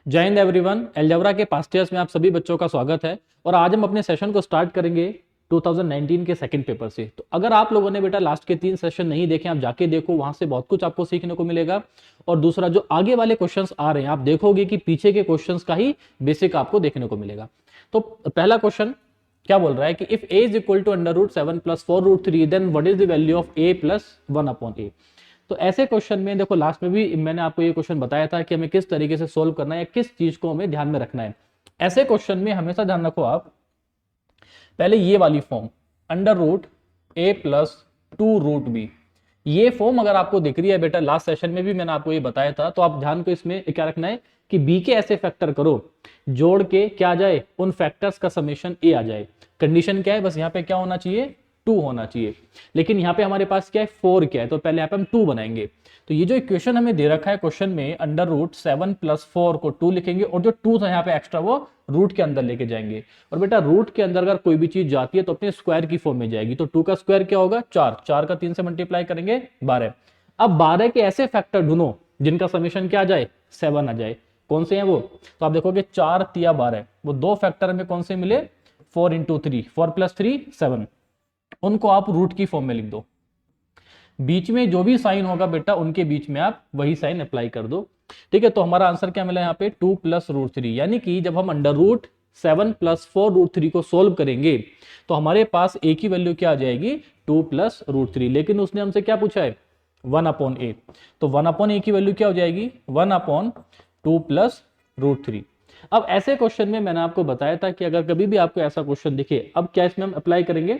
जय Hind everyone. Algebra के past years में आप सभी बच्चों का स्वागत है। और आज हम अपने सेशन को स्टार्ट करेंगे 2019 के सेकंड पेपर से। तो अगर आप लोगों ने बेटा लास्ट के 3 सेशन नहीं देखे, आप जाके देखो, वहां से बहुत कुछ आपको सीखने को मिलेगा। और दूसरा, जो आगे वाले क्वेश्चंस आ रहे हैं आप देखोगे कि पीछे के क्वेश्चंस का ही बेसिक आपको देखने को मिलेगा। तो पहला क्वेश्चन क्या बोल रहा है कि if a is equal to under root 7 plus 4 root 3 then what is the value of a plus 1 upon a. तो ऐसे क्वेश्चन में देखो, लास्ट में भी मैंने आपको ये क्वेश्चन बताया था कि हमें किस तरीके से सोल्व करना है या किस चीज को हमें ध्यान में रखना है। ऐसे क्वेश्चन में हमेशा ध्यान रखो आप, पहले ये वाली form under root a plus 2 root B, ये फॉर्म अगर आपको दिख रही है बेटा, लास्ट सेशन में भी मैंने आपको ये बताया था, तो आप ध्यान को इसमें क्या रखना है कि बी के ऐसे फैक्टर करो जोड़ के क्या आ जाए, उन फैक्टर्स का समेशन ए आ जाए। कंडीशन क्या है, बस यहाँ पे क्या होना चाहिए, 2 होना चाहिए। लेकिन यहाँ पे हमारे पास क्या है, 4 क्या है, तो पहले यहाँ पे हम 2 बनाएंगे। तो ये जो इक्वेशन हमें दे रखा है क्वेश्चन में, अंडर रूट 7 प्लस 4 को 2 लिखेंगे और जो 2 था यहाँ पे एक्स्ट्रा वो रूट के अंदर लेके जाएंगे। और बेटा रूट के अंदर अगर कोई भी चीज जाती है तो अपने स्क्वायर की फॉर्म में जाएगी। तो 2 का स्क्वायर क्या होगा, 4, 4 का 3 से मल्टीप्लाई करेंगे 12। अब 12 के ऐसे फैक्टर ढूंढो जिनका समेशन क्या आ जाए, 7 आ जाए। कौन से हैं वो, तो आप देखोगे 4 तिया 12, वो दो फैक्टर में कौन से मिले, 4 इंटू 3, 4 प्लस 3 7, उनको आप रूट की फॉर्म में लिख दो। बीच में जो भी साइन होगा बेटा उनके बीच में आप वही साइन अप्लाई कर दो। ठीक है, तो हमारा आंसर क्या मिला यहाँ पे, 2 प्लस रूट 3। यानी कि जब हम अंडर रूट 7 प्लस 4 रूट 3 को सोल्व करेंगे तो हमारे पास ए की वैल्यू क्या आ जाएगी, 2 प्लस रूट 3। लेकिन उसने हमसे क्या पूछा है, 1 अपॉन ए। तो 1 अपॉन ए की वैल्यू क्या हो जाएगी, 1 अपॉन 2 प्लस रूट 3। अब ऐसे क्वेश्चन में मैंने आपको बताया था कि अगर कभी भी आपको ऐसा क्वेश्चन दिखे, अब क्या इसमें हम अप्लाई करेंगे,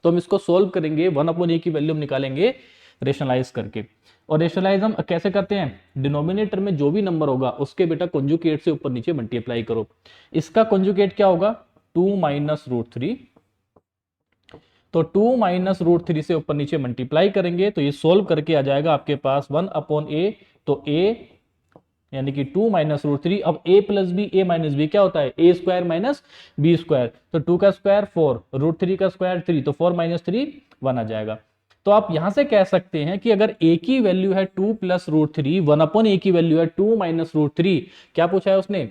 तो हम इसको सोल्व करेंगे, 1 अपॉन ए की वैल्यू हम निकालेंगे रेशनलाइज करके। और रेशनलाइज हम कैसे करते हैं, डिनोमिनेटर में जो भी नंबर होगा उसके बेटा कॉन्जुगेट से ऊपर नीचे मल्टीप्लाई करो। इसका कॉन्जुगेट क्या होगा, 2 माइनस रूट 3। तो 2 माइनस रूट 3 से ऊपर नीचे मल्टीप्लाई करेंगे तो ये सोल्व करके आ जाएगा आपके पास 1 अपॉन ए। तो ए यानी कि 2 माइनस रूट 3। अब a plus B, A minus B क्या होता है, ए स्क्वायर माइनस बी स्क्वायर। तो 2 का स्क्वायर 4, रूट 3 का स्क्वायर 3, तो 4 माइनस 3 1 आ जाएगा। तो आप यहां से कह सकते हैं कि अगर a की वैल्यू है 2 प्लस रूट 3, 1 अपॉन ए की वैल्यू है 2 माइनस रूट 3, क्या पूछा है उसने,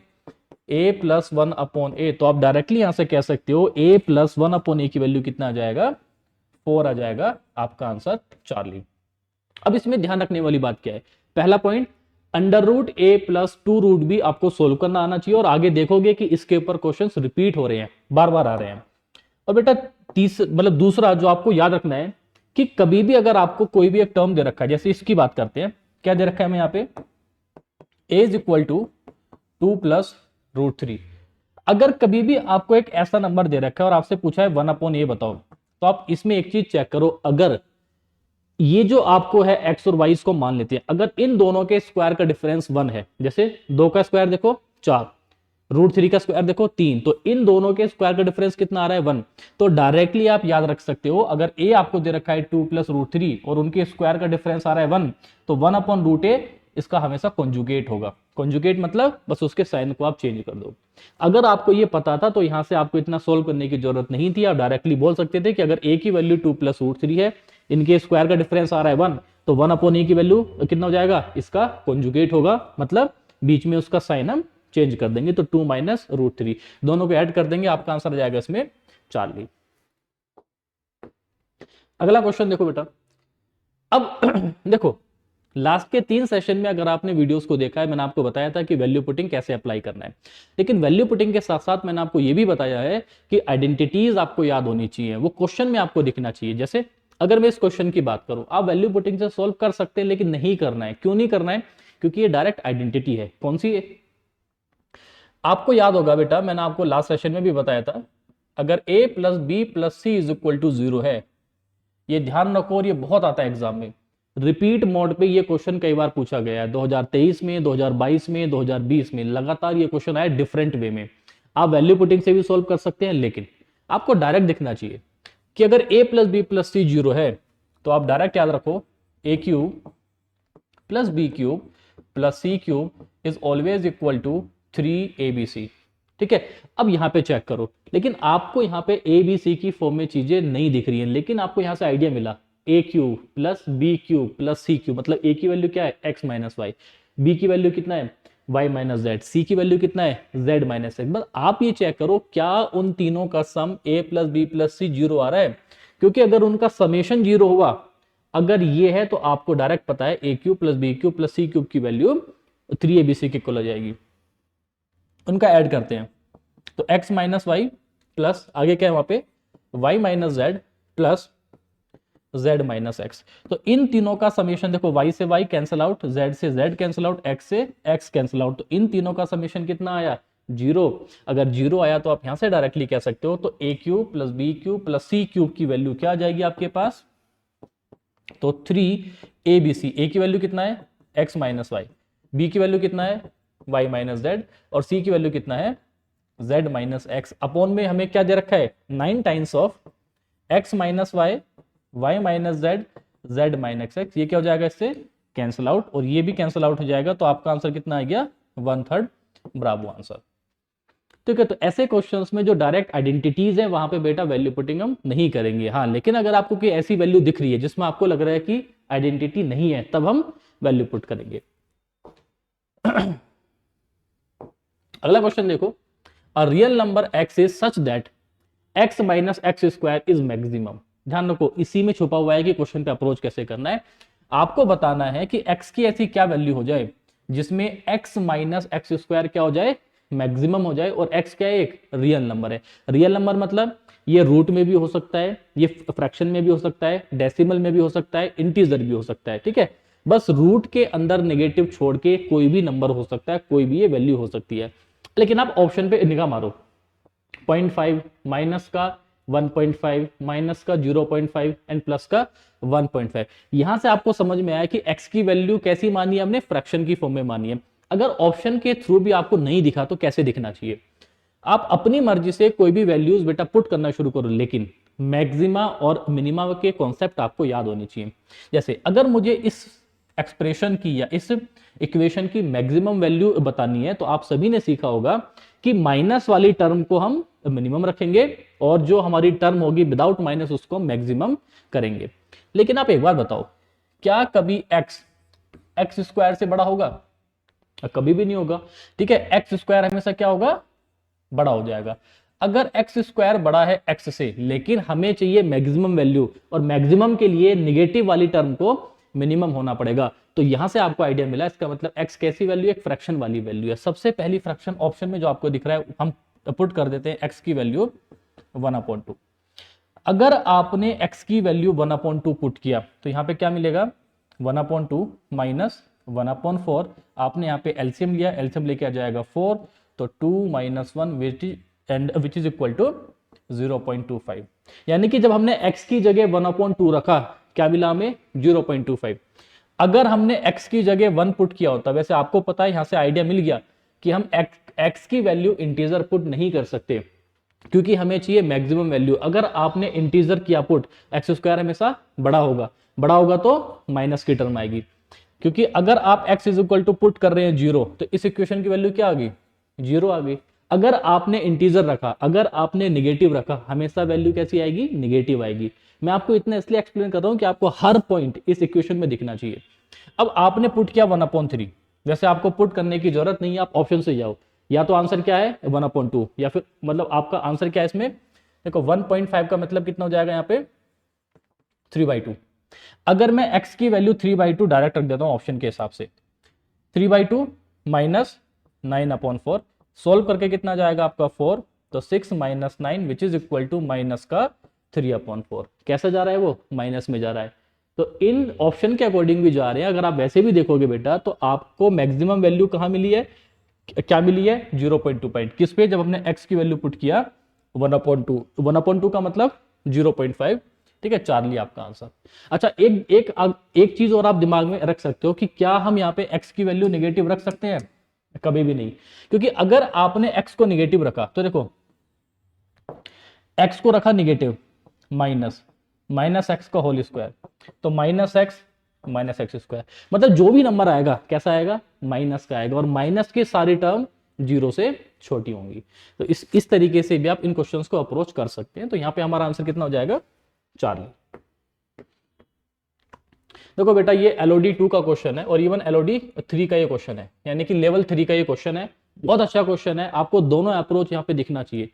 a प्लस 1 अपॉन ए। तो आप डायरेक्टली यहां से कह सकते हो a प्लस 1 अपॉन ए की वैल्यू कितना आ जाएगा, 4 आ जाएगा। आपका आंसर चार्ली। अब इसमें ध्यान रखने वाली बात क्या है, पहला point, under root a plus 2 root B आपको सोल्व करना आना चाहिए। और आगे देखोगे कि इसके ऊपर क्वेश्चंस रिपीट हो रहे हैं, बार बार आ रहे हैं। और बेटा दूसरा जो आपको याद रखना है कि कभी भी अगर आपको कोई भी एक टर्म दे रखा है, जैसे इसकी बात करते हैं, क्या दे रखा है हमें यहाँ पे, a is equal to 2 plus root 3। अगर कभी भी आपको एक ऐसा नंबर दे रखा है और आपसे पूछा है 1 अपॉन ए बताओ, तो आप इसमें एक चीज चेक करो, अगर ये जो आपको है एक्स और वाई को मान लेते हैं, अगर इन दोनों के स्क्वायर का डिफरेंस 1 है, जैसे 2 का स्क्वायर देखो 4, रूट 3 का स्क्वायर देखो 3, तो इन दोनों के स्क्वायर का डिफरेंस कितना आ रहा है, 1। तो डायरेक्टली आप याद रख सकते हो, अगर ए आपको दे रखा है 2 प्लस रूट 3 और उनके स्क्वायर का डिफरेंस आ रहा है 1, तो 1 अपॉन रूट ए इसका हमेशा कॉन्जुगेट होगा। कॉन्जुगेट मतलब बस उसके साइन को आप चेंज कर दो। अगर आपको ये पता था तो यहां से आपको इतना सोल्व करने की जरूरत नहीं थी, आप डायरेक्टली बोल सकते थे कि अगर ए की वैल्यू 2 प्लस रूट 3 है, इनके स्क्वायर का डिफरेंस आ रहा है 1, तो 1 अपॉन ए की वैल्यू कितना हो जाएगा, इसका कॉन्जुगेट होगा, मतलब बीच में उसका साइन हम चेंज कर देंगे। तो 2 माइनस रूट 3 दोनों को ऐड कर देंगे, आपका आंसर आ जाएगा इसमें चार्ली। अगला क्वेश्चन देखो बेटा। अब देखो, लास्ट के 3 सेशन में अगर आपने वीडियोस को देखा है, मैंने आपको बताया था कि वैल्यू पुटिंग कैसे अप्लाई करना है। लेकिन वैल्यू पुटिंग के साथ साथ मैंने आपको यह भी बताया है कि आइडेंटिटीज आपको याद होनी चाहिए, वो क्वेश्चन में आपको दिखना चाहिए। जैसे अगर मैं इस क्वेश्चन की बात करूं, आप वैल्यू पुटिंग से सोल्व कर सकते हैं, लेकिन नहीं करना है। क्यों नहीं करना है, क्योंकि ये डायरेक्ट आइडेंटिटी है। कौन सी है, आपको याद होगा बेटा, मैंने आपको लास्ट सेशन में भी बताया था, अगर a plus b plus c is equal to 0 है, ये ध्यान रखो, और ये बहुत आता है एग्जाम में, रिपीट मोड पे ये क्वेश्चन कई बार पूछा गया है, 2023 में, 2022 में, 2020 में लगातार ये क्वेश्चन आया डिफरेंट वे में। आप वैल्यू पुटिंग से भी सोल्व कर सकते हैं, लेकिन आपको डायरेक्ट दिखना चाहिए कि अगर a plus b plus c 0 है, तो आप डायरेक्ट याद रखो, a cube plus b cube plus c cube is always equal to 3abc। ठीक है, अब यहां पे चेक करो, लेकिन आपको यहां पे ए बी सी की फॉर्म में चीजें नहीं दिख रही हैं, लेकिन आपको यहां से आइडिया मिला, a cube plus b cube plus c cube, मतलब ए की वैल्यू क्या है, एक्स माइनस वाई, बी की वैल्यू कितना है y माइनस जेड, सी की वैल्यू कितना है z माइनस एक्स। बस आप ये चेक करो क्या उन तीनों का sum a plus b plus c zero आ रहा है, क्योंकि अगर उनका समेशन जीरो हुआ, अगर ये है तो आपको डायरेक्ट पता है a cube plus b cube plus c cube की वैल्यू 3abc के इक्वल आ जाएगी। उनका ऐड करते हैं तो x माइनस वाई प्लस आगे क्या है वहां पे y minus Z plus z minus x. तो इन तीनों का समेशन देखो, y से y कैंसिल आउट, z से z कैंसिल आउट, x से x कैंसिल आउट, तो इन तीनों का समेशन कितना आया जीरो। अगर जीरो आया तो आप यहां से डायरेक्टली कह सकते हो तो a cube plus b cube plus c cube की वैल्यू क्या आ जाएगी आपके पास, तो 3abc। a की वैल्यू कितना है x माइनस वाई, b की वैल्यू कितना है y माइनस जेड, और c की वैल्यू कितना है z माइनस एक्स। अपॉन में हमें क्या दे रखा है 9 times of x minus y, y minus z, z minus x. ये क्या हो जाएगा इससे कैंसिल आउट, और ये भी कैंसिल आउट हो जाएगा, तो आपका आंसर कितना आ गया 1/3। Bravo answer. ठीक है, तो ऐसे क्वेश्चंस में जो डायरेक्ट आइडेंटिटीज है वहां पे बेटा वैल्यू पुटिंग हम नहीं करेंगे। हाँ, लेकिन अगर आपको कोई ऐसी वैल्यू दिख रही है जिसमें आपको लग रहा है कि आइडेंटिटी नहीं है, तब हम वैल्यू पुट करेंगे। अगला क्वेश्चन देखो, a real number x is such that x minus x square is maximum. ध्यान रखो, इसी में छुपा हुआ है कि क्वेश्चन पे अप्रोच कैसे करना है। आपको बताना है कि x की ऐसी क्या वैल्यू हो जाए जिसमें x माइनस एक्स स्क्वायर क्या हो जाए मैक्सिमम हो जाए, और x क्या है एक रियल नंबर है। रियल नंबर मतलब ये रूट में भी हो सकता है, ये फ्रैक्शन में भी हो सकता है, डेसिमल में भी हो सकता है, इंटीजर भी हो सकता है। ठीक है, बस रूट के अंदर नेगेटिव छोड़ के कोई भी नंबर हो सकता है, कोई भी ये वैल्यू हो सकती है। लेकिन आप ऑप्शन पे निगाह मारो, 0.5 माइनस का 1.5 माइनस का 0.5 एंड प्लस का 1.5। यहां से आपको समझ में आया कि x की वैल्यू कैसी मानी है हमने, फ्रैक्शन की फॉर्म में मानी है। अगर ऑप्शन के थ्रू भी आपको नहीं दिखा तो कैसे दिखना चाहिए, आप अपनी मर्जी से कोई भी वैल्यूज बेटा पुट करना शुरू करो, लेकिन मैक्सिमा और मिनिमा के कॉन्सेप्ट आपको याद होनी चाहिए। जैसे अगर मुझे इस एक्सप्रेशन की या इस इक्वेशन की मैक्सिमम वैल्यू बतानी है, तो आप सभी ने सीखा होगा कि माइनस वाली टर्म को हम मिनिमम रखेंगे और जो हमारी टर्म होगी विदाउट माइनस उसको मैक्सिमम करेंगे। लेकिन आप एक बार बताओ, क्या कभी एक्स स्क्वायर से बड़ा होगा? कभी भी नहीं होगा। ठीक है, एक्स स्क्वायर हमेशा क्या होगा, बड़ा हो जाएगा। अगर एक्स स्क्वायर बड़ा है एक्स से, लेकिन हमें चाहिए मैक्सिमम वैल्यू, और मैक्सिमम के लिए निगेटिव वाली टर्म को मिनिमम होना पड़ेगा। तो यहां से आपको आइडिया मिला, इसका मतलब एक्स कैसी वैल्यू, एक फ्रैक्शन वाली वैल्यू है। सबसे पहली फ्रैक्शन ऑप्शन में जो आपको दिख रहा है, हम पुट कर देते हैं एक्स की वैल्यू 1/2। अगर आपने एक्स की वैल्यू 1/2 पुट किया तो यहां पे क्या मिलेगा 1/2 माइनस 1/4। आपने यहाँ पे एलसीएम लिया, एलसीएम लेके आ जाएगा 4, तो 2 minus 1 which is equal to 0.25। यानी कि जब हमने x की जगह 1/2 रखा, क्या मिला हमें 0.25। अगर हमने x की जगह 1 पुट किया होता, वैसे आपको पता है यहां से आइडिया मिल गया कि हम x की वैल्यू इंटीजर पुट नहीं कर सकते, क्योंकि हमें चाहिए मैक्सिमम वैल्यू। अगर आपने इंटीजर किया पुट, एक्स स्क्वायर हमेशा बड़ा होगा, बड़ा होगा तो माइनस की टर्म आएगी, क्योंकि अगर आप x is equal to put कर रहे हैं 0, तो इस इक्वेशन की वैल्यू क्या आ गई 0 आ गई। अगर आपने इंटीजर रखा, अगर आपने निगेटिव रखा, हमेशा वैल्यू कैसी आएगी, निगेटिव आएगी। मैं आपको इतना इसलिए एक्सप्लेन कर रहा हूं कि आपको हर पॉइंट इस इक्वेशन में दिखना चाहिए। अब आपने पुट किया 1/3, वैसे आपको पुट करने की जरूरत नहीं है, आप ऑप्शन से जाओ, या तो आंसर क्या है 1/2, या फिर मतलब आपका आंसर क्या है इसमें, देखो 1.5 का मतलब कितना हो जाएगा यहाँ पे 3/2। अगर मैं x की वैल्यू 3/2 डायरेक्ट रख देता हूं ऑप्शन के हिसाब से, 3/2 माइनस 9/4, सोल्व करके कितना जाएगा आपका 4, तो 6 minus 9 which is equal to minus का 3/4। कैसा जा रहा है वो, माइनस में जा रहा है। तो इन ऑप्शन के अकॉर्डिंग भी जा रहे हैं। अगर आप वैसे भी देखोगे बेटा, तो आपको मैक्सिमम वैल्यू कहां मिली है, क्या मिली है 0.2 पॉइंट, किस पे, जब हमने x की वैल्यू पुट किया 1/2। 1/2 का मतलब 0.5। ठीक है, चार्ली आपका आंसर। अच्छा, एक चीज और आप दिमाग में रख सकते हो कि क्या हम यहाँ पे x की वैल्यू नेगेटिव रख सकते हैं? कभी भी नहीं, क्योंकि अगर आपने x को नेगेटिव रखा, तो देखो x को रखा नेगेटिव, माइनस एक्स का होल स्क्वायर, तो माइनस एक्स स्क्वायर, मतलब जो भी नंबर आएगा कैसा आएगा, माइनस का आएगा, और माइनस की सारी टर्म 0 से छोटी होंगी। तो इस तरीके से भी आप इन क्वेश्चंस को अप्रोच कर सकते हैं। तो यहां पे हमारा आंसर कितना हो जाएगा 4। देखो बेटा ये एलओडी 2 का क्वेश्चन है और इवन एलओडी 3 का ये क्वेश्चन है, यानी कि लेवल 3 का ये क्वेश्चन है। बहुत अच्छा क्वेश्चन है, आपको दोनों अप्रोच यहाँ पे दिखना चाहिए।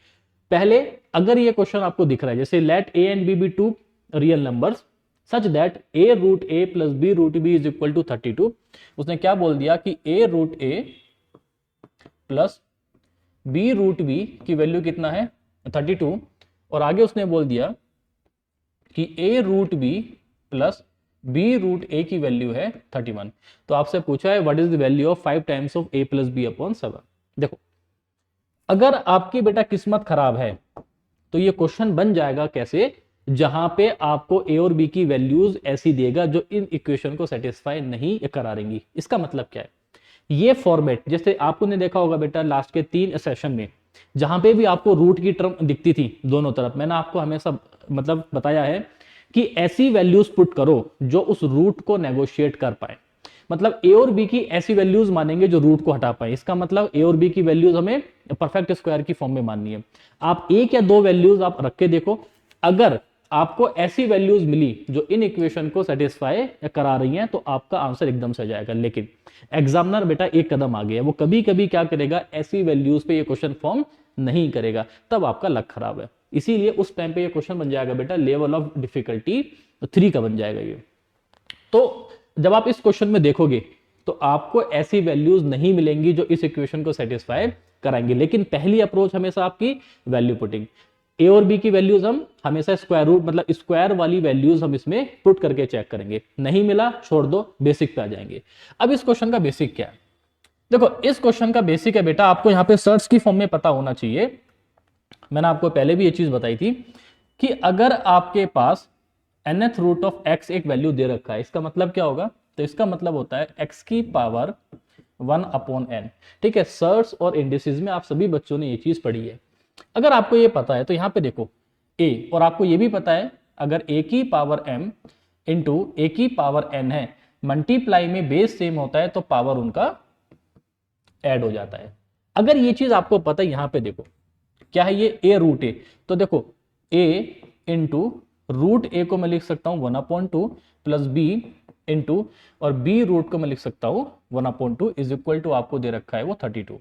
पहले अगर ये क्वेश्चन आपको दिख रहा है जैसे let a and b be two real numbers such that a root a plus B root b is equal to 32, उसने क्या बोल दिया कि a root a plus B root b की वैल्यू कितना है 32, और आगे उसने बोल दिया कि a root B plus B root A की वैल्यू है 31। तो आपसे पूछा है what is the value of 5 times of a plus B upon 7। देखो अगर आपकी बेटा किस्मत खराब है तो ये क्वेश्चन बन जाएगा कैसे, जहां पे आपको ए और बी की वैल्यूज ऐसी देगा जो इन इक्वेशन को सेटिस्फाई नहीं करा देंगी। इसका मतलब क्या है, ये फॉर्मेट जैसे आपको ने देखा होगा बेटा लास्ट के 3 सेशन में, जहां पे भी आपको रूट की टर्म दिखती थी दोनों तरफ, मैंने आपको हमेशा मतलब बताया है कि ऐसी वैल्यूज पुट करो जो उस रूट को नेगोशिएट कर पाए। मतलब ए और बी की ऐसी वैल्यूज मानेंगे जो रूट को हटा पाए। इसका मतलब ए और बी की वैल्यूज हमें परफेक्ट स्क्वायर की फॉर्म में माननी है। आप एक या दो वैल्यूज आप रख के देखो, अगर आपको ऐसी वैल्यूज मिली जो इन इक्वेशन को सेटिस्फाई करा रही हैं तो आपका आंसर एकदम से जाएगा। लेकिन एग्जामिनर बेटा एक कदम आगे है, वो कभी कभी क्या करेगा, ऐसी वैल्यूज पे ये क्वेश्चन फॉर्म नहीं करेगा, तब आपका लक खराब है। इसीलिए उस टाइम पे ये क्वेश्चन बन जाएगा बेटा लेवल ऑफ डिफिकल्टी 3 का बन जाएगा ये। तो जब आप इस क्वेश्चन में देखोगे तो आपको ऐसी वैल्यूज नहीं मिलेंगी जो इस इक्वेशन को सेटिस्फाई कराएंगे। लेकिन पहली अप्रोच हमेशा आपकी वैल्यू पुटिंग, ए और बी की वैल्यूज हम हमेशा स्क्वायर रूट मतलब स्क्वायर वाली वैल्यूज हम इसमें पुट करके चेक करेंगे। नहीं मिला छोड़ दो, बेसिक पे आ जाएंगे। अब इस क्वेश्चन का बेसिक क्या है, देखो इस क्वेश्चन का बेसिक है बेटा, आपको यहां पे सर्च की फॉर्म में पता होना चाहिए। मैंने आपको पहले भी ये चीज बताई थी कि अगर आपके पास nth रूट ऑफ x एक वैल्यू दे रखा है, इसका मतलब क्या होगा, तो इसका मतलब होता है x की पावर 1 अपॉन n। ठीक है, सर्च और इंडिसेस में आप सभी बच्चों ने ये चीज पढ़ी है। अगर आपको ये पता है तो यहां पे देखो a, और आपको ये भी पता है अगर a की पावर m इंटू a की पावर n है, मल्टीप्लाई में बेस सेम होता है तो पावर उनका ऐड हो जाता है। अगर ये चीज आपको पता है, यहां पे देखो क्या है ये a रूट ए, तो देखो a इंटू रूट ए को मैं लिख सकता हूं 1/2 प्लस बी इंटू और बी रूट को मैं लिख सकता हूं 1/2 इज इक्वल टू आपको दे रखा है वो 32।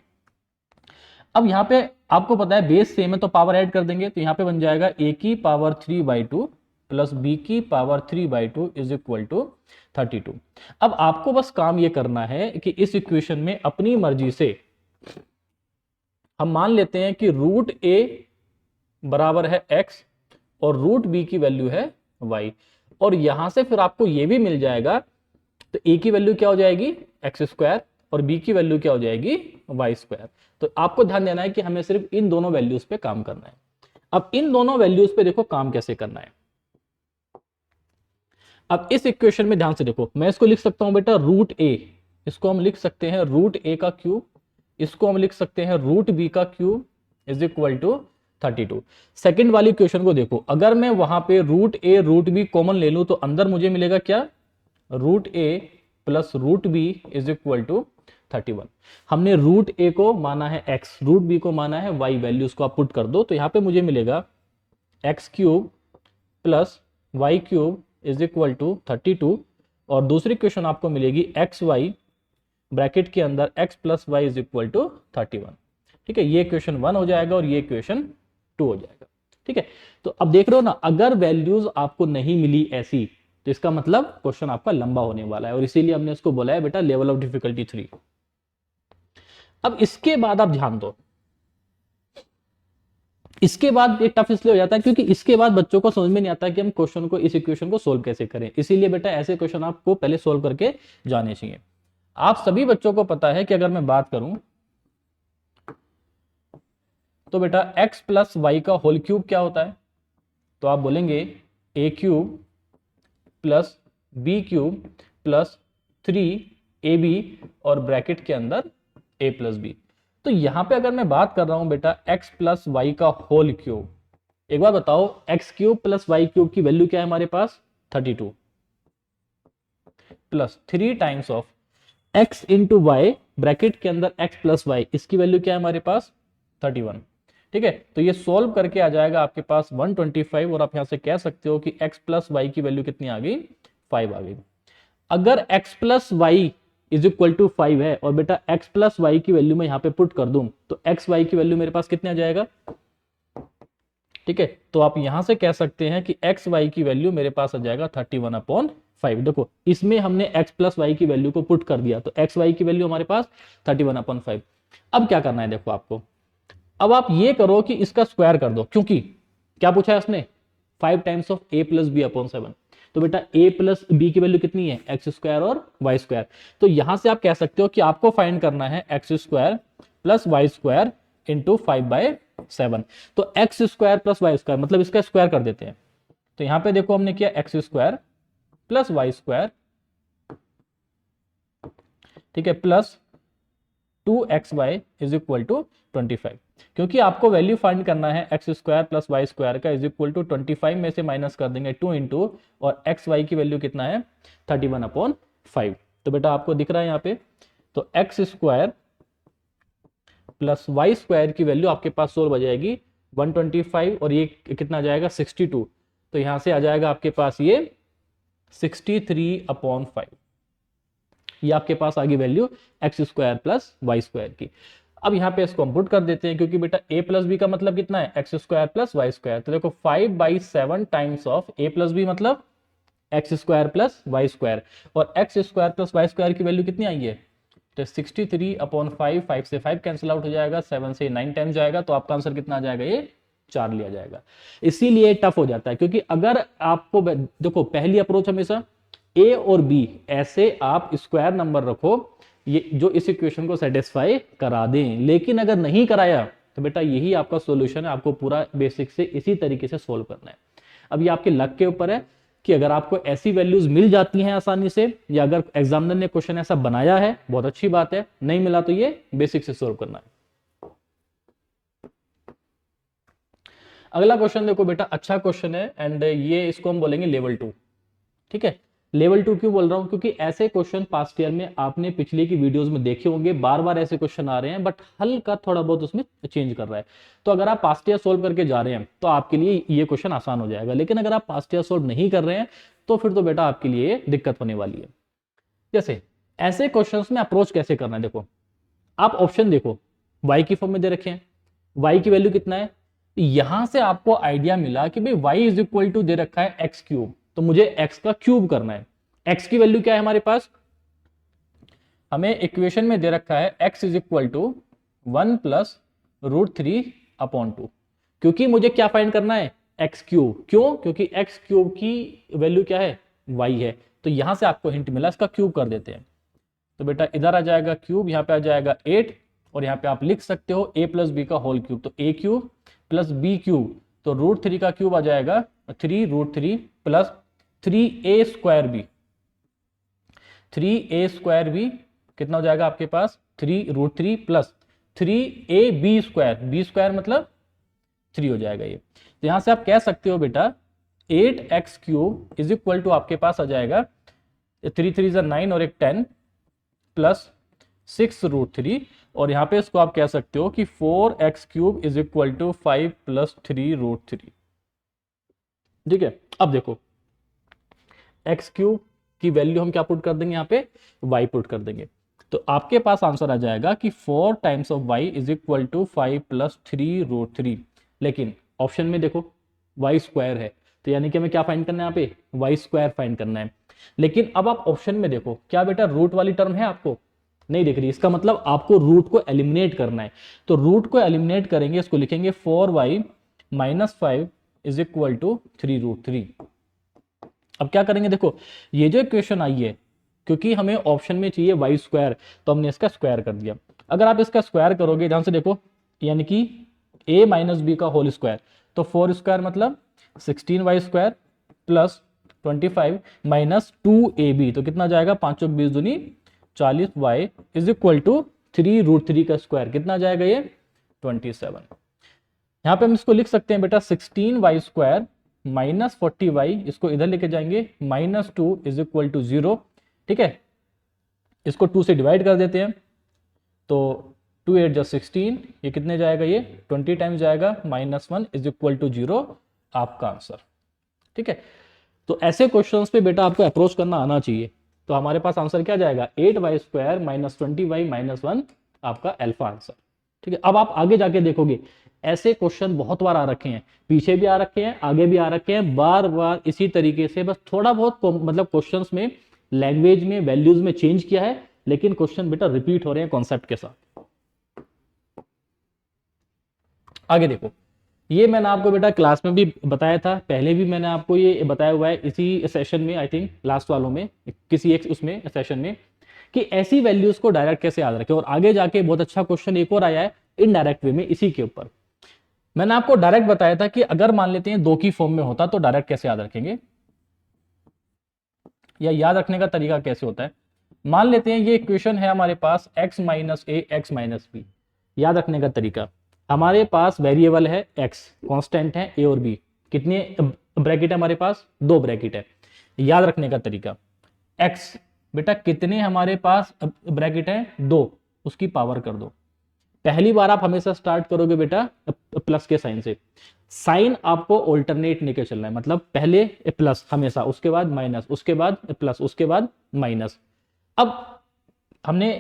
अब यहां पे आपको पता है बेस सेम है तो पावर ऐड कर देंगे, तो यहां पे बन जाएगा a की पावर 3/2 प्लस बी की पावर 3/2 इज इक्वल टू 32। अब आपको बस काम ये करना है कि इस इक्वेशन में अपनी मर्जी से हम मान लेते हैं कि रूट ए बराबर है x और रूट बी की वैल्यू है y, और यहां से फिर आपको यह भी मिल जाएगा, तो a की वैल्यू क्या हो जाएगी एक्स स्क्वायर और b की वैल्यू क्या हो जाएगी वाई स्क्वायर। तो आपको ध्यान देना है कि हमें सिर्फ इन दोनों वैल्यूज पे काम करना है। अब इन दोनों वैल्यूज पे देखो काम कैसे करना है। अब इस इक्वेशन में ध्यान से देखो, मैं इसको लिख सकता हूं बेटा रूट ए, इसको हम लिख सकते हैं रूट ए का क्यूब, इसको हम लिख सकते हैं रूट बी का cube is equal to 32। Second वाली इक्वेशन को देखो, अगर मैं वहां पे root a root b common ले लूं तो अंदर मुझे मिलेगा क्या, root a plus root b is equal to 31। हमने रूट ए को माना है x, रूट बी को माना है y, वैल्यूज को आप पुट कर दो तो यहां पे मुझे मिलेगा x cube plus y cube is equal to 32, और दूसरी इक्वेशन आपको मिलेगी एक्स वाई ब्रैकेट के अंदर x plus y is equal to 31। ठीक है, ये इक्वेशन 1 हो जाएगा और ये इक्वेशन 2 हो जाएगा। ठीक है, तो अब देख रहे हो ना, अगर वैल्यूज आपको नहीं मिली ऐसी तो इसका मतलब क्वेश्चन आपका लंबा होने वाला है, और इसीलिए हमने इसको बोला है बेटा लेवल ऑफ डिफिकल्टी 3। अब इसके बाद आप ध्यान दो, इसके बाद ये टफ इसलिए हो जाता है क्योंकि इसके बाद बच्चों को समझ में नहीं आता कि हम क्वेश्चन को इस इक्वेशन को सोल्व कैसे करें। इसीलिए बेटा ऐसे क्वेश्चन आपको पहले सोल्व करके जाने चाहिए। आप सभी बच्चों को पता है कि अगर मैं बात करूं तो बेटा x प्लस वाई का होल क्यूब क्या होता है, तो आप बोलेंगे a cube plus b cube plus 3ab और ब्रैकेट के अंदर a प्लस बी। तो यहां पे अगर मैं बात कर रहा हूं बेटा x प्लस वाई का होल क्यूब, एक बार बताओ x cube plus y cube की वैल्यू क्या है हमारे पास 32 plus 3 times of x into y bracket के अंदर x प्लस वाई, इसकी वैल्यू क्या है हमारे पास 31। ठीक है, तो ये सोल्व करके आ जाएगा आपके पास 125, और आप यहां से कह सकते हो कि x प्लस वाई की वैल्यू कितनी आ गई 5 आ गई। अगर x plus y is equal to 5 है और बेटा x प्लस वाई की वैल्यू मैं यहाँ पे पुट कर दूं तो x y की वैल्यू मेरे पास कितने आ जाएगा, ठीक है। तो आप यहां से कह सकते हैं कि एक्स वाई की वैल्यू मेरे पास आ जाएगा 31/5। देखो इसमें हमने एक्स प्लस वाई की वैल्यू को पुट कर दिया तो एक्स वाई की वैल्यू हमारे पास 31/5। अब क्या करना है देखो आपको, अब आप ये करो कि इसका स्क्वायर कर दो, क्योंकि क्या पूछा है उसने 5 times of a plus B upon 7। तो बेटा a प्लस बी की वैल्यू कितनी है, एक्स स्क्वायर और वाई स्क्वायर। तो यहां से आप कह सकते हो कि आपको फाइंड करना है x square plus Y square into 5/7। तो x square plus Y square मतलब इसका स्क्वायर कर देते हैं। तो यहां पे देखो हमने किया x square plus Y square, ठीक है, plus 2xy is equal to 25। क्योंकि आपको वैल्यू फाइंड करना है x square plus Y square का इज इक्वल टू 25 में से माइनस कर देंगे 2 इंटू और एक्स वाई की वैल्यू कितना है 31/5। तो बेटा आपको दिख रहा है यहाँ पे, तो x square plus Y square की वैल्यू आपके पास सोल्व हो जाएगी 125 और ये कितना आ जाएगा 62। तो यहां से आ जाएगा आपके पास ये 63/5। ये आपके पास आ गई value x square plus Y square की। अब यहाँ पे इसको हम पुट कर देते हैं क्योंकि बेटा a प्लस बी का मतलब कितना है x square plus Y square. तो देखो 5/7 times of a plus B मतलब X square plus Y square, और x square plus Y square की वैल्यू कितनी आई है, तो 63/5। 5 से 5 कैंसिल आउट हो जाएगा, 7 से 9 टाइम्स जाएगा, तो आपका आंसर कितना आ जाएगा, ये 4 लिया जाएगा। इसीलिए टफ हो जाता है क्योंकि अगर आपको देखो पहली अप्रोच हमेशा a और b ऐसे आप स्क्वायर नंबर रखो ये जो इस इक्वेशन को सेटिस्फाई करा दें, लेकिन अगर नहीं कराया तो बेटा यही आपका सॉल्यूशन है, आपको पूरा बेसिक से इसी तरीके से सोल्व करना है। अब ये आपके लक के ऊपर है कि अगर आपको ऐसी वैल्यूज मिल जाती हैं आसानी से, या अगर एग्जामिनर ने क्वेश्चन ऐसा बनाया है बहुत अच्छी बात है, नहीं मिला तो ये बेसिक से सोल्व करना है। अगला क्वेश्चन देखो बेटा, अच्छा क्वेश्चन है एंड ये इसको हम बोलेंगे लेवल 2, ठीक है। लेवल 2 क्यों बोल रहा हूं, क्योंकि ऐसे क्वेश्चन पास्ट ईयर में आपने पिछले की वीडियोस में देखे होंगे, बार बार ऐसे क्वेश्चन आ रहे हैं बट हल्का थोड़ा बहुत उसमें चेंज कर रहा है। तो अगर आप पास्ट ईयर सोल्व करके जा रहे हैं तो आपके लिए ये क्वेश्चन आसान हो जाएगा, लेकिन अगर आप पास्ट ईयर सोल्व नहीं कर रहे हैं तो फिर तो बेटा आपके लिए दिक्कत होने वाली है। जैसे ऐसे क्वेश्चन में अप्रोच कैसे करना है, देखो आप ऑप्शन देखो y की फॉर्म में दे रखे हैं, y की वैल्यू कितना है, यहां से आपको आइडिया मिला कि भाई y इज इक्वल टू दे रखा है एक्स क्यूब, तो मुझे x का क्यूब करना है। x की वैल्यू क्या है हमारे पास, हमें इक्वेशन में दे रखा है x is equal to 1 plus √3/2। क्योंकि मुझे क्या फाइंड करना है x क्यूब, क्यों, क्योंकि x क्यूब की वैल्यू क्या है y है। तो यहां से आपको हिंट मिला, इसका क्यूब कर देते हैं। तो बेटा इधर आ जाएगा क्यूब, यहाँ पे आ जाएगा 8 और यहाँ पे आप लिख सकते हो a प्लस बी का होल क्यूब, तो a cube plus b cube, तो √3 का क्यूब आ जाएगा 3√3 plus 3a square b, 3a square b कितना हो जाएगा आपके पास 3√3 plus 3ab square, b square मतलब 3 हो जाएगा ये। तो यहां से आप कह सकते हो बेटा 8x cube is equal to आपके पास आ जाएगा 3 3 9 और एक 10 प्लस 6√3, और यहां पे इसको आप कह सकते हो कि 4x cube is equal to 5 plus 3√3, ठीक है। अब देखो x क्यूब की वैल्यू हम क्या पुट कर देंगे, यहाँ पे y पुट कर देंगे, तो आपके पास आंसर आ जाएगा कि 4 times of y is equal to 5 plus 3√3। लेकिन ऑप्शन में देखो y स्क्वायर है, तो यानी कि हमें क्या फाइंड करना है, यहाँ पे y स्क्वायर फाइंड करना है। लेकिन अब आप ऑप्शन में देखो क्या बेटा रूट वाली टर्म है आपको नहीं दिख रही, इसका मतलब आपको रूट को एलिमिनेट करना है। तो रूट को एलिमिनेट करेंगे, इसको लिखेंगे 4y minus 5 is equal to 3√3। अब क्या करेंगे, देखो ये जो इक्वेशन आई है क्योंकि हमें ऑप्शन में चाहिए y स्क्वायर, तो हमने इसका स्क्वायर कर दिया। अगर आप इसका स्क्वायर करोगे ध्यान से देखो, यानी कि a माइनस बी का होल स्क्वायर, तो 4 स्क्वायर मतलब 16y square plus 25 minus 2ab, तो कितना जाएगा 5 चौक 20 दूनी 40y इज इक्वल टू 3√3 का स्क्वायर, कितना जाएगा ये 27। यहां पे हम इसको लिख सकते हैं बेटा 16y स्क्वायर माइनस 40y, इसको इधर लेके जाएंगे -2 इज इक्वल टू 0, ठीक है। इसको 2 से डिवाइड कर देते हैं, तो 2 8 जा 16, ये कितने जाएगा, ये 20 टाइम्स जाएगा, -1 इज इक्वल टू 0 आपका आंसर, ठीक है। तो ऐसे क्वेश्चंस पे बेटा आपको अप्रोच करना आना चाहिए। तो हमारे पास आंसर क्या जाएगा 8y² माइनस 20y माइनस 1 आपका अल्फा आंसर। ठीक है, अब आप आगे जाके देखोगे ऐसे क्वेश्चन बहुत बार आ रखे हैं, पीछे भी आ रखे हैं, आगे भी आ रखे हैं, बार बार इसी तरीके से, बस थोड़ा बहुत मतलब क्वेश्चंस में लैंग्वेज में वैल्यूज में चेंज किया है, लेकिन क्वेश्चन बेटा रिपीट हो रहे हैं कॉन्सेप्ट के साथ। आगे देखो, ये मैंने आपको बेटा क्लास में भी बताया था, पहले भी मैंने आपको ये बताया हुआ है इसी सेशन में, आई थिंक लास्ट वालों में, किसी एक उसमें सेशन में, कि ऐसी वैल्यूज को डायरेक्ट कैसे याद रखें। और आगे जाके बहुत अच्छा क्वेश्चन एक और आया है इनडायरेक्ट वे में इसी के ऊपर। मैंने आपको डायरेक्ट बताया था कि अगर मान लेते हैं 2 की फॉर्म में होता तो डायरेक्ट कैसे याद रखेंगे, या याद रखने का तरीका कैसे होता है। मान लेते हैं ये इक्वेशन है हमारे पास x minus A X minus B. याद रखने का तरीका, हमारे पास वेरिएबल है x, कांस्टेंट है a और b, कितने ब्रैकेट है हमारे पास, 2 ब्रैकेट है। याद रखने का तरीका, x बेटा कितने हमारे पास ब्रैकेट है, 2, उसकी पावर कर दो। पहली बार आप हमेशा स्टार्ट करोगे बेटा प्लस के साइन से, साइन आपको ऑल्टरनेट लेके चलना है, मतलब पहले प्लस हमेशा, उसके बाद माइनस, उसके बाद प्लस, उसके बाद माइनस। अब हमने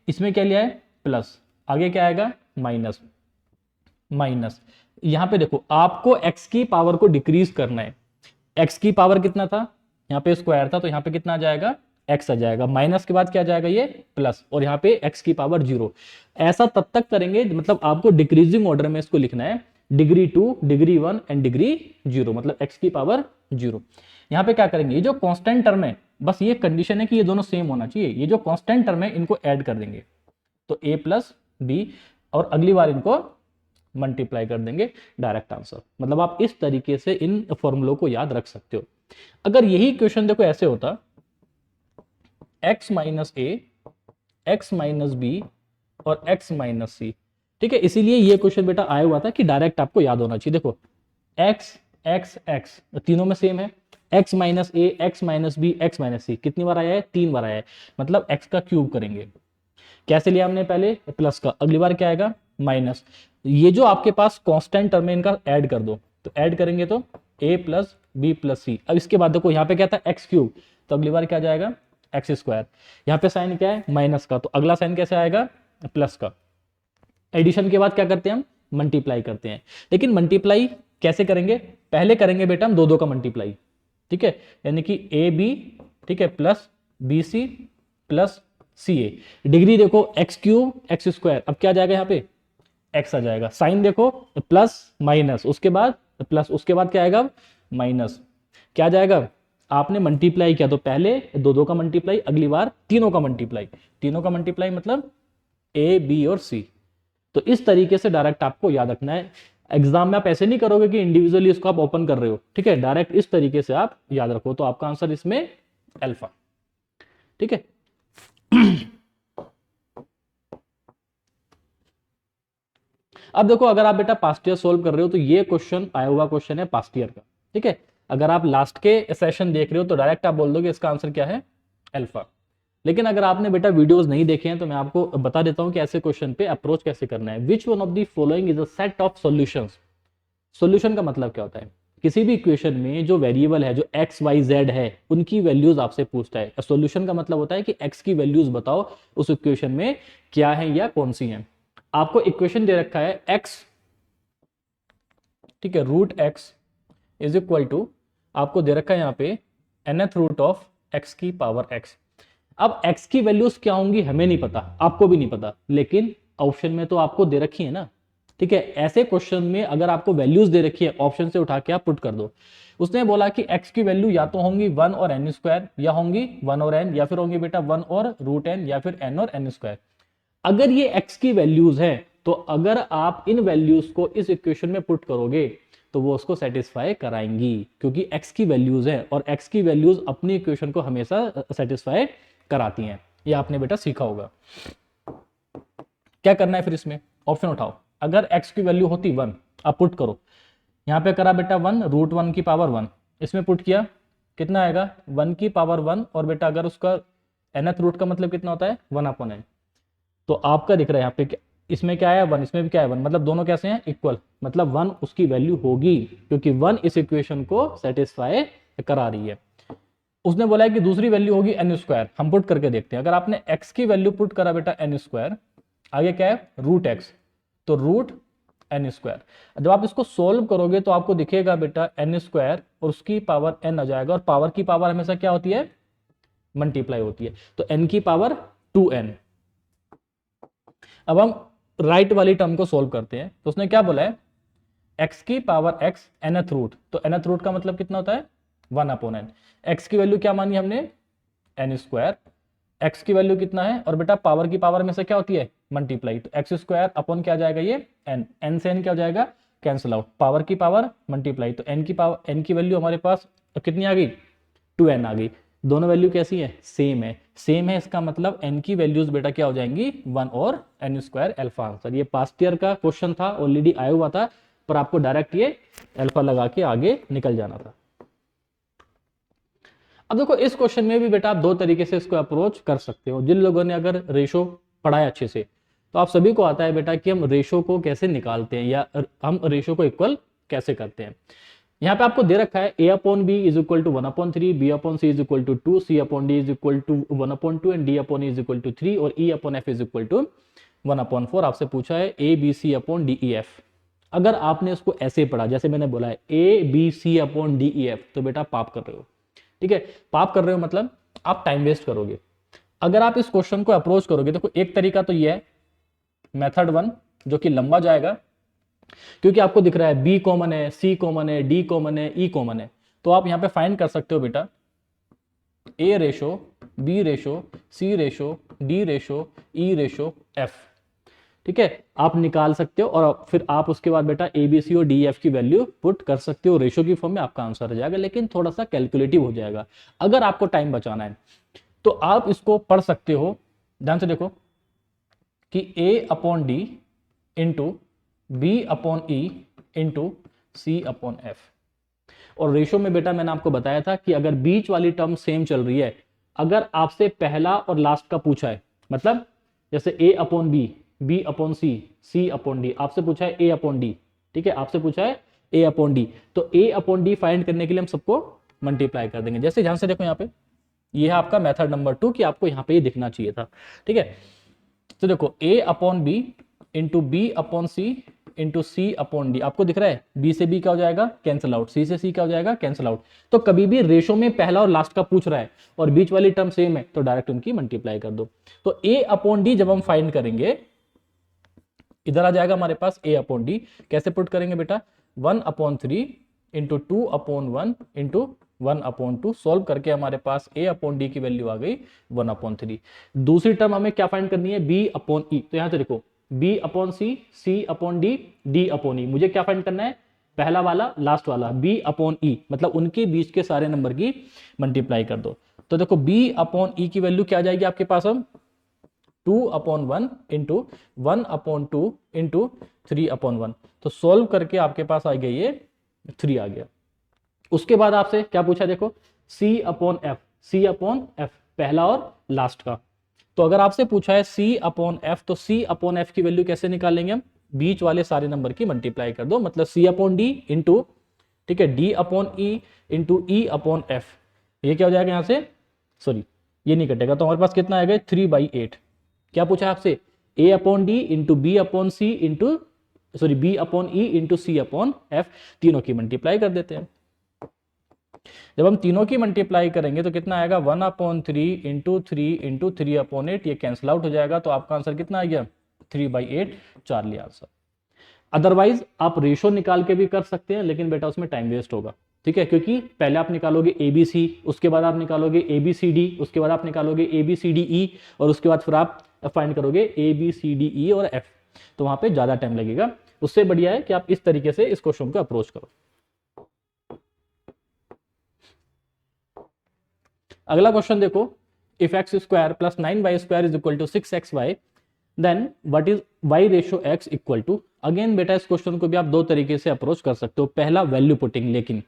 इसमें क्या लिया है प्लस, आगे क्या आएगा माइनस, माइनस। यहां पे देखो आपको x की पावर को डिक्रीज करना है, x की पावर कितना था, यहाँ पे स्क्वायर था, तो यहाँ पे कितना आ जाएगा x आ जाएगा, माइनस के बाद क्या आ जाएगा ये प्लस, और यहाँ पे x की पावर 0। ऐसा तब तक करेंगे, मतलब आपको डिक्रीजिंग ऑर्डर में इसको लिखना है, डिग्री 2, डिग्री 1 एंड डिग्री 0, मतलब x की पावर 0। यहाँ पे क्या करेंगे, ये जो कांस्टेंट टर्म है, बस ये कंडीशन है कि ये दोनों सेम होना चाहिए, ये जो कांस्टेंट टर्म है इनको ऐड कर देंगे, तो a प्लस बी, और अगली बार इनको मल्टीप्लाई कर देंगे, डायरेक्ट आंसर। मतलब आप इस तरीके से इन फॉर्मूलों को याद रख सकते हो। अगर यही क्वेश्चन देखो ऐसे होता, x minus A X minus B और x माइनस सी, ठीक है, इसीलिए ये क्वेश्चन बेटा आया हुआ था कि डायरेक्ट आपको याद होना चाहिए। देखो x x x तीनों में सेम है, x minus A X minus B X minus C कितनी बार आया है, 3 बार आया है, मतलब x का क्यूब करेंगे। कैसे लिया हमने पहले प्लस का, अगली बार क्या आएगा माइनस। ये जो आपके पास कांस्टेंट टर्म है इनका ऐड कर दो, तो ऐड करेंगे तो a प्लस बी प्लस सी। अब इसके बाद देखो यहाँ पे क्या था एक्स क्यूब, तो अगली बार क्या जाएगा एक्स स्क्वायर। यहाँ पे साइन क्या है माइनस का, तो अगला साइन कैसे आएगा प्लस का। एडिशन के बाद क्या करते हैं हम मल्टीप्लाई करते हैं, लेकिन मल्टीप्लाई कैसे करेंगे, पहले करेंगे बेटा हम 2 का मल्टीप्लाई, ठीक है, यानी कि ए बी, ठीक है, प्लस बी सी प्लस सी ए। डिग्री देखो एक्स क्यूब एक्स स्क्वायर, अब क्या जाएगा यहाँ पे एक्स आ जाएगा। साइन देखो प्लस माइनस, उसके बाद प्लस, उसके बाद क्या आएगा माइनस, क्या जाएगा, आपने मल्टीप्लाई किया तो पहले 2 का मल्टीप्लाई, अगली बार तीनों का मल्टीप्लाई, तीनों का मल्टीप्लाई मतलब ए बी और सी। तो इस तरीके से डायरेक्ट आपको याद रखना है। एग्जाम में आप ऐसे नहीं करोगे कि इंडिविजुअली इसको आप ओपन कर रहे हो, ठीक है, डायरेक्ट इस तरीके से आप याद रखो, तो आपका आंसर इसमें अल्फा, ठीक है। अब देखो अगर आप बेटा पास्ट ईयर सोल्व कर रहे हो तो ये क्वेश्चन आया हुआ क्वेश्चन है पास्ट ईयर का, ठीक है। अगर आप लास्ट के सेशन देख रहे हो तो डायरेक्ट आप बोल दोगे इसका आंसर क्या है अल्फा। लेकिन अगर आपने बेटा वीडियोस नहीं देखे हैं तो मैं आपको बता देता हूं कि ऐसे क्वेश्चन पे अप्रोच कैसे करना है। Which one of the following is a set of solutions. Solution का मतलब क्या होता है, किसी भी इक्वेशन में जो वेरिएबल है, जो एक्स वाई जेड है, उनकी वैल्यूज आपसे पूछता है। सॉल्यूशन का मतलब होता है कि एक्स की वैल्यूज बताओ उस इक्वेशन में क्या है या कौन सी है। आपको इक्वेशन दे रखा है एक्स, ठीक है, root x is equal to, आपको दे रखा है यहाँ पे nth रूट ऑफ एक्स की पावर एक्स। अब x की वैल्यूज क्या होंगी हमें नहीं पता, आपको भी नहीं पता, लेकिन ऑप्शन में तो आपको दे रखी है ना, ठीक है। ऐसे क्वेश्चन में अगर आपको वैल्यूज दे रखी है ऑप्शन से उठा के आप पुट कर दो। उसने बोला कि x की वैल्यू या तो होंगी 1 और n स्क्वायर, या होंगी 1 और n, या फिर होंगी बेटा 1 और रूट n, या फिर n और n स्क्वायर। अगर ये x की वैल्यूज है तो अगर आप इन वैल्यूज को इस इक्वेशन में पुट करोगे तो वो उसको सेटिस्फाई कराएंगी, क्योंकि x की वैल्यूज है और x की वैल्यूज अपनी इक्वेशन को हमेशा सेटिस्फाई कराती हैं। ये आपने बेटा सीखा होगा। क्या करना है फिर इसमें, ऑप्शन उठाओ। अगर x की वैल्यू होती 1, आप पुट करो, यहां पे करा बेटा 1 रूट 1 की पावर 1, इसमें पुट किया कितना आएगा 1 की पावर 1, और बेटा अगर उसका nth रूट का मतलब कितना होता है 1/n, तो आपका दिख रहा है यहाँ पे इसमें क्या है 1, इसमें भी क्या है 1, मतलब दोनों कैसे हैं इक्वल, मतलब 1 उसकी वैल्यू होगी, क्योंकि 1 इस इक्वेशन को सेटिस्फाई करा रही है। उसने बोला है कि दूसरी वैल्यू होगी एन स्क्वायर। हम पुट करके देखते हैं। अगर आपने एक्स की वैल्यू पुट करा बेटा एन स्क्वायर, आगे क्या है रूट एक्स, तो रूट एन स्क्वायर। जब आप इसको सोल्व करोगे तो आपको दिखेगा बेटा एन स्क्वायर और उसकी पावर एन आ जाएगा, और पावर की पावर हमेशा क्या होती है, मल्टीप्लाई होती है, तो एन की पावर 2n। अब हम राइट वाली टर्म को सोल्व करते हैं। तो उसने क्या बोला है, एक्स की पावर एक्स nth रूट, तो nth रूट का मतलब कितना होता है 1/n। एक्स की वैल्यू क्या मानी हमने, एन स्क्वायर। एक्स की वैल्यू कितना है, और बेटा पावर की पावर में से क्या होती है मल्टीप्लाई, तो एक्स स्क्वायर अपॉन क्या जाएगा ये एन, एन से एन क्या हो जाएगा कैंसिल आउट, पावर की पावर मल्टीप्लाई, तो एन की पावर, एन की वैल्यू हमारे पास कितनी आ गई 2n आ गई। दोनों वैल्यू कैसी है, सेम है, सेम है, इसका मतलब n की वैल्यूज बेटा क्या हो जाएंगी 1 और n स्क्वायर अल्फा आंसर। ये पास्ट ईयर का क्वेश्चन था, ऑलरेडी आया हुआ था, पर आपको डायरेक्ट ये अल्फा लगा के आगे निकल जाना था। अब देखो इस क्वेश्चन में भी बेटा आप दो तरीके से इसको अप्रोच कर सकते हो। जिन लोगों ने अगर रेशो पढ़ा है अच्छे से, तो आप सभी को आता है बेटा कि हम रेशो को कैसे निकालते हैं या हम रेशो को इक्वल कैसे करते हैं। यहाँ पे आपको दे रखा है a upon b is equal to 1/3, b upon c is equal to 2, c upon d is equal to 1/2 and d upon is equal to 3 और e upon f is equal to 1/4। आपसे पूछा है a b c अपॉन d e f। अगर आपने इसको ऐसे पढ़ा जैसे मैंने बोला है a b c अपॉन d e f, तो बेटा पाप कर रहे हो, ठीक है। पाप कर रहे हो मतलब आप टाइम वेस्ट करोगे। अगर आप इस क्वेश्चन को अप्रोच करोगे, देखो एक तरीका तो ये है मेथड 1 जो कि लंबा जाएगा, क्योंकि आपको दिख रहा है बी कॉमन है, सी कॉमन है, डी कॉमन है, ई कॉमन है, तो आप यहां पे फाइंड कर सकते हो बेटा A ratio, B ratio, C ratio, D ratio, E ratio F, ठीक है। आप निकाल सकते हो और फिर आप उसके बाद बेटा ए बी सी और डी एफ की वैल्यू पुट कर सकते हो रेशो की फॉर्म में, आपका आंसर आ जाएगा, लेकिन थोड़ा सा कैलकुलेटिव हो जाएगा। अगर आपको टाइम बचाना है तो आप इसको पढ़ सकते हो, ध्यान से देखो कि A upon D into B upon E into C upon F. और रेशो में बेटा मैंने आपको बताया था कि अगर बीच वाली टर्म सेम चल रही है, अगर आपसे पहला और लास्ट का पूछा है, मतलब जैसे ए अपॉन बी, बी अपॉन सी, सी अपॉन डी, आपसे पूछा है ए अपॉन डी, ठीक है, आपसे पूछा है ए अपॉन डी, तो ए अपॉन डी फाइंड करने के लिए हम सबको मल्टीप्लाई कर देंगे। जैसे ध्यान से देखो यहाँ पे, ये है आपका मेथड नंबर 2 कि आपको यहाँ पे ये दिखना चाहिए था, ठीक है। तो देखो A upon B into B upon C into C upon D, आपको दिख रहा है बी से बी क्या हो जाएगा कैंसिल आउट, सी से सी क्या हो जाएगा कैंसिल आउट। तो कभी भी रेशो में पहला और लास्ट का पूछ रहा है और बीच वाली टर्म सेम है, तो डायरेक्ट उनकी मल्टीप्लाई कर दो। तो ए अपॉन डी जब हम फाइंड करेंगे, इधर आ जाएगा हमारे पास ए अपॉन डी, कैसे पुट करेंगे बेटा 1/3 इंटू 2/1 इंटू 1/2, सोल्व करके हमारे पास ए अपॉन डी की वैल्यू आ गई 1/3। दूसरी टर्म हमें क्या फाइंड करनी है बी अपॉन ई, तो यहां से देखो बी अपॉन सी, सी अपॉन डी, डी अपॉन ई, मुझे क्या फाइंड करना है पहला वाला लास्ट वाला, बी अपॉन ई, मतलब उनके बीच के सारे नंबर की मल्टीप्लाई कर दो। तो देखो बी अपॉन ई की वैल्यू क्या आ जाएगी आपके पास, हम 2/1 इंटू 1/2 इंटू 3/1, तो सोल्व करके आपके पास आ गया ये 3 आ गया। उसके बाद आपसे क्या पूछा देखो C upon F, C upon F पहला और लास्ट का। तो अगर आपसे पूछा है C अपॉन एफ, तो C अपॉन एफ की वैल्यू कैसे निकालेंगे हम, बीच वाले सारे नंबर की मल्टीप्लाई कर दो, मतलब C अपॉन डी इंटू, ठीक है, D अपॉन ई इंटू ई अपॉन एफ, ये क्या हो जाएगा यहां से, सॉरी ये नहीं कटेगा, तो हमारे पास कितना आएगा 3/8। क्या पूछा है आपसे A upon D into B upon C into, sorry b upon E into C upon f, तीनों की मल्टीप्लाई कर देते हैं। जब हम तीनों की मल्टीप्लाई करेंगे तो कितना आएगा 1/3 इंटू 3 इंटू 3/8, ये कैंसिल आउट हो जाएगा, तो आपका आंसर कितना आ गया 3/8, 4 लिया आंसर। अदरवाइज आप रेशो निकाल के भी कर सकते हैं, लेकिन बेटा उसमें टाइम वेस्ट होगा, ठीक है, क्योंकि पहले आप निकालोगे ए बी सी, उसके बाद आप निकालोगे ए बी सी डी, उसके बाद आप निकालोगे A B C D E, और उसके बाद फिर आप फाइंड करोगे A B C D E और एफ, तो वहां पे ज्यादा टाइम लगेगा। उससे बढ़िया है कि आप इस तरीके से इस क्वेश्चन को अप्रोच करो। अगला क्वेश्चन देखो, if x square plus 9y square is equal to 6xy, then what is y ratio x equal to. Again बेटा इस क्वेश्चन को भी आप दो तरीके से अप्रोच कर सकते हो। पहला वैल्यू पुटिंग, लेकिन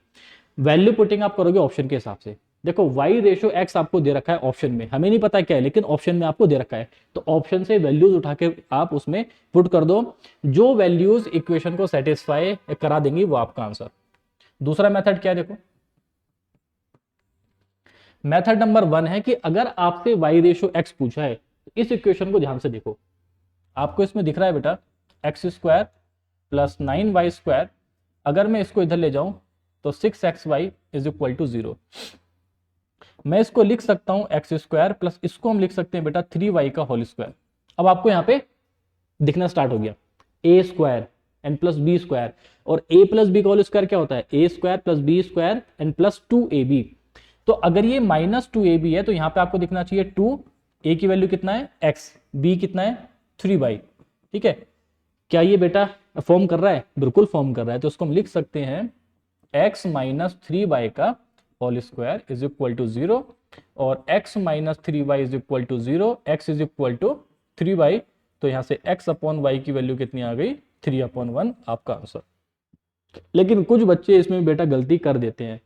वैल्यू पुटिंग आप करोगे ऑप्शन के हिसाब से। देखो y रेशियो x आपको दे रखा है ऑप्शन में, हमें नहीं पता क्या है, लेकिन ऑप्शन में आपको दे रखा है, तो ऑप्शन से वैल्यूज उठा के आप उसमें पुट कर दो, जो वैल्यूज इक्वेशन को सेटिस्फाई करा देंगी वो आपका आंसर। दूसरा मेथड क्या है देखो, मेथड नंबर 1 है कि अगर आपसे y रेशो x पूछा है तो इस इक्वेशन को ध्यान से देखो। आपको इसमें दिख रहा है बेटा एक्स स्क्वायर प्लस 9y², अगर मैं इसको इधर ले जाऊं तो 6xy इज इक्वल टू 0। मैं इसको लिख सकता हूं एक्स स्क्वायर प्लस इसको हम लिख सकते हैं बेटा 3y का होल स्क्वायर। अब आपको यहां पे दिखना स्टार्ट हो गया A square N plus B square, और ए प्लस बी का होल स्क्वायर क्या होता है ए square plus B square N plus 2ab। तो अगर ये माइनस 2ab है तो यहां पे आपको दिखना चाहिए 2, ए की वैल्यू कितना है x, b कितना है 3y। ठीक है, क्या ये बेटा फॉर्म कर रहा है? बिल्कुल फॉर्म कर रहा है। तो उसको हम लिख सकते हैं x माइनस 3y का whole square is equal to 0 और x minus 3y is equal to 0, x is equal to 3y। तो यहां से x अपॉन वाई की वैल्यू कितनी आ गई 3/1 आपका आंसर। लेकिन कुछ बच्चे इसमें बेटा गलती कर देते हैं।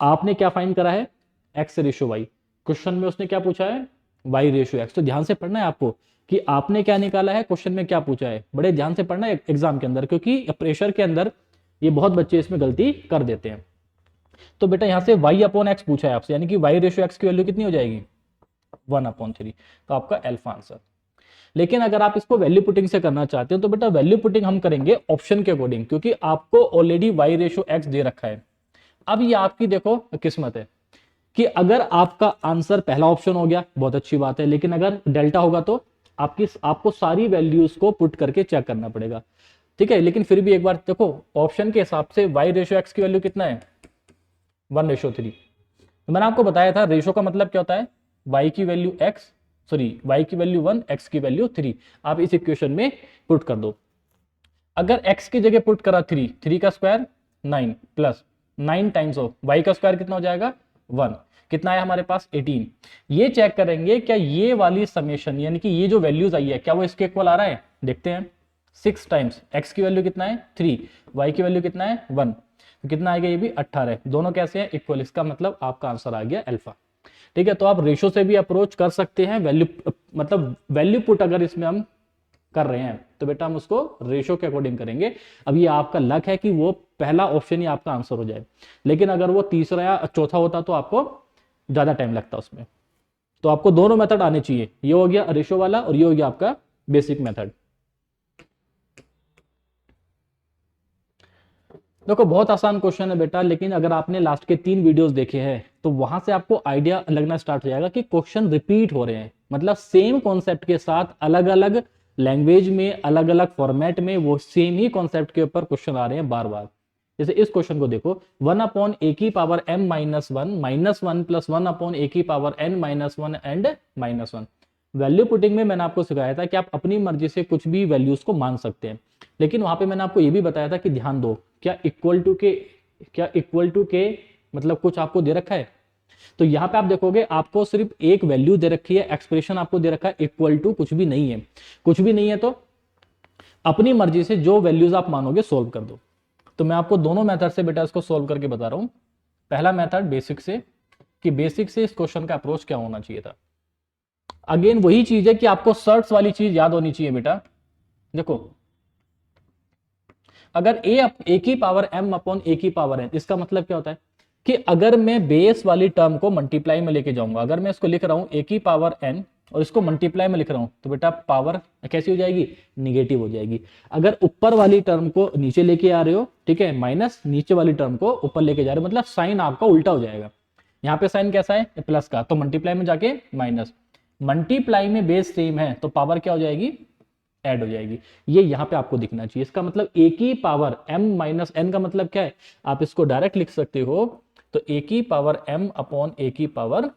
आपने क्या फाइंड करा है x रेशो y, क्वेश्चन में उसने क्या पूछा है y रेशो x। तो ध्यान से पढ़ना है आपको कि आपने क्या निकाला है, क्वेश्चन में क्या पूछा है, बड़े ध्यान से पढ़ना है एग्जाम के अंदर, क्योंकि प्रेशर के अंदर ये बहुत बच्चे इसमें गलती कर देते हैं। तो बेटा यहां से y अपॉन एक्स पूछा है आपसे, यानी कि y रेशो x की वैल्यू कितनी हो जाएगी 1/3। तो आपका अल्फा आंसर। लेकिन अगर आप इसको वैल्यू पुटिंग से करना चाहते हो तो बेटा वैल्यू पुटिंग हम करेंगे ऑप्शन के अकॉर्डिंग, क्योंकि आपको ऑलरेडी y रेशो x दे रखा है। अब ये आपकी देखो किस्मत है कि अगर आपका आंसर पहला ऑप्शन हो गया बहुत अच्छी बात है, लेकिन अगर डेल्टा होगा तो आपको सारी वैल्यूज को पुट करके चेक करना पड़ेगा। ठीक है, लेकिन फिर भी एक बार देखो ऑप्शन के हिसाब से y रेशो x की वैल्यू कितना है 1:3। तो मैंने आपको बताया था रेशो का मतलब क्या होता है y की वैल्यू y की वैल्यू 1, x की वैल्यू 3। आप इस इक्वेशन में पुट कर दो। अगर x की जगह पुट करा 3 का square 9 plus 9 times of y का स्क्वायर कितना हो जाएगा 1, कितना है हमारे पास 18। ये चेक करेंगे क्या ये वाली समेशन यानी कि ये जो वैल्यूज आई है क्या वो इसके इक्वल आ रहा है। देखते हैं 6 टाइम्स x की वैल्यू कितना है 3, y की वैल्यू कितना है 1, तो कितना आएगा ये भी 18। दोनों कैसे हैं इक्वल, इसका मतलब आपका आंसर आ गया अल्फा। ठीक है, तो आप रेशो से भी अप्रोच कर सकते हैं, वैल्यू पुट अगर इसमें हम कर रहे हैं तो बेटा हम उसको रेशो के अकॉर्डिंग करेंगे। अब ये आपका लक है कि वो पहला ऑप्शन ही आपका आंसर हो जाए, लेकिन अगर वो तीसरा या चौथा होता तो आपको ज्यादा टाइम लगता उसमें। तो आपको दोनों मेथड आने चाहिए, ये हो गया रेशो वाला और ये हो गया आपका बेसिक मेथड। देखो बहुत आसान क्वेश्चन है बेटा, लेकिन अगर आपने लास्ट के 3 वीडियोस देखे हैं तो वहां से आपको आइडिया लगना स्टार्ट हो जाएगा कि क्वेश्चन रिपीट हो रहे हैं, मतलब सेम कॉन्सेप्ट के साथ अलग अलग लैंग्वेज में अलग अलग फॉर्मेट में वो सेम ही कॉन्सेप्ट के ऊपर क्वेश्चन आ रहे हैं बार बार। जैसे इस क्वेश्चन को देखो 1/a⁻m - 1 -1 plus 1/a⁻n - 1 and -1। Value putting में मैंने आपको सिखाया था कि आप अपनी मर्जी से कुछ भी वैल्यूज को मान सकते हैं, लेकिन वहां पे मैंने आपको ये भी बताया था कि ध्यान दो क्या इक्वल टू के मतलब कुछ आपको दे रखा है। तो यहां पे आप देखोगे आपको सिर्फ एक वैल्यू दे रखी है, एक्सप्रेशन आपको दे रखा है इक्वल टू कुछ भी नहीं है। कुछ भी नहीं है तो अपनी मर्जी से जो वैल्यूज आप मानोगे सोल्व कर दो। तो मैं आपको दोनों मेथड से बेटा इसको सोल्व करके बता रहा हूं। पहला मेथड बेसिक से, कि बेसिक से इस क्वेश्चन का अप्रोच क्या होना चाहिए था। अगेन वही चीज है कि आपको सर्ट्स वाली चीज याद होनी चाहिए बेटा। देखो अगर a की पावर m अपॉन a की पावर n, इसका मतलब क्या होता है कि अगर मैं बेस वाली टर्म को मल्टीप्लाई में लेके जाऊंगा, अगर मैं इसको लिख रहा हूं a की पावर n और इसको मल्टीप्लाई में लिख रहा हूं तो बेटा पावर कैसी हो जाएगी निगेटिव हो जाएगी। अगर ऊपर वाली टर्म को नीचे लेके आ रहे हो, ठीक है, माइनस नीचे वाली टर्म को ऊपर लेके जा रहे हो, मतलब साइन आपका उल्टा हो जाएगा। यहाँ पे साइन कैसा है प्लस का, तो मल्टीप्लाई में जाके माइनस, मल्टीप्लाई में बेस सेम है तो पावर क्या हो जाएगी ऐड हो जाएगी। ये यहां पे आपको दिखना चाहिए। इसका मतलब a की पावर m - n का मतलब क्या है, आप इसको डायरेक्ट लिख सकते हो तो a की पावर m अपॉन a की पावर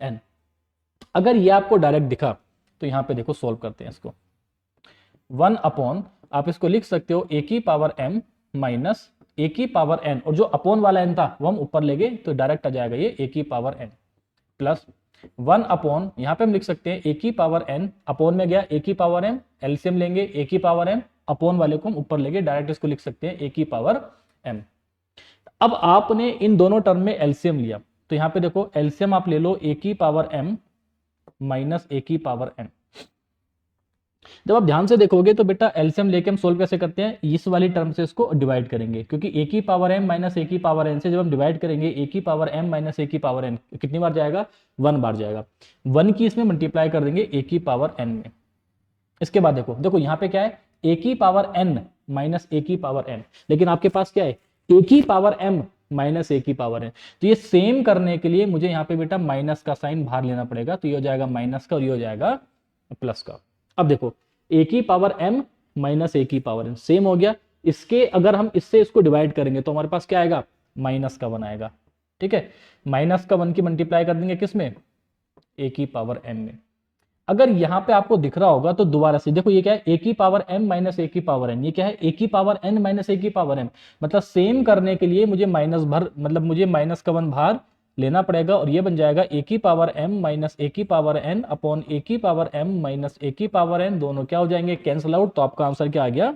n। अगर ये आपको डायरेक्ट दिखा तो यहां पे देखो सोल्व करते हैं इसको। 1 अपॉन आप इसको लिख सकते हो a की पावर m माइनस a की पावर n, और जो अपॉन वाला n था वो हम ऊपर ले गए तो डायरेक्ट आ जाएगा ये a की पावर n प्लस 1 अपॉन यहां पे हम लिख सकते हैं a की पावर n, अपॉन में गया a की पावर m, एलसीएम लेंगे a की पावर m, अपॉन वाले को हम ऊपर लेंगे, डायरेक्ट इसको लिख सकते हैं a की पावर m। अब आपने इन दोनों टर्म में एलसीएम लिया तो यहां पे देखो एलसीएम आप ले लो a की पावर m माइनस a की पावर n। जब आप ध्यान से देखोगे तो बेटा एलसीएम लेके हम सोल्व कैसे करते हैं, इस वाली टर्म से इसको डिवाइड करेंगे, क्योंकि ए की पावर एम माइनस ए की पावर एन से जब हम डिवाइड करेंगे ए की पावर एम माइनस ए की पावर एन कितनी बार जाएगा, 1 बार जाएगा। 1 की इसमें मल्टीप्लाई कर देंगे ए की पावर एन में। इसके बाद देखो देखो यहाँ पे क्या है, ए की पावर एन माइनस ए की पावर एन, लेकिन आपके पास क्या है, ए की पावर एम माइनस ए की पावर एन। तो ये सेम करने के लिए मुझे यहाँ पे बेटा माइनस का साइन बाहर लेना पड़ेगा, तो ये हो जाएगा माइनस का और ये हो जाएगा प्लस का। अब देखो ए की पावर एम माइनस ए की पावर एन सेम हो गया, इसके अगर हम इससे इसको डिवाइड करेंगे तो हमारे पास क्या आएगा, माइनस का 1 आएगा। ठीक है, माइनस का 1 की मल्टीप्लाई कर देंगे किसमें, ए की पावर एम में। अगर यहां पे आपको दिख रहा होगा तो दोबारा से देखो, ये क्या है, ए की पावर एम माइनस ए की पावर एन, ये क्या है, ए की पावर एन माइनस ए की पावर एम। मतलब सेम करने के लिए मुझे माइनस भर मतलब मुझे माइनस का 1 बाहर लेना पड़ेगा, और ये बन जाएगा ए की पावर एम माइनस ए की पावर एन अपॉन ए की पावर एम माइनस ए की पावर एन, दोनों क्या हो जाएंगे, कैंसिल आउट। तो आपका आंसर क्या आ गया,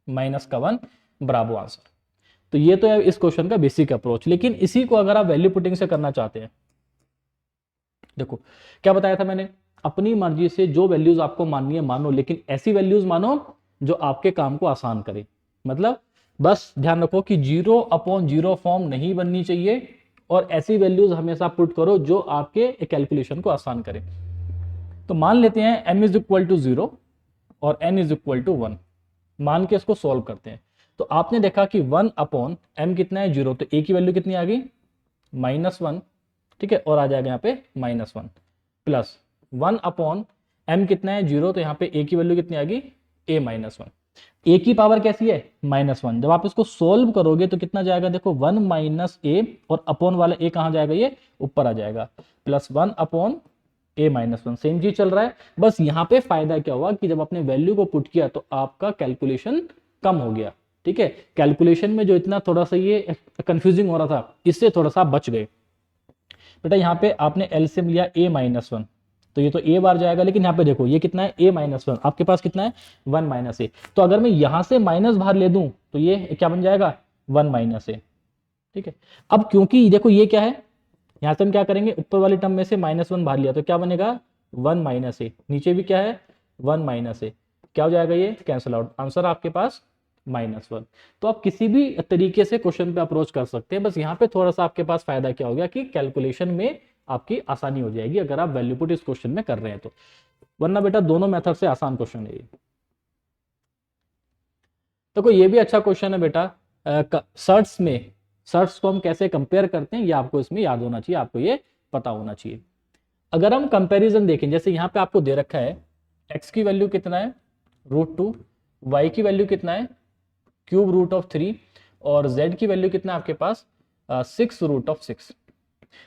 माइनस का 1 बराबर आंसर। तो ये तो है इस क्वेश्चन का बेसिक अप्रोच। लेकिन इसी को अगर आप वैल्यू पुटिंग से करना चाहते हैं, देखो क्या बताया था मैंने, अपनी मर्जी से जो वैल्यूज आपको माननी है मानो, लेकिन ऐसी वैल्यूज मानो जो आपके काम को आसान करे। मतलब बस ध्यान रखो कि 0/0 फॉर्म नहीं बननी चाहिए, और ऐसी वैल्यूज हमेशा पुट करो जो आपके कैलकुलेशन को आसान करे। तो मान लेते हैं m इज इक्वल टू 0 और n इज इक्वल टू 1, मान के इसको सॉल्व करते हैं। तो आपने देखा कि 1/m कितना है, 0, तो a की वैल्यू कितनी आ गई, -1। ठीक है, और आ जाएगा यहाँ पे -1 प्लस 1/m कितना है, 0, तो यहाँ पे a की वैल्यू कितनी आ गई, a-1। a की पावर कैसी है, -1। जब आप इसको सोल्व करोगे तो कितना जाएगा, देखो 1 माइनस a, और अपॉन वाला a कहाँ जाएगा, ये ऊपर आ जाएगा, प्लस 1/a-1। सेम चीज चल रहा है, बस यहाँ पे फायदा क्या हुआ कि जब आपने वैल्यू को पुट किया तो आपका कैलकुलेशन कम हो गया। ठीक है, कैलकुलेशन में जो इतना थोड़ा सा ये कंफ्यूजिंग हो रहा था, इससे थोड़ा सा बच गए। बेटा यहाँ पे आपने एलसीएम लिया a-1, तो ये तो a बार जाएगा, लेकिन यहाँ पे देखो ये कितना है, a-1, आपके पास कितना है, 1 माइनस ए। तो अगर मैं यहां से माइनस बाहर ले दूं तो ये क्या बन जाएगा, 1 माइनस ए। ठीक है, अब क्योंकि देखो ये क्या है, यहां से हम क्या करेंगे, ऊपर वाली टर्म में से -1 बाहर लिया तो क्या बनेगा, 1 माइनस ए, नीचे भी क्या है, 1 माइनस ए, क्या हो जाएगा, ये कैंसिल आउट, आंसर आपके पास -1। तो आप किसी भी तरीके से क्वेश्चन पे अप्रोच कर सकते हैं, बस यहाँ पे थोड़ा सा आपके पास फायदा क्या हो गया कि कैलकुलेशन में आपकी आसानी हो जाएगी अगर आप वैल्यू पुट इस क्वेश्चन में कर रहे हैं तो, वरना बेटा दोनों मेथड से आसान क्वेश्चन है ये। तो ये भी अच्छा क्वेश्चन है बेटा, सर्ट्स में, सर्ट्स को हम कैसे कंपेयर करते हैं ये आपको इसमें याद होना चाहिए, आपको ये पता होना चाहिए। अगर हम कंपैरिजन देखें, जैसे यहाँ पे आपको दे रखा है x की वैल्यू कितना है, √2, y की वैल्यू कितना है, √3, और z की वैल्यू कितना है आपके पास, 6√6।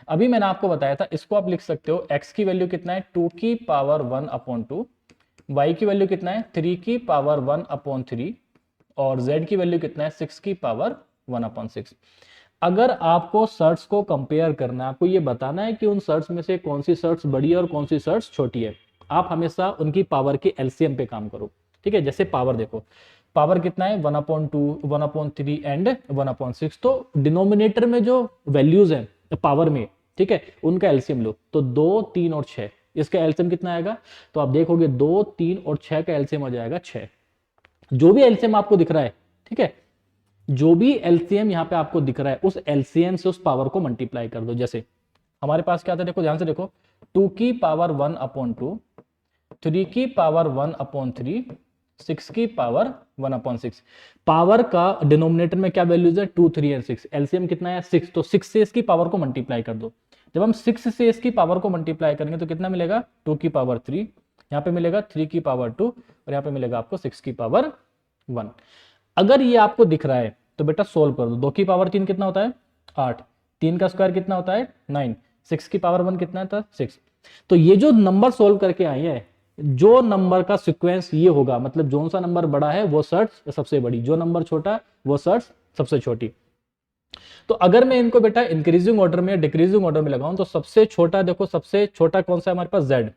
अभी मैंने आपको बताया था, इसको आप लिख सकते हो, x की वैल्यू कितना है, 2 की पावर 1/2, y की वैल्यू कितना है, 3 की पावर 1/3, और z की वैल्यू कितना है, 6 की पावर 1/6। अगर आपको सर्ट्स को कंपेयर करना है, आपको ये बताना है कि उन सर्ट्स में से कौन सी सर्ट्स बड़ी है और कौन सी सर्ट्स छोटी है, आप हमेशा उनकी पावर के एलसीएम पे काम करो। ठीक है, जैसे पावर देखो, पावर कितना है, 1/2, 1/3 एंड 1/6। तो डिनोमिनेटर में जो वैल्यूज है पावर में, ठीक है, उनका एलसीएम लो, तो 2, 3 और 6, इसका एलसीएम कितना आएगा, तो आप देखोगे 2, 3 और 6 का एलसीएम आ जाएगा 6। जो भी एलसीएम आपको दिख रहा है, ठीक है, जो भी एलसीएम यहाँ पे आपको दिख रहा है, उस एलसीएम से उस पावर को मल्टीप्लाई कर दो। जैसे हमारे पास क्या था, देखो ध्यान से देखो, 2 की पावर 1/2, 3 की पावर 1/3, 6 की पावर 1/6। पावर का डिनोमिनेटर में क्या वैल्यूज है, 2, 3 एंड 6, एलसीएम कितना है, 6, तो 6 से इसकी पावर को मल्टीप्लाई कर दो। जब हम 6 से इसकी पावर को मल्टीप्लाई करेंगे तो कितना मिलेगा, 2 की पावर 3, यहाँ पे मिलेगा 3 की पावर 2, और यहाँ पे मिलेगा आपको 6 की पावर 1। अगर ये आपको दिख रहा है तो बेटा सोल्व कर दो, 2 की पावर 3 कितना होता है, 8, 3 का स्क्वायर कितना होता है, 9, 6 की पावर 1 कितना था, 6। तो ये जो नंबर सोल्व करके आए हैं, जो नंबर का सीक्वेंस ये होगा, मतलब जो सा नंबर बड़ा है वो सर्च सबसे बड़ी, जो नंबर छोटा वो सर्च सबसे छोटी। तो अगर मैं इनको बेटा इंक्रीजिंग ऑर्डर में या डिक्रीजिंग ऑर्डर में लगाऊं तो सबसे छोटा, देखो सबसे छोटा कौन सा है हमारे पास, z,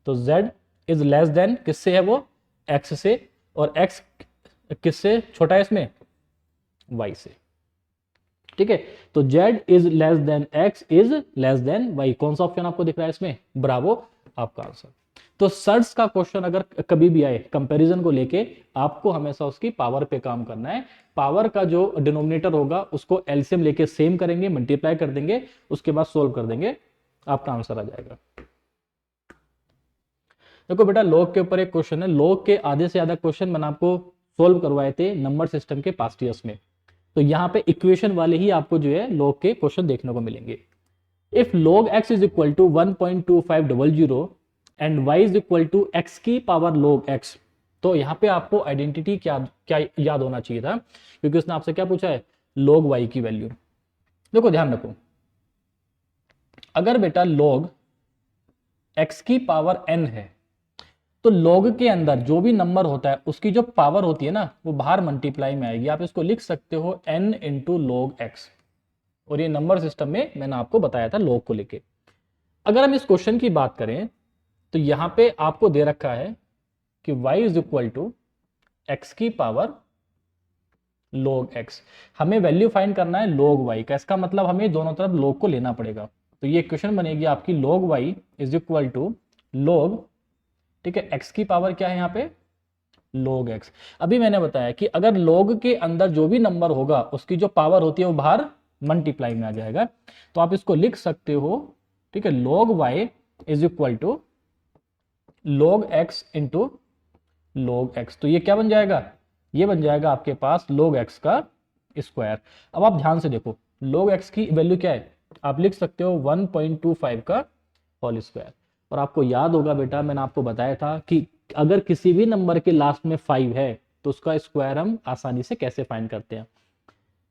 तो z इज लेस देन किससे है वो, x से, और x किससे छोटा है इसमें, y से। ठीक है, तो z is less than x is less than y, कौन सा ऑप्शन आपको दिख रहा है इसमें, ब्रावो आपका आंसर। तो सर्ट्स का क्वेश्चन अगर कभी भी आए कंपैरिजन को लेके, आपको हमेशा उसकी पावर पे काम करना है। पावर का जो डिनोमिनेटर होगा उसको एलसीएम लेके सेम करेंगे, मल्टीप्लाई कर देंगे, उसके बाद सोल्व कर देंगे, आपका आंसर आ जाएगा। देखो बेटा, लॉग के ऊपर एक क्वेश्चन है, लॉग के आधे से ज्यादा क्वेश्चन मैंने आपको सोल्व करवाए थे नंबर सिस्टम के पास्ट ईयर्स में। तो यहाँ पे इक्वेशन वाले ही आपको जो है लॉग के क्वेश्चन देखने को मिलेंगे। If log x is equal to 1.2500 and y is equal to x की पावर log x, तो यहाँ पे आपको आइडेंटिटी क्या क्या याद होना चाहिए था, क्योंकि उसने आपसे क्या पूछा है, log y की वैल्यू। देखो ध्यान रखो, अगर बेटा log x की पावर n है, तो log के अंदर जो भी नंबर होता है उसकी जो पावर होती है ना, वो बाहर मल्टीप्लाई में आएगी। आप इसको लिख सकते हो n इंटू log x, और ये नंबर सिस्टम में मैंने आपको बताया था log को लेके। अगर हम इस क्वेश्चन की बात करें तो यहां पे आपको दे रखा है कि y is equal to x की पावर log x। हमें वैल्यू फाइंड करना है log y का, इसका मतलब हमें दोनों तरफ log को लेना पड़ेगा। तो ये इक्वेशन बनेगी आपकी log y is equal to log, ठीक है, x की पावर क्या है यहाँ पे, log x। अभी मैंने बताया कि अगर log के अंदर जो भी नंबर होगा उसकी जो पावर होती है वो बाहर मल्टीप्लाई में आ जाएगा। तो आप इसको लिख सकते हो, ठीक है, log y is equal to log x into log x। तो ये क्या बन जाएगा, ये बन जाएगा आपके पास log x का स्क्वायर। अब आप ध्यान से देखो, log x की वैल्यू क्या है, आप लिख सकते हो 1.25 का होल स्क्वायर। और आपको याद होगा बेटा, मैंने आपको बताया था कि अगर किसी भी नंबर के लास्ट में 5 है तो उसका स्क्वायर हम आसानी से कैसे फाइंड करते हैं।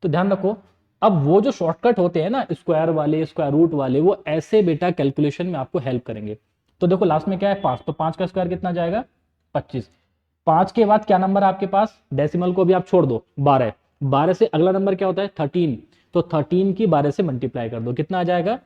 तो ध्यान रखो, अब वो जो शॉर्टकट होते हैं ना, स्क्वायर वाले, स्क्वायर रूट वाले, वो ऐसे बेटा कैलकुलेशन में आपको हेल्प करेंगे। तो देखो लास्ट में क्या है, 5, तो 5 का स्क्वायर कितना जाएगा, 25। 5 के बाद क्या नंबर है आपके पास, डेसिमल को भी आप छोड़ दो, 12। 12 से अगला नंबर क्या होता है, 13। तो 13 की 12 से मल्टीप्लाई कर दो, कितना आ जाएगा,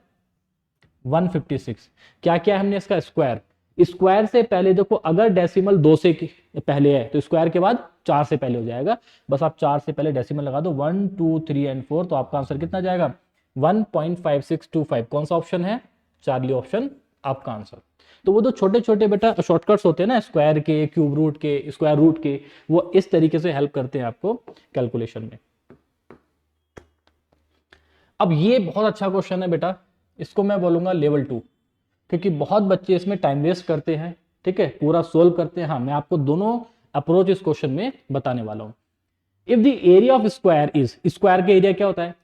156। क्या क्या हमने इसका स्क्वायर, स्क्वायर से पहले देखो, अगर डेसिमल 2 से पहले है तो स्क्वायर के बाद 4 से पहले हो जाएगा। बस आप 4 से पहले डेसिमल लगा दो, 1 2 3 एंड 4, तो आपका आंसर कितना जाएगा, 1.5625। कौन सा ऑप्शन है, चार्ली ऑप्शन आपका आंसर। तो वो जो छोटे छोटे बेटा शॉर्टकट्स होते हैं ना, स्क्वायर के, क्यूब रूट के, स्क्वायर रूट के, वो इस तरीके से हेल्प करते हैं आपको कैलकुलेशन में। अब ये बहुत अच्छा क्वेश्चन है बेटा, इसको मैं बोलूंगा लेवल 2, क्योंकि बहुत बच्चे इसमें टाइम वेस्ट करते हैं, ठीक है, पूरा सोल्व करते हैं। हाँ, मैं आपको दोनों अप्रोच इस क्वेश्चन में बताने वाला हूं। If the area of square is, square के एरिया क्या होता है,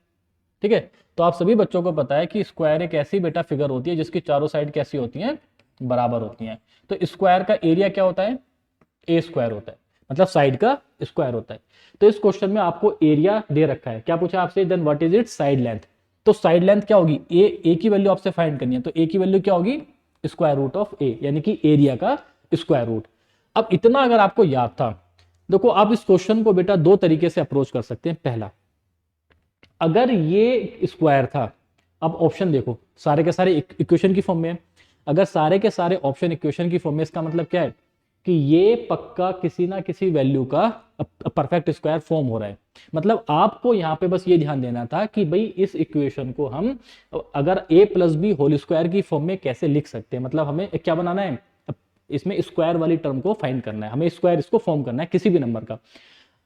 ठीक है, तो आप सभी बच्चों को पता है कि स्क्वायर एक ऐसी बेटा फिगर होती है जिसकी चारों साइड कैसी होती हैं, बराबर होती हैं। तो स्क्वायर का एरिया क्या होता है, ए स्क्वायर होता है, मतलब साइड का स्क्वायर होता है। तो इस क्वेश्चन में आपको एरिया दे रखा है, क्या पूछा आपसे, then what is it side length. तो साइड लेंथ क्या होगी, ए की वैल्यू आपसे फाइंड करनी है, तो ए की वैल्यू क्या होगी, स्क्वायर रूट ऑफ ए, यानी कि एरिया का स्क्वायर रूट। अब इतना अगर आपको याद था, देखो आप इस क्वेश्चन को बेटा दो तरीके से अप्रोच कर सकते हैं। पहला, अगर ये स्क्वायर था, अब ऑप्शन देखो, सारे के सारे इक्वेशन की फॉर्म में है। अगर सारे के सारे ऑप्शन इक्वेशन की फॉर्म में, इसका मतलब क्या है कि ये पक्का किसी ना किसी वैल्यू का परफेक्ट स्क्वायर फॉर्म हो रहा है। मतलब आपको यहां पे बस ये ध्यान देना था कि भाई इस इक्वेशन को हम अगर a plus b whole square की फॉर्म में कैसे लिख सकते हैं, मतलब हमें क्या बनाना है, इसमें स्क्वायर वाली टर्म को फाइंड करना है, हमें स्क्वायर इसको फॉर्म करना है किसी भी नंबर का।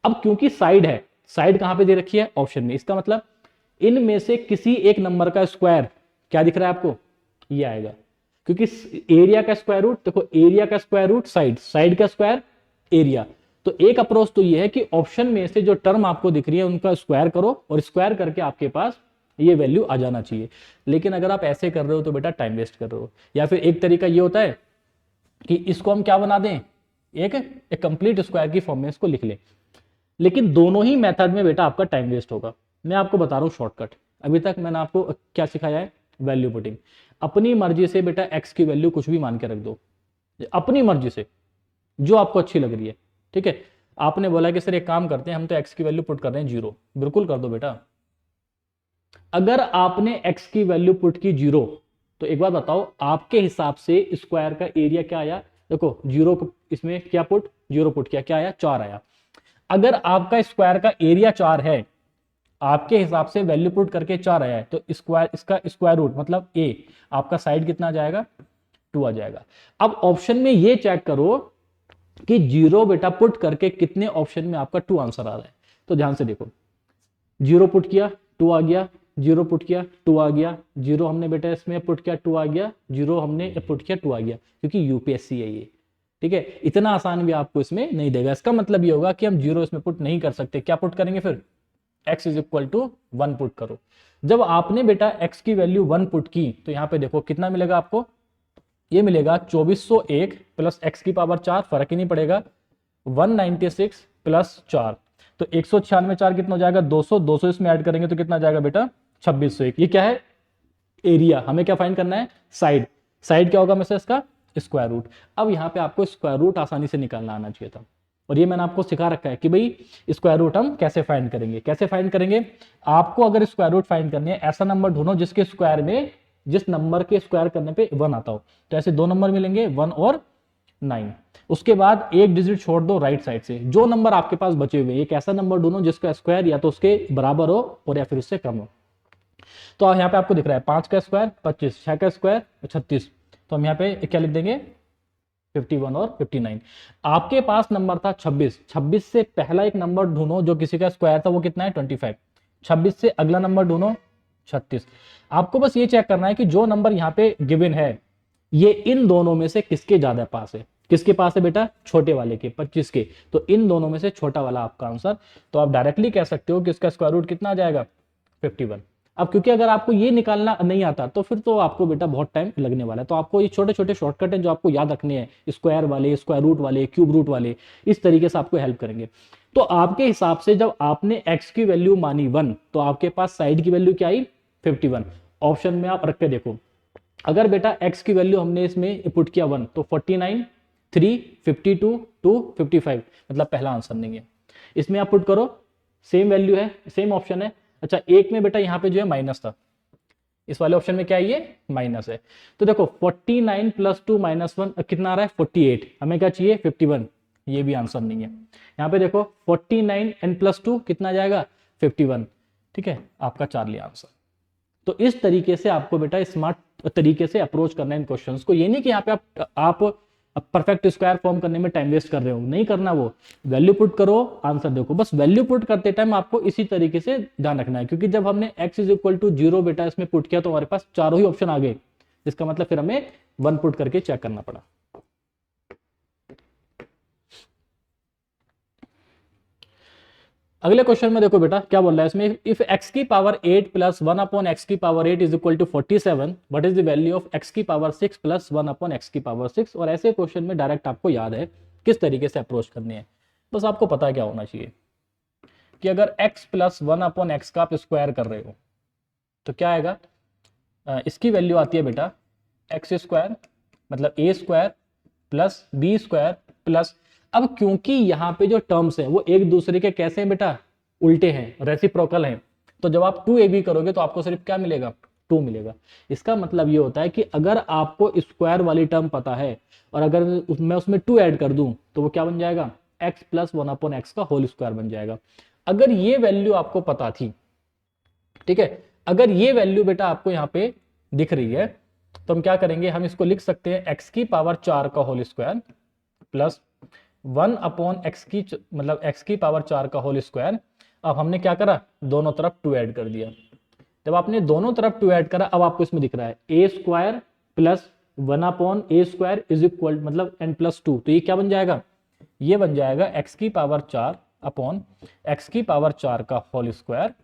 अब क्योंकि साइड है, साइड कहां पे दे रखी है, ऑप्शन में, इसका मतलब इनमें से किसी एक नंबर का स्क्वायर क्या दिख रहा है आपको, ये आएगा। क्योंकि एरिया का स्क्वायर रूट, देखो एरिया का स्क्वायर रूट साइड, साइड का स्क्वायर एरिया। तो एक अप्रोच तो ये है कि ऑप्शन में से जो टर्म आपको दिख रही है उनका स्क्वायर करो, और स्क्वायर करके आपके पास ये वैल्यू आ जाना चाहिए। लेकिन अगर आप ऐसे कर रहे हो तो बेटा टाइम वेस्ट कर रहे हो। या फिर एक तरीका ये होता है कि इसको हम क्या बना दें, एक कंप्लीट स्क्वायर की फॉर्म में इसको लिख लें। लेकिन दोनों ही मेथड में बेटा आपका टाइम वेस्ट होगा। मैं आपको बता रहा हूं शॉर्टकट। अभी तक मैंने आपको क्या सिखाया है, वैल्यू पुटिंग। अपनी मर्जी से बेटा एक्स की वैल्यू कुछ भी मान के रख दो, अपनी मर्जी से जो आपको अच्छी लग रही है, ठीक है। आपने बोला कि सर एक काम करते हैं, हम तो एक्स की वैल्यू पुट कर रहे हैं 0, बिल्कुल कर दो बेटा। अगर आपने एक्स की वैल्यू पुट की 0, तो एक बार बताओ आपके हिसाब से स्क्वायर का एरिया क्या आया। देखो 0 इसमें क्या पुट, 0 पुट किया, क्या आया, 4 आया। अगर आपका स्क्वायर का एरिया 4 है, आपके हिसाब से वैल्यू पुट करके 4 आया है, तो स्क्वायर, इसका स्क्वायर रूट मतलब a, आपका साइड कितना जाएगा, 2 आ जाएगा। अब ऑप्शन में ये चेक करो कि 0 बेटा पुट करके कितने ऑप्शन में आपका 2 आंसर आ रहा है। तो ध्यान से देखो, 0 पुट किया 2 आ गया, 0 पुट किया 2 आ गया, 0 हमने बेटा इसमें पुट किया 2 आ गया, 0 हमने पुट किया 2 आ गया, क्योंकि यूपीएससी है ये। ठीक है, इतना आसान भी आपको इसमें नहीं देगा। इसका मतलब ये होगा कि हम 0 इसमें पुट नहीं कर सकते। क्या पुट करेंगे फिर? x is equal to 1 put करो। जब आपने बेटा x की वैल्यू 1 पुट की तो यहां पे देखो कितना मिलेगा आपको, ये मिलेगा 2401 प्लस x की पावर 4, फर्क ही नहीं पड़ेगा, 196 प्लस 4, तो 196 4 कितना हो जाएगा 200, 200 इसमें ऐड करेंगे तो कितना आ जाएगा बेटा 2601। ये क्या है? एरिया। हमें क्या फाइंड करना है? साइड। साइड क्या होगा में से इसका? Square root. अब यहाँ पे आपको स्क्वायर रूट आसानी से निकालना आना चाहिए था, और ये मैंने आपको सिखा रखा है कि भाई स्क्वायर रूट हम कैसे फाइंड करेंगे। कैसे फाइंड करेंगे? आपको अगर स्क्वायर रूट फाइंड करनी है, ऐसा नंबर ढूंढो जिसके स्क्वायर में, जिस नंबर के स्क्वायर करने पे 1 आता हो। तो ऐसे 2 नंबर मिलेंगे, 1 और 9। उसके बाद एक डिजिट छोड़ दो राइट साइड से, जो नंबर आपके पास बचे हुए एक ऐसा नंबर ढूंढो जिसका स्क्वायर या तो उसके बराबर हो और या फिर उससे कम हो। तो यहाँ पे आपको दिख रहा है 5 का स्क्वायर 25, 6 का स्क्वायर 36, तो हम यहाँ पे क्या लिख देंगे 51 और 59। आपके पास नंबर था 26, 26 से पहला एक नंबर ढूंढो जो किसी का स्क्वायर था, वो कितना है 25। 26 से अगला नंबर ढूंढो 36। आपको बस ये चेक करना है कि जो नंबर यहाँ पे गिवन है ये इन दोनों में से किसके ज्यादा पास है। किसके पास है बेटा? छोटे वाले के, 25 के। तो इन दोनों में से छोटा वाला आपका आंसर। तो आप डायरेक्टली कह सकते हो कि इसका स्क्वायर रूट कितना आ जाएगा 51। अब क्योंकि अगर आपको ये निकालना नहीं आता तो फिर तो आपको बेटा बहुत टाइम लगने वाला है। तो आपको ये छोटे छोटे शॉर्टकट हैं जो आपको याद रखने हैं, स्क्वायर वाले, स्क्वायर रूट वाले, क्यूब रूट वाले, इस तरीके से आपको हेल्प करेंगे। तो आपके हिसाब से जब आपने x की वैल्यू मानी 1 तो आपके पास साइड की वैल्यू क्या आई 51। ऑप्शन में आप रख के देखो, अगर बेटा x की वैल्यू हमने इसमें पुट किया 1 तो 49, 3, 52, 2, 55, मतलब पहला आंसर नहीं है। इसमें आप पुट करो, सेम वैल्यू है, सेम ऑप्शन है। अच्छा, एक में बेटा यहाँ पे जो है माइनस था, इस वाले ऑप्शन में क्या है ये माइनस है। तो देखो 49 प्लस 2 माइनस 1 कितना आ रहा है 48, हमें क्या चाहिए 51, ये भी आंसर नहीं है। यहाँ पे देखो 49 एंड प्लस 2 कितना आ जाएगा 51, ठीक है, आपका चार्ली आंसर। तो इस तरीके से आपको बेटा स्मार्ट तरीके से अप्रोच करना है इन क्वेश्चंस को। ये नहीं कि यहाँ पे आप परफेक्ट स्क्वायर फॉर्म करने में टाइम वेस्ट कर रहे हो, नहीं करना। वो वैल्यू पुट करो, आंसर देखो। बस वैल्यू पुट करते टाइम आपको इसी तरीके से ध्यान रखना है, क्योंकि जब हमने x इज इक्वल टू 0 बेटा इसमें पुट किया तो हमारे पास चारों ही ऑप्शन आ गए, जिसका मतलब फिर हमें 1 पुट करके चेक करना पड़ा। अगले क्वेश्चन में देखो बेटा क्या बोल रहा है इसमें, इफ x की पावर 8 प्लस 1 अपॉन x की power 8 is equal to 47, what is the value of x की पावर 6 प्लस 1 अपॉन x की पावर 6। और ऐसे क्वेश्चन में डायरेक्ट आपको याद है किस तरीके से अप्रोच करनी है। बस आपको पता क्या होना चाहिए कि अगर x प्लस 1 अपॉन x का आप स्क्वायर कर रहे हो तो क्या आएगा, इसकी वैल्यू आती है बेटा एक्स स्क्वायर मतलब A square plus B square plus, अब क्योंकि यहाँ पे जो टर्म्स हैं वो एक दूसरे के कैसे हैं बेटा, उल्टे हैं, रेसिप्रोकल हैं, तो जब आप 2ab करोगे तो आपको सिर्फ क्या मिलेगा 2 मिलेगा। इसका मतलब ये होता है कि अगर आपको स्क्वायर वाली टर्म पता है और अगर मैं उसमें 2 ऐड कर दूं तो वो क्या बन जाएगा x प्लस 1 अपॉन एक्स का होल स्क्वायर बन जाएगा। अगर ये वैल्यू आपको पता थी, ठीक है, अगर ये वैल्यू बेटा आपको यहाँ पे दिख रही है तो हम क्या करेंगे, हम इसको लिख सकते हैं x की पावर 4 का whole square plus 1 upon x की मतलब x की पावर 4 का होल स्क्वायर। अब हमने क्या करा, दोनों तरफ 2 ऐड कर दिया। जब आपने दोनों तरफ 2 ऐड करा, अब आपको इसमें दिख रहा है ए square plus 1 upon A square is equal मतलब n प्लस 2, तो ये क्या बन जाएगा, ये बन जाएगा x की पावर 4 अपॉन एक्स की पावर 4 का whole square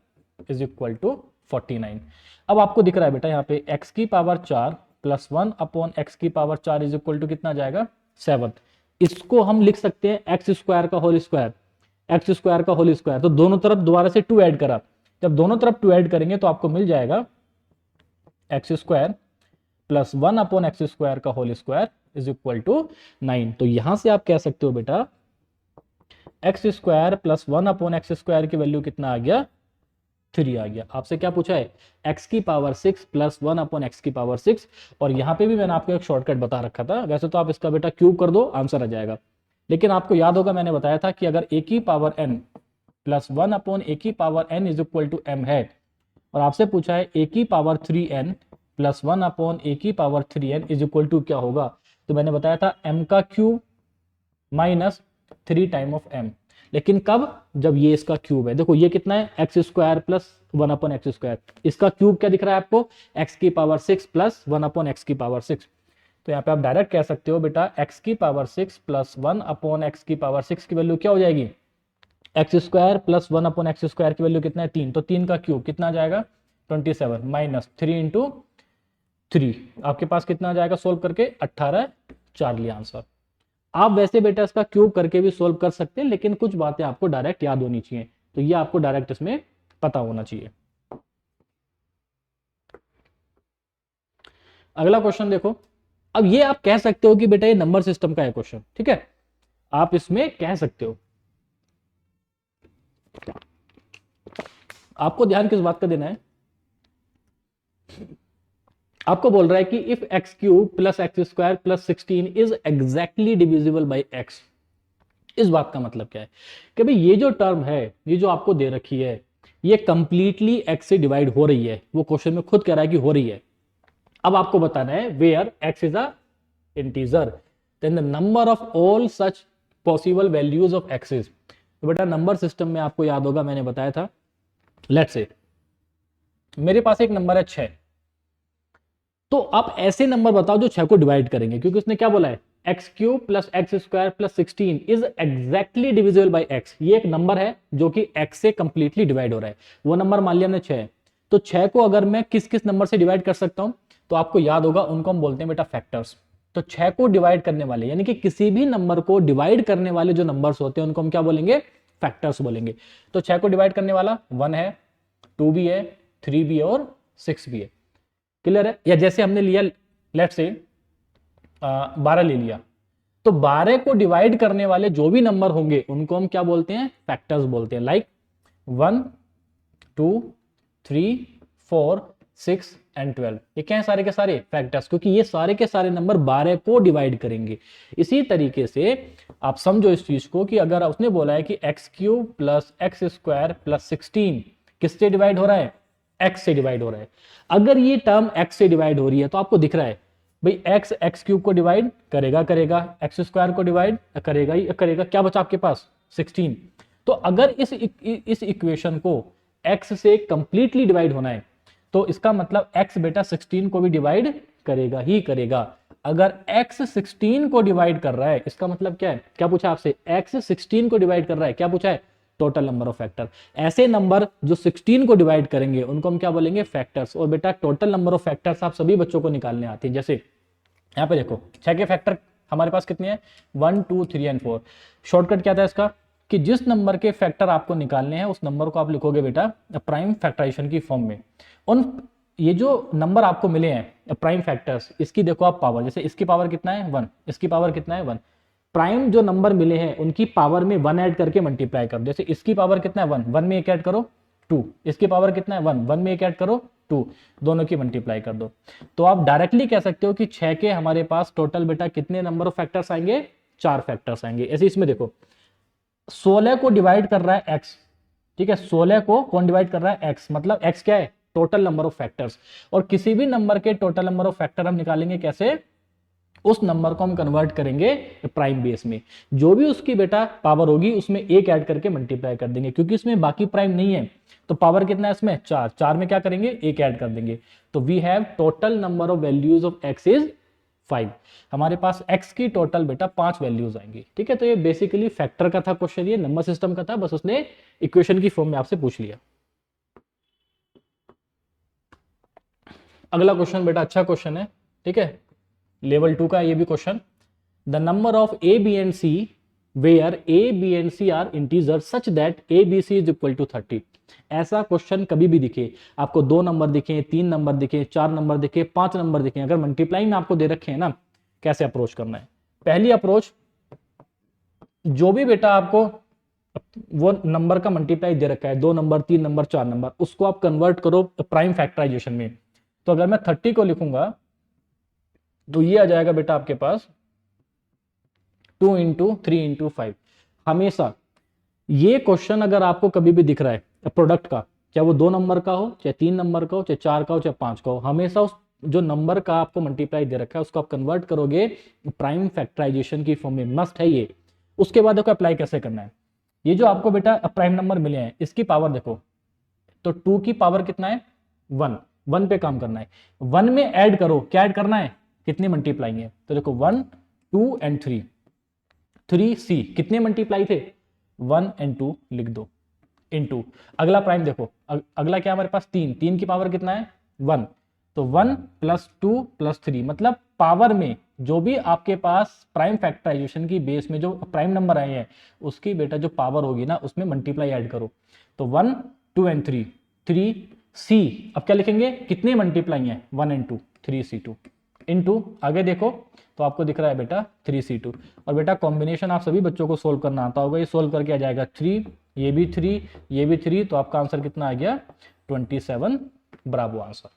is equal to 49। अब आपको दिख रहा है बेटा यहाँ पे x की पावर 4 प्लस 1 अपॉन एक्स की पावर 4 इज इक्वल टू कितना जाएगा 7। इसको हम लिख सकते हैं एक्स स्क्वायर का होल स्क्वायर, एक्स स्क्वायर का होल स्क्वायर, तो दोनों तरफ दोबारा से 2 ऐड करा। जब दोनों तरफ 2 ऐड करेंगे तो आपको मिल जाएगा x square plus 1 upon X square का whole square is equal to 9। तो यहां से आप कह सकते हो बेटा x square plus 1 upon X square की वैल्यू कितना आ गया 3 आ गया। आपसे क्या पूछा है x की पावर 6 प्लस 1 अपॉन एक्स की पावर 6, और यहाँ पे भी मैंने आपको एक शॉर्टकट बता रखा था। वैसे तो आप इसका बेटा क्यूब कर दो आंसर आ जाएगा, लेकिन आपको याद होगा मैंने बताया था कि अगर a की power n plus 1 upon a की power n is equal to m है और आपसे पूछा है a की power 3n plus 1/a⁻3n is equal to क्या होगा, तो मैंने बताया था m का cube minus 3 time of m, लेकिन कब, जब ये इसका क्यूब है। देखो ये कितना है, एक्स स्क्वायर प्लस 1/x², इसका क्यूब क्या दिख रहा है आपको, x⁻6 प्लस 1/x⁻6। तो यहाँ पे आप डायरेक्ट कह सकते हो बेटा x⁻6 प्लस 1/x⁻6 की वैल्यू क्या हो जाएगी, x² प्लस 1/x² की वैल्यू कितना है 3, तो 3 का क्यूब कितना आ जाएगा 27 माइनस 3 इंटू 3, आपके पास कितना आ जाएगा सोल्व करके 18, 4 लिया आंसर। आप वैसे बेटा इसका क्यूब करके भी सोल्व कर सकते हैं, लेकिन कुछ बातें आपको डायरेक्ट याद होनी चाहिए, तो ये आपको डायरेक्ट इसमें पता होना चाहिए। अगला क्वेश्चन देखो, अब ये आप कह सकते हो कि बेटा ये नंबर सिस्टम का है क्वेश्चन, ठीक है, आप इसमें कह सकते हो। आपको ध्यान किस बात का देना है, आपको बोल रहा है कि if x³ plus x² plus 16 is exactly divisible by x। इस बात का मतलब क्या है कि भाई ये जो टर्म है, ये जो आपको दे रखी है, ये कंप्लीटली x से डिवाइड हो रही है, वो क्वेश्चन में खुद कह रहा है कि हो रही है। अब आपको बताना है where x is a integer then the number of all such possible values of x is. तो बेटा नंबर सिस्टम में आपको याद होगा मैंने बताया था, लेट्स से मेरे पास एक नंबर है 6, तो आप ऐसे नंबर बताओ जो 6 को डिवाइड करेंगे, क्योंकि उसने क्या बोला है x³ plus x² plus 16 is exactly divisible by x। ये एक नंबर है जो कि x से कंप्लीटली डिवाइड हो रहा है, वो नंबर मान लिया हमने 6, तो 6 को अगर मैं किस किस नंबर से डिवाइड कर सकता हूं, तो आपको याद होगा उनको हम बोलते हैं बेटा फैक्टर्स। तो 6 को डिवाइड करने वाले यानी कि किसी भी नंबर को डिवाइड करने वाले जो नंबर्स होते हैं उनको हम क्या बोलेंगे, फैक्टर्स बोलेंगे। तो 6 को डिवाइड करने वाला 1 है, 2 भी है, 3 भी है और 6 भी है। क्लियर है, या जैसे हमने लिया लेट्स से 12 ले लिया, तो 12 को डिवाइड करने वाले जो भी नंबर होंगे उनको हम क्या बोलते हैं, फैक्टर्स बोलते हैं। लाइक 1 2 3 4 6 एंड 12, ये क्या है सारे के सारे फैक्टर्स, क्योंकि ये सारे के सारे नंबर 12 को डिवाइड करेंगे। इसी तरीके से आप समझो इस चीज को कि अगर उसने बोला है कि x³ प्लस x² प्लस 16 किससे डिवाइड हो रहा है, x से डिवाइड हो रहा है। अगर ये टर्म x से डिवाइड हो रही है तो आपको दिख रहा है भाई x x³ को डिवाइड करेगा x² को डिवाइड करेगा ही करेगा, क्या बचा आपके पास 16। तो अगर इस इक्वेशन को x से कंप्लीटली डिवाइड होना है तो इसका मतलब x बेटा 16 को भी डिवाइड करेगा ही करेगा। अगर x 16 को डिवाइड कर रहा है इसका मतलब क्या है, क्या पूछा आपसे, x 16 को डिवाइड कर रहा है, क्या पूछा है, टोटल नंबर ऑफ फैक्टर। ऐसे नंबर जो 16 को डिवाइड करेंगे उनको हम क्या बोलेंगे, फैक्टर्स। और बेटा टोटल नंबर ऑफ फैक्टर्स आप सभी बच्चों को निकालने आते हैं। जैसे यहाँ पे देखो 6 के फैक्टर हमारे पास कितने हैं, 1 2 3 एंड 4। शॉर्टकट क्या था इसका कि जिस नंबर के फैक्टर आपको निकालने हैं उस नंबर को आप लिखोगे बेटा प्राइम फैक्टराइजेशन की फॉर्म में। उन ये जो नंबर आपको मिले हैं प्राइम फैक्टर्स, इसकी देखो आप पावर, जैसे इसकी पावर कितना है 1, इसकी पावर कितना है 1, प्राइम जो नंबर मिले हैं उनकी पावर में 1 ऐड करके मल्टीप्लाई करो। जैसे इसकी पावर कितना है 1, 1 में 1 ऐड करो 2, इसकी पावर कितना है 1, 1 में 1 ऐड करो 2, दोनों की मल्टीप्लाई कर दो। तो आप डायरेक्टली कह सकते हो कि 6 के हमारे पास टोटल बेटा कितने नंबर ऑफ फैक्टर्स आएंगे, 4 फैक्टर्स आएंगे। ऐसे इसमें देखो 16 को डिवाइड कर रहा है x, ठीक है, 16 को कौन डिवाइड कर रहा है x, मतलब x क्या है, टोटल नंबर ऑफ फैक्टर्स। और किसी भी नंबर के टोटल नंबर ऑफ फैक्टर हम निकालेंगे कैसे, उस नंबर को हम कन्वर्ट करेंगे प्राइम बेस में, जो भी उसकी बेटा पावर होगी उसमें 1 ऐड करके मल्टीप्लाई कर देंगे, क्योंकि इसमें बाकी प्राइम नहीं है। तो पावर कितना है इसमें 4, 4 में क्या करेंगे 1 ऐड कर देंगे। तो we have total number of values of x is 5। हमारे पास x की टोटल बेटा 5 वैल्यूज आएंगी, ठीक है। तो ये बेसिकली फैक्टर का था क्वेश्चन, ये नंबर सिस्टम का था, बस उसने इक्वेशन की फॉर्म में आपसे पूछ लिया। अगला क्वेश्चन बेटा अच्छा क्वेश्चन है, ठीक है, लेवल 2 का ये भी question. The number of a b and c where a b and c are integer such that a b c is equal to 30। ऐसा क्वेश्चन कभी भी दिखे, आपको 2 नंबर दिखे, 3 नंबर दिखे, 4 नंबर दिखे, 5 नंबर दिखे, अगर मल्टीप्लाई में आपको दे रखे हैं ना, कैसे अप्रोच करना है। पहली अप्रोच, जो भी बेटा आपको वो नंबर का मल्टीप्लाई दे रखा है, 2 नंबर 3 नंबर 4 नंबर, उसको आप कन्वर्ट करो प्राइम फैक्टराइजेशन में। तो अगर मैं 30 को लिखूंगा तो ये आ जाएगा बेटा आपके पास 2 इंटू 3 इंटू 5। हमेशा ये क्वेश्चन अगर आपको कभी भी दिख रहा है प्रोडक्ट का, चाहे वो 2 नंबर का हो, चाहे 3 नंबर का हो, चाहे 4 का हो, चाहे 5 का हो, हमेशा उस जो नंबर का आपको मल्टीप्लाई दे रखा है उसको आप कन्वर्ट करोगे प्राइम फैक्टराइजेशन की फॉर्म में, मस्ट है ये। उसके बाद देखो अप्लाई कैसे करना है। ये जो आपको बेटा प्राइम नंबर मिले हैं इसकी पावर देखो, तो 2 की पावर कितना है 1, 1 पे काम करना है। 1 में ऐड करो, क्या ऐड करना है, कितने मल्टीप्लाई है, तो देखो 1 2 एंड 3, 3c कितने मल्टीप्लाई थे 1 एंड 2 लिख दो इनटू अगला प्राइम देखो, अगला क्या हमारे पास 3, 3 की पावर कितना है 1, तो 1 प्लस 2 प्लस 3, मतलब पावर में जो भी आपके पास प्राइम फैक्टराइजेशन की बेस में जो प्राइम नंबर आए हैं उसकी बेटा जो पावर होगी ना उसमें मल्टीप्लाई ऐड करो। तो 1 2 एंड 3, 3c, अब क्या लिखेंगे कितने मल्टीप्लाई है 1 एंड 2, 3c2 इनटू आगे देखो तो आपको दिख रहा है बेटा 3c2। और बेटा कॉम्बिनेशन आप सभी बच्चों को सोल्व करना आता होगा, ये सोल्व करके आ जाएगा 3, ये भी 3, ये भी 3, तो आपका आंसर कितना आ गया 27। Bravo answer.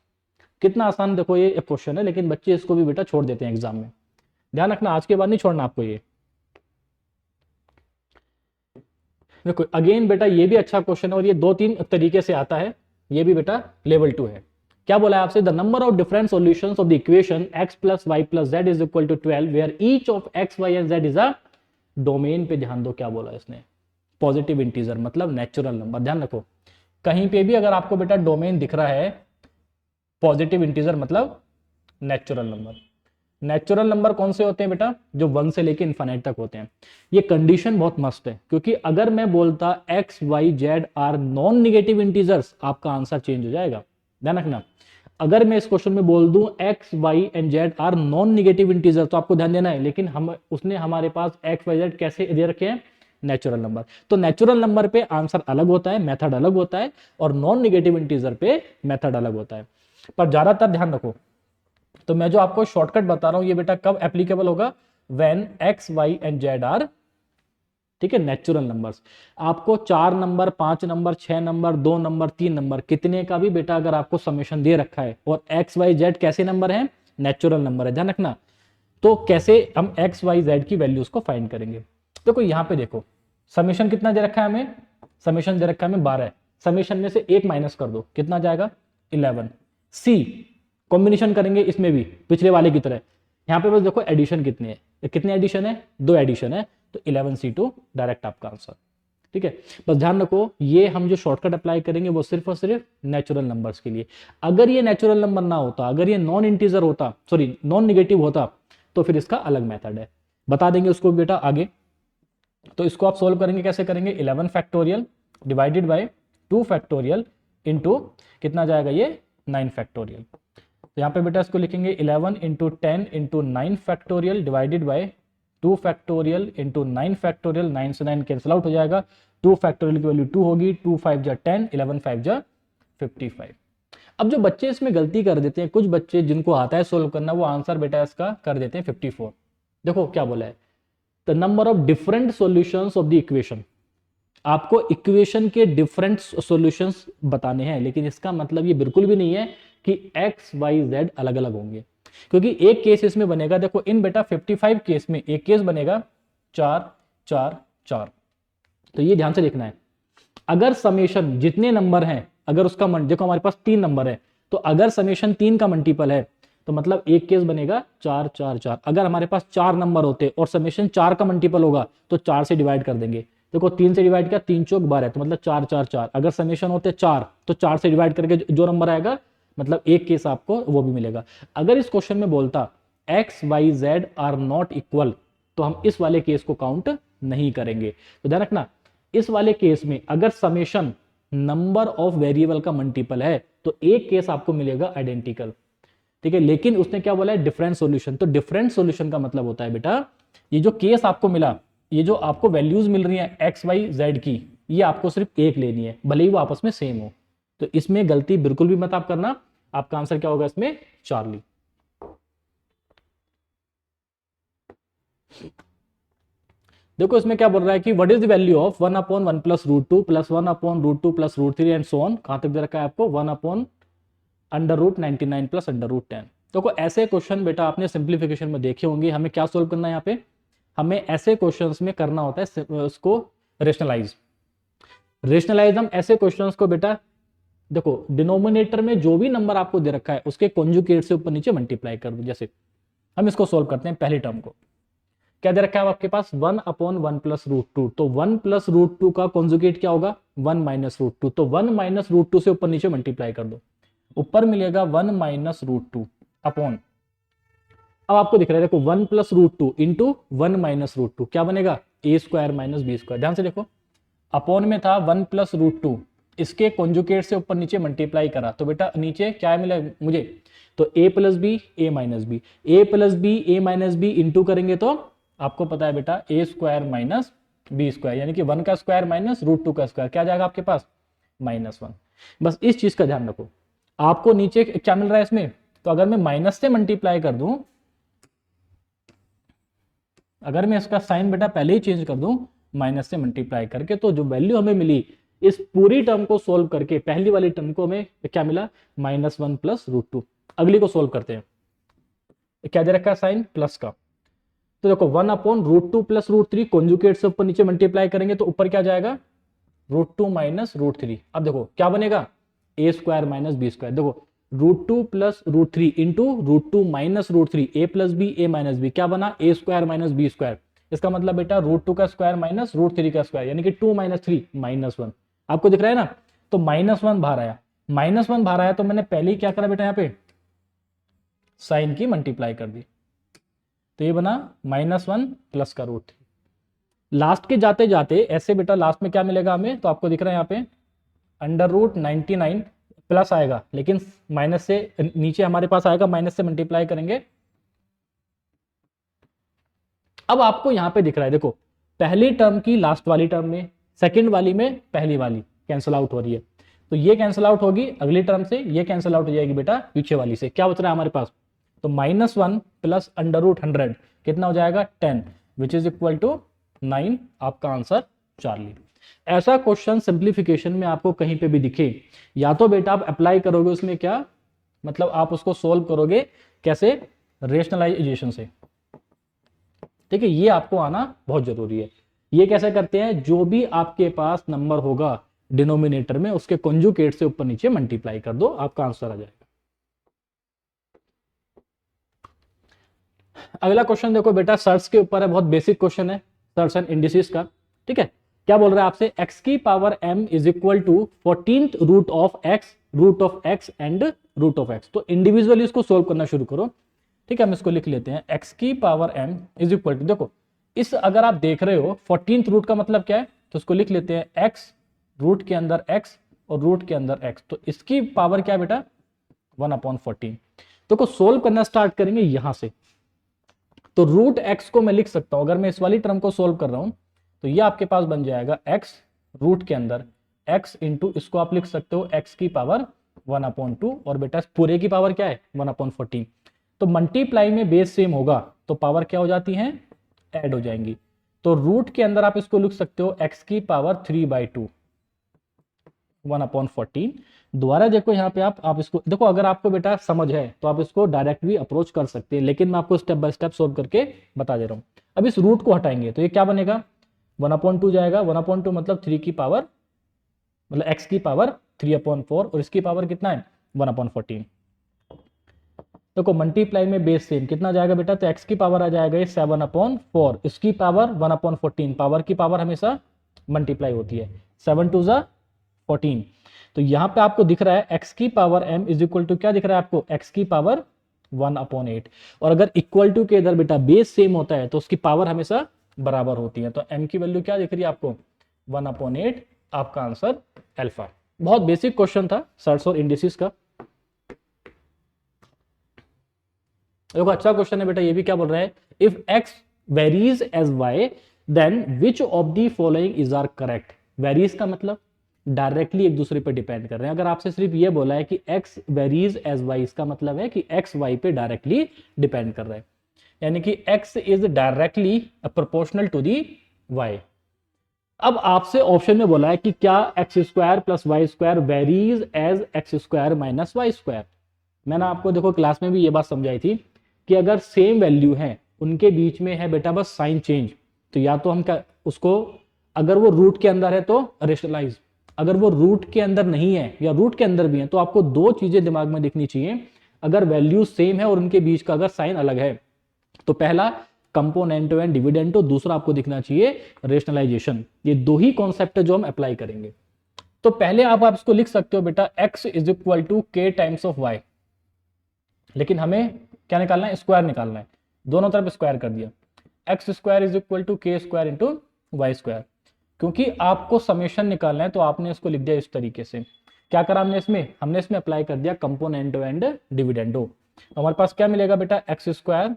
कितना आसान देखो ये क्वेश्चन है, लेकिन बच्चे इसको भी बेटा छोड़ देते हैं एग्जाम में, ध्यान रखना आज के बाद नहीं छोड़ना आपको ये। देखो अगेन बेटा ये भी अच्छा क्वेश्चन है और ये 2-3 तरीके से आता है, ये भी बेटा लेवल 2 है। क्या बोला है आपसे, the number of different solutions of the equation x plus Y plus z is equal to 12 where each of x y and z is a domain. पे ध्यान दो क्या बोला इसने, पॉजिटिव इंटीजर मतलब नेचुरल नंबर। ध्यान रखो कहीं पे भी अगर आपको बेटा डोमेन दिख रहा है पॉजिटिव इंटीजर मतलब नेचुरल नंबर। नेचुरल नंबर कौन से होते हैं बेटा, जो 1 से लेके इन्फाइनाइट तक होते हैं। ये कंडीशन बहुत मस्त है, क्योंकि अगर मैं बोलता x y z are non negative integers, आपका आंसर चेंज हो जाएगा। ध्यान रखना, अगर मैं इस क्वेश्चन में बोल दूं x y and z are non negative integer, तो आपको ध्यान देना है, लेकिन हम उसने हमारे पास x y z कैसे दे रखे हैं, नेचुरल नंबर। तो नेचुरल नंबर पे आंसर अलग होता है, मेथड अलग होता है, और नॉन निगेटिव इंटीजर पे मेथड अलग होता है। पर ज्यादातर ध्यान रखो, तो मैं जो आपको शॉर्टकट बता रहा हूं ये बेटा कब एप्लीकेबल होगा, when x y and z are, ठीक है, नेचुरल नंबर्स। आपको 4 number 5 number 6 number 2 number 3 number कितने का भी बेटा अगर आपको समेशन दे रखा है और x y z कैसे नंबर है, नेचुरल नंबर है, ध्यान रखना। तो कैसे हम x y z की वैल्यूज को फाइंड करेंगे, देखो यहां पे देखो समेशन कितना दे रखा है हमें, समेशन दे रखा है हमें 12, समेशन में से 1 माइनस कर दो कितना जाएगा 11। सी कॉम्बिनेशन करेंगे इसमें भी पिछले वाले की तरह, यहां पे बस देखो एडिशन कितने है, कितने एडिशन है 2 एडिशन है, तो 11c2 डायरेक्ट आपका आंसर। ठीक है, बस ध्यान रखो ये हम जो शॉर्टकट अप्लाई करेंगे वो सिर्फ और सिर्फ नेचुरल नंबर्स के लिए। अगर ये नेचुरल नंबर ना होता, अगर ये नॉन इंटीजर होता, सॉरी नॉन निगेटिव होता, तो फिर इसका अलग मेथड है, बता देंगे उसको बेटा आगे। तो इसको आप सोल्व करेंगे, कैसे करेंगे, 11 factorial divided by 2 factorial into कितना जाएगा ये 9 फैक्टोरियल। तो यहाँ पे बेटा इसको लिखेंगे 11 into 10 into 9 factorial divided by 2 factorial into 9 factorial, 9 से 9 कैंसिल आउट हो जाएगा, 2 फैक्टोरियल की वैल्यू 2 होगी, 2 5 जा 10, 11 5 जा 55। अब जो बच्चे इसमें गलती कर देते हैं, कुछ बच्चे जिनको आता है सोल्व करना, वो आंसर बेटा इसका कर देते हैं 54। देखो क्या बोला है, the number of different solutions of the equation. आपको इक्वेशन के डिफरेंट सॉल्यूशंस बताने हैं, लेकिन इसका मतलब ये बिल्कुल भी नहीं है कि x y z अलग अलग होंगे, क्योंकि एक केस इसमें बनेगा, देखो इन बेटा 55 केस में एक केस बनेगा 4 4 4। तो ये ध्यान से देखना है, अगर समेशन जितने नंबर हैं, अगर उसका देखो हमारे पास 3 नंबर है, तो अगर समेशन 3 का मल्टीपल है तो मतलब एक केस बनेगा 4 4 4। अगर हमारे पास 4 नंबर होते और समेशन 4 का मल्टीपल होगा तो 4 से डिवाइड कर देंगे, देखो 3 से डिवाइड किया, 3 चौक 12 तो मतलब 4 4 4। अगर समेशन होते 4 तो 4 से डिवाइड करके जो नंबर आएगा मतलब एक केस आपको वो भी मिलेगा। अगर इस क्वेश्चन में बोलता x y z are not equal, तो हम इस वाले केस को काउंट नहीं करेंगे। तो ध्यान रखना, इस वाले केस में अगर समेशन नंबर ऑफ वेरिएबल का मल्टीपल है तो एक केस आपको मिलेगा आइडेंटिकल, ठीक है। लेकिन उसने क्या बोला है, डिफरेंट सॉल्यूशन। तो डिफरेंट सॉल्यूशन का मतलब होता है बेटा ये जो केस आपको मिला, ये जो आपको वैल्यूज मिल रही है x y z की, ये आपको सिर्फ एक लेनी है, भले ही वो आपस में सेम हो। तो इसमें गलती बिल्कुल भी मत आप करना, आपका आंसर क्या होगा इसमें, चार्ली। देखो इसमें क्या बोल रहा है कि what is the value of 1 upon 1 plus root 2 plus 1 upon root 2 plus root 3 and so on. कहां तक दे रखा है आपको, 1 upon under root 99 plus under root 10। देखो ऐसे क्वेश्चन बेटा आपने सिंप्लीफिकेशन में देखे होंगे। हमें क्या सोल्व करना है यहाँ पे, हमें ऐसे क्वेश्चंस में करना होता है उसको रेशनलाइज। रेशनलाइज हम ऐसे क्वेश्चंस को बेटा देखो डिनोमिनेटर में जो भी नंबर आपको दे रखा है उसके कॉन्जुगेट से ऊपर नीचे मल्टीप्लाई कर दो। जैसे हम इसको सोल्व करते हैं, पहली टर्म को क्या दे रखा है आपके पास 1/1 प्लस रूट टू, तो 1 प्लस रूट टू का कॉन्जुगेट क्या होगा 1 माइनस रूट टू, तो 1 माइनस रूट टू से ऊपर नीचे मल्टीप्लाई कर दो, ऊपर मिलेगा 1 माइनस रूट टू अपॉन, अब आपको दिख रहा है देखो 1 plus root two into 1 minus root two क्या बनेगा ए स्क्वायर माइनस बी स्क्वायर। ध्यान से देखो अपॉन में था 1 प्लस रूट टू, इसके कॉन्जुगेट से ऊपर नीचे मल्टीप्लाई करा तो बेटा नीचे क्या मिला मुझे, तो ए प्लस बी ए माइनस बी, ए प्लस बी ए माइनस बी इंटू करेंगे तो आपको पता है बेटा ए स्क्वायर माइनस बी स्क्वायर, यानी कि 1 का स्क्वायर माइनस रूट टू का स्क्वायर क्या जाएगा आपके पास -1। बस इस चीज का ध्यान रखो, आपको नीचे क्या मिल रहा है इसमें, तो अगर मैं माइनस से मल्टीप्लाई कर दूं, अगर मैं इसका साइन बेटा पहले ही चेंज कर दूं माइनस से मल्टीप्लाई करके, तो जो वैल्यू हमें मिली इस पूरी टर्म को सोल्व करके पहली वाली टर्म को हमें क्या मिला -1 प्लस रूट टू। अगली को सोल्व करते हैं, क्या दे रखा है साइन प्लस का, तो देखो 1 upon root two plus root three conjugate से ऊपर नीचे मल्टीप्लाई करेंगे तो ऊपर क्या जाएगा root two minus root three. अब देखो क्या बनेगा ए स्क्वायर माइनस बी स्क्वायर, देखो root two plus root three into root two minus root three A plus B A minus B क्या बना A square minus B square. इसका मतलब बेटा रूट टू का स्क्वायर माइनस रूट थ्री का square, यानी कि 2 माइनस थ्री -1। आपको दिख रहा है ना, तो -1 बाहर आया, -1 बाहर आया तो मैंने पहले ही क्या करा बेटा यहाँ पे साइन की मल्टीप्लाई कर दी, तो ये बना -1 प्लस का रूट थ्री। लास्ट के जाते जाते ऐसे बेटा लास्ट में क्या मिलेगा हमें, तो आपको दिख रहा है यहाँ पे √99 प्लस आएगा, लेकिन माइनस से नीचे हमारे पास आएगा माइनस से मल्टीप्लाई करेंगे। अब आपको यहां पे दिख रहा है देखो पहली टर्म की लास्ट वाली टर्म में, सेकंड वाली में पहली वाली कैंसिल आउट हो रही है, तो ये कैंसिल आउट होगी अगली टर्म से, ये कैंसिल आउट हो जाएगी बेटा पीछे वाली से। क्या बच रहा है हमारे पास, तो -1 प्लस √100 कितना हो जाएगा 10 विच इज इक्वल टू 9। आपका आंसर चार्ली। ऐसा क्वेश्चन सिंप्लीफिकेशन में आपको कहीं पे भी दिखे, या तो बेटा आप अप्लाई करोगे उसमें क्या मतलब आप उसको सोल्व करोगे कैसे रेशनलाइजेशन से, ठीक है, ये आपको आना बहुत जरूरी है। ये कैसे करते हैं, जो भी आपके पास नंबर होगा डिनोमिनेटर में उसके कॉन्जुगेट से ऊपर नीचे मल्टीप्लाई कर दो, आपका आंसर आ जाएगा। अगला क्वेश्चन देखो बेटा सर्च के ऊपर है, बहुत बेसिक क्वेश्चन है सर्च एंड इंडिसेस का, ठीक है। क्या बोल रहा है आपसे, x की power m is equal to 14th root of x and root of x। तो इंडिविजुअली इसको सोल्व करना शुरू करो, ठीक है। हम इसको लिख लेते हैं x की power m is equal to, देखो इस अगर आप देख रहे हो 14th रूट का मतलब क्या है, तो इसको लिख लेते हैं x रूट के अंदर x और रूट के अंदर x, तो इसकी पावर क्या है बेटा 1/14। देखो सोल्व करना स्टार्ट करेंगे यहां से, तो रूट x को मैं लिख सकता हूं, अगर मैं इस वाली टर्म को सोल्व कर रहा हूं तो ये आपके पास बन जाएगा x रूट के अंदर x इंटू इसको आप लिख सकते हो x की पावर 1/2, और बेटा पूरे की पावर क्या है 1/14। तो मल्टीप्लाई में बेस सेम होगा तो पावर क्या हो जाती है ऐड हो जाएंगी, तो रूट के अंदर आप इसको लिख सकते हो x की पावर 3/2 1/14। दोबारा देखो यहाँ पे आप इसको देखो, अगर आपको बेटा समझ है तो आप इसको डायरेक्ट भी अप्रोच कर सकते हैं, लेकिन मैं आपको स्टेप बाय स्टेप सोल्व करके बता दे रहा हूँ। अब इस रूट को हटाएंगे तो ये क्या बनेगा 1/2 जाएगा, 1/2 मतलब 3 की पावर मतलब x की पावर 3/4 और इसकी पावर कितना है 1/14। देखो मल्टीप्लाई में बेस सेम कितना जाएगा बेटा, तो x की पावर आ जाएगा 7/4, इसकी पावर 1/14, पावर की पावर हमेशा मल्टीप्लाई होती है, 7 2 ज़ा 14। तो यहां पे आपको दिख रहा है x की power m is equal to क्या दिख रहा है आपको x की पावर 1/8, और अगर इक्वल टू के इधर बेटा बेस सेम होता है तो उसकी पावर हमेशा बराबर होती है, तो m की वैल्यू क्या दिख रही है आपको 1/8। आपका आंसर अल्फा। बहुत बेसिक क्वेश्चन था सर्च और इंडिसेस का। देखो अच्छा क्वेश्चन है बेटा, ये भी क्या बोल रहा है, if x varies as y then which of the following is are correct. Varies का मतलब डायरेक्टली एक दूसरे पे डिपेंड कर रहे हैं। अगर आपसे सिर्फ ये बोला है कि x वेरीज एज y, इसका मतलब है कि x y पे डायरेक्टली डिपेंड कर रहा है, यानी कि x is directly proportional to the y। अब आपसे ऑप्शन में बोला है कि क्या x² plus y² varies as x² minus y²। मैंने आपको देखो क्लास में भी ये बात समझाई थी कि अगर सेम वैल्यू है उनके बीच में है बेटा बस साइन चेंज, तो या तो हम क्या उसको, अगर वो रूट के अंदर है तो रेशनलाइज, अगर वो रूट के अंदर नहीं है या रूट के अंदर भी है, तो आपको दो चीजें दिमाग में दिखनी चाहिए। अगर वैल्यू सेम है और उनके बीच का अगर साइन अलग है, तो पहला कंपोनेंटो एंड डिविडेंडो, दूसरा आपको दिखना चाहिए रेशनलाइजेशन। ये दो ही कॉन्सेप्ट है जो हम अप्लाई करेंगे। तो पहले आप इसको लिख सकते हो बेटा x इज इक्वल टू के टाइम्स ऑफ वाई, लेकिन हमें क्या निकालना है, स्क्वायर निकालना है, दोनों तरफ स्क्वायर कर दिया, x square is equal to k square into y square. क्योंकि आपको समेशन निकालना है तो आपने इसको लिख दिया इस तरीके से। क्या करा हमने इसमें अप्लाई कर दिया कंपोनेंटो एंड डिविडेंडो। तो हमारे पास क्या मिलेगा बेटा, x square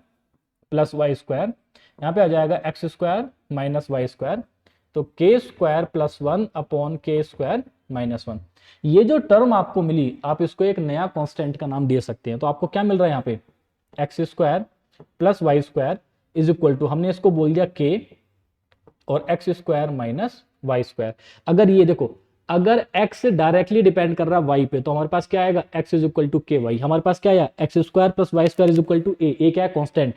plus Y square, यहाँ पे आ जाएगा x square minus y square, तो k square plus 1 upon k square minus 1। ये जो टर्म आपको मिली, आप इसको एक नया कांस्टेंट का नाम दे सकते हैं। तो आपको क्या मिल रहा है यहाँ पे, x square plus Y square is equal to, हमने इसको बोल दिया के, और x square minus y square. अगर ये देखो, अगर x डायरेक्टली डिपेंड कर रहा है y पे, तो हमारे पास क्या आएगा, x is equal to K Y. हमारे पास क्या आया, X square plus Y square is equal to A क्या है, कांस्टेंट।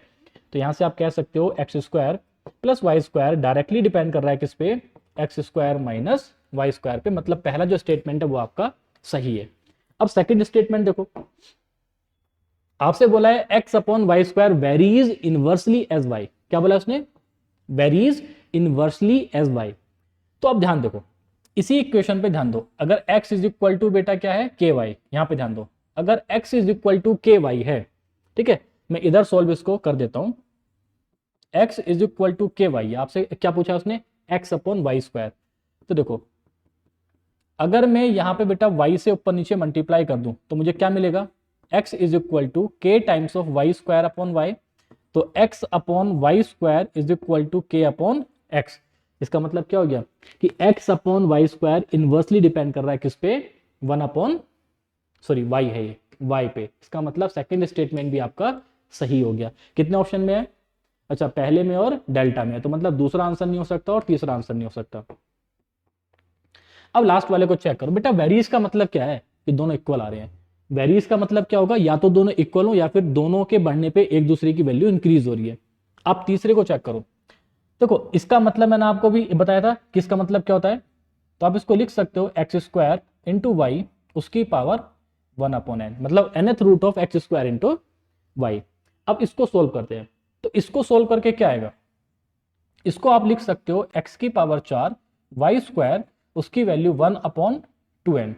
तो यहां से आप कह सकते हो x square plus Y square directly depend कर रहा है किस पे, x square minus y square पे। मतलब पहला जो स्टेटमेंट है वो आपका सही है। अब सेकंड स्टेटमेंट देखो, आपसे बोला है x upon y square varies inversely as y. क्या बोला उसने, वेरीज इनवर्सली एज वाई। तो अब ध्यान देखो, इसी इक्वेशन पे ध्यान दो, अगर x इज इक्वल टू बेटा क्या है, के वाई। यहां पे ध्यान दो, अगर x is equal to K Y है, ठीक है, मैं इधर सोल्व इसको कर देता हूं, x is equal to K Y. आपसे क्या पूछा उसने, x अपॉन वाई स्क्वायर। तो देखो, अगर मैं यहां पे बेटा y से ऊपर नीचे मल्टीप्लाई कर दूं तो मुझे क्या मिलेगा, x इज इक्वल टू के times of y square upon y. तो x upon y square is equal to k upon x. इसका मतलब क्या हो गया कि x upon y square inversely depend कर रहा है किस पे, 1 अपॉन y है ये, y पे। इसका मतलब सेकंड स्टेटमेंट भी आपका सही हो गया। कितने ऑप्शन में है, अच्छा पहले में और डेल्टा में है, तो मतलब दूसरा आंसर नहीं हो सकता और तीसरा आंसर नहीं हो सकता। अब लास्ट वाले को चेक करो बेटा, वेरीज का मतलब क्या है कि दोनों इक्वल आ रहे हैं। वेरीज का मतलब क्या होगा, या तो दोनों इक्वल हो या फिर दोनों के बढ़ने पे एक दूसरे की वैल्यू इंक्रीज हो रही है। आप तीसरे को चेक करो, देखो इसका मतलब मैंने आपको भी बताया था कि इसका मतलब क्या होता है। तो आप इसको लिख सकते हो एक्स स्क्वायर इंटू वाई उसकी पावर 1 अपॉन एन, मतलब nth root of x square into y. अब इसको सोल्व करते हैं, तो इसको सोल्व करके क्या आएगा, इसको आप लिख सकते हो x की पावर 4 वाई स्क्वायर उसकी वैल्यू 1 अपॉन 2n।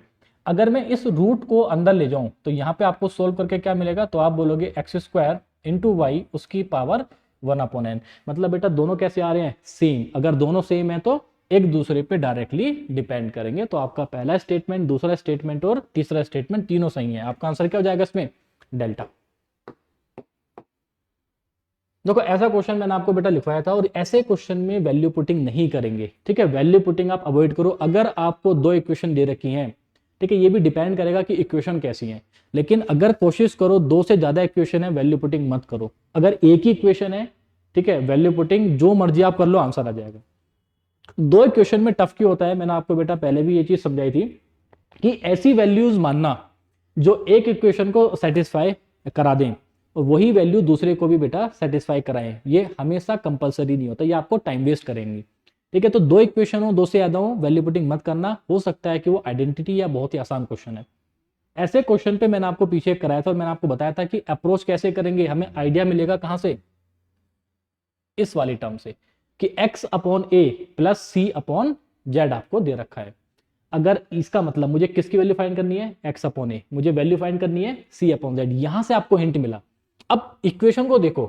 अगर मैं इस रूट को अंदर ले जाऊं तो यहां पे आपको सोल्व करके क्या मिलेगा, तो आप बोलोगे एक्स स्क्वायर इंटू वाई उसकी पावर 1 अपॉन एन। मतलब बेटा दोनों कैसे आ रहे हैं, सेम। अगर दोनों सेम है तो एक दूसरे पे डायरेक्टली डिपेंड करेंगे। तो आपका पहला स्टेटमेंट, दूसरा स्टेटमेंट और तीसरा स्टेटमेंट तीनों सही है। आपका आंसर क्या हो जाएगा इसमें, डेल्टा। देखो ऐसा क्वेश्चन मैंने आपको बेटा लिखवाया था, और ऐसे क्वेश्चन में वैल्यू पुटिंग नहीं करेंगे, ठीक है। वैल्यू पुटिंग आप अवॉइड करो। अगर आपको दो इक्वेशन दे रखी हैं, ठीक है, ये भी डिपेंड करेगा कि इक्वेशन कैसी है, लेकिन अगर कोशिश करो दो से ज्यादा इक्वेशन है वैल्यू पुटिंग मत करो। अगर एक ही इक्वेशन है, ठीक है, वैल्यू पुटिंग जो मर्जी आप कर लो, आंसर आ जाएगा। दो इक्वेशन में टफ क्यों होता है, मैंने आपको बेटा पहले भी ये चीज समझाई थी कि ऐसी वैल्यूज मानना जो एक इक्वेशन को सेटिस्फाई करा दें और वही वैल्यू दूसरे को भी बेटा सेटिस्फाई कराएं, ये हमेशा कंपलसरी नहीं होता, ये आपको टाइम वेस्ट करेंगे, ठीक है। तो दो इक्वेशन हो, दो से ज्यादा हो, वैल्यू पुटिंग मत करना। हो सकता है कि वो आइडेंटिटी या बहुत ही आसान क्वेश्चन है। ऐसे क्वेश्चन पे मैंने आपको पीछे कराया था और मैंने आपको बताया था कि अप्रोच कैसे करेंगे। हमें आइडिया मिलेगा कहां से, इस वाली टर्म से, कि x upon a plus c upon Z आपको दे रखा है। अगर इसका मतलब मुझे किसकी वैल्यू फाइंड करनी है, x अपॉन ए, मुझे वैल्यू फाइंड करनी है c अपॉन जेड। यहां से आपको हिंट मिला। अब इक्वेशन को देखो,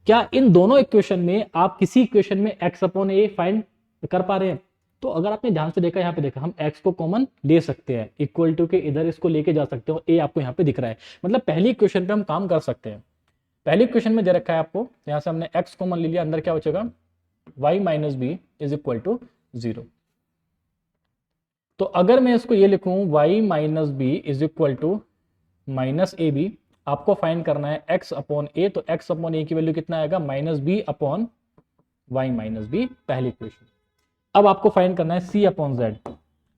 क्या इन दोनों इक्वेशन में आप किसी इक्वेशन में x अपॉन ए फाइंड कर पा रहे हैं। तो अगर आपने ध्यान से देखा, यहाँ पे देखा, हम x को कॉमन ले सकते हैं, इक्वल टू के इधर इसको लेके जा सकते हो, a आपको यहाँ पे दिख रहा है, मतलब पहली इक्वेशन पे हम काम कर सकते हैं। पहली इक्वेशन में दे रखा है आपको, यहां से हमने x कॉमन ले लिया, अंदर क्या बचेगा, y minus b is equal to 0। तो अगर मैं इसको ये लिखूं y minus b is equal to minus a b, आपको फाइंड करना है x अपॉन ए, तो x अपॉन ए की वैल्यू कितना आएगा, minus b upon y minus b, पहली इक्वेशन। अब आपको फाइंड करना है c अपॉन जेड,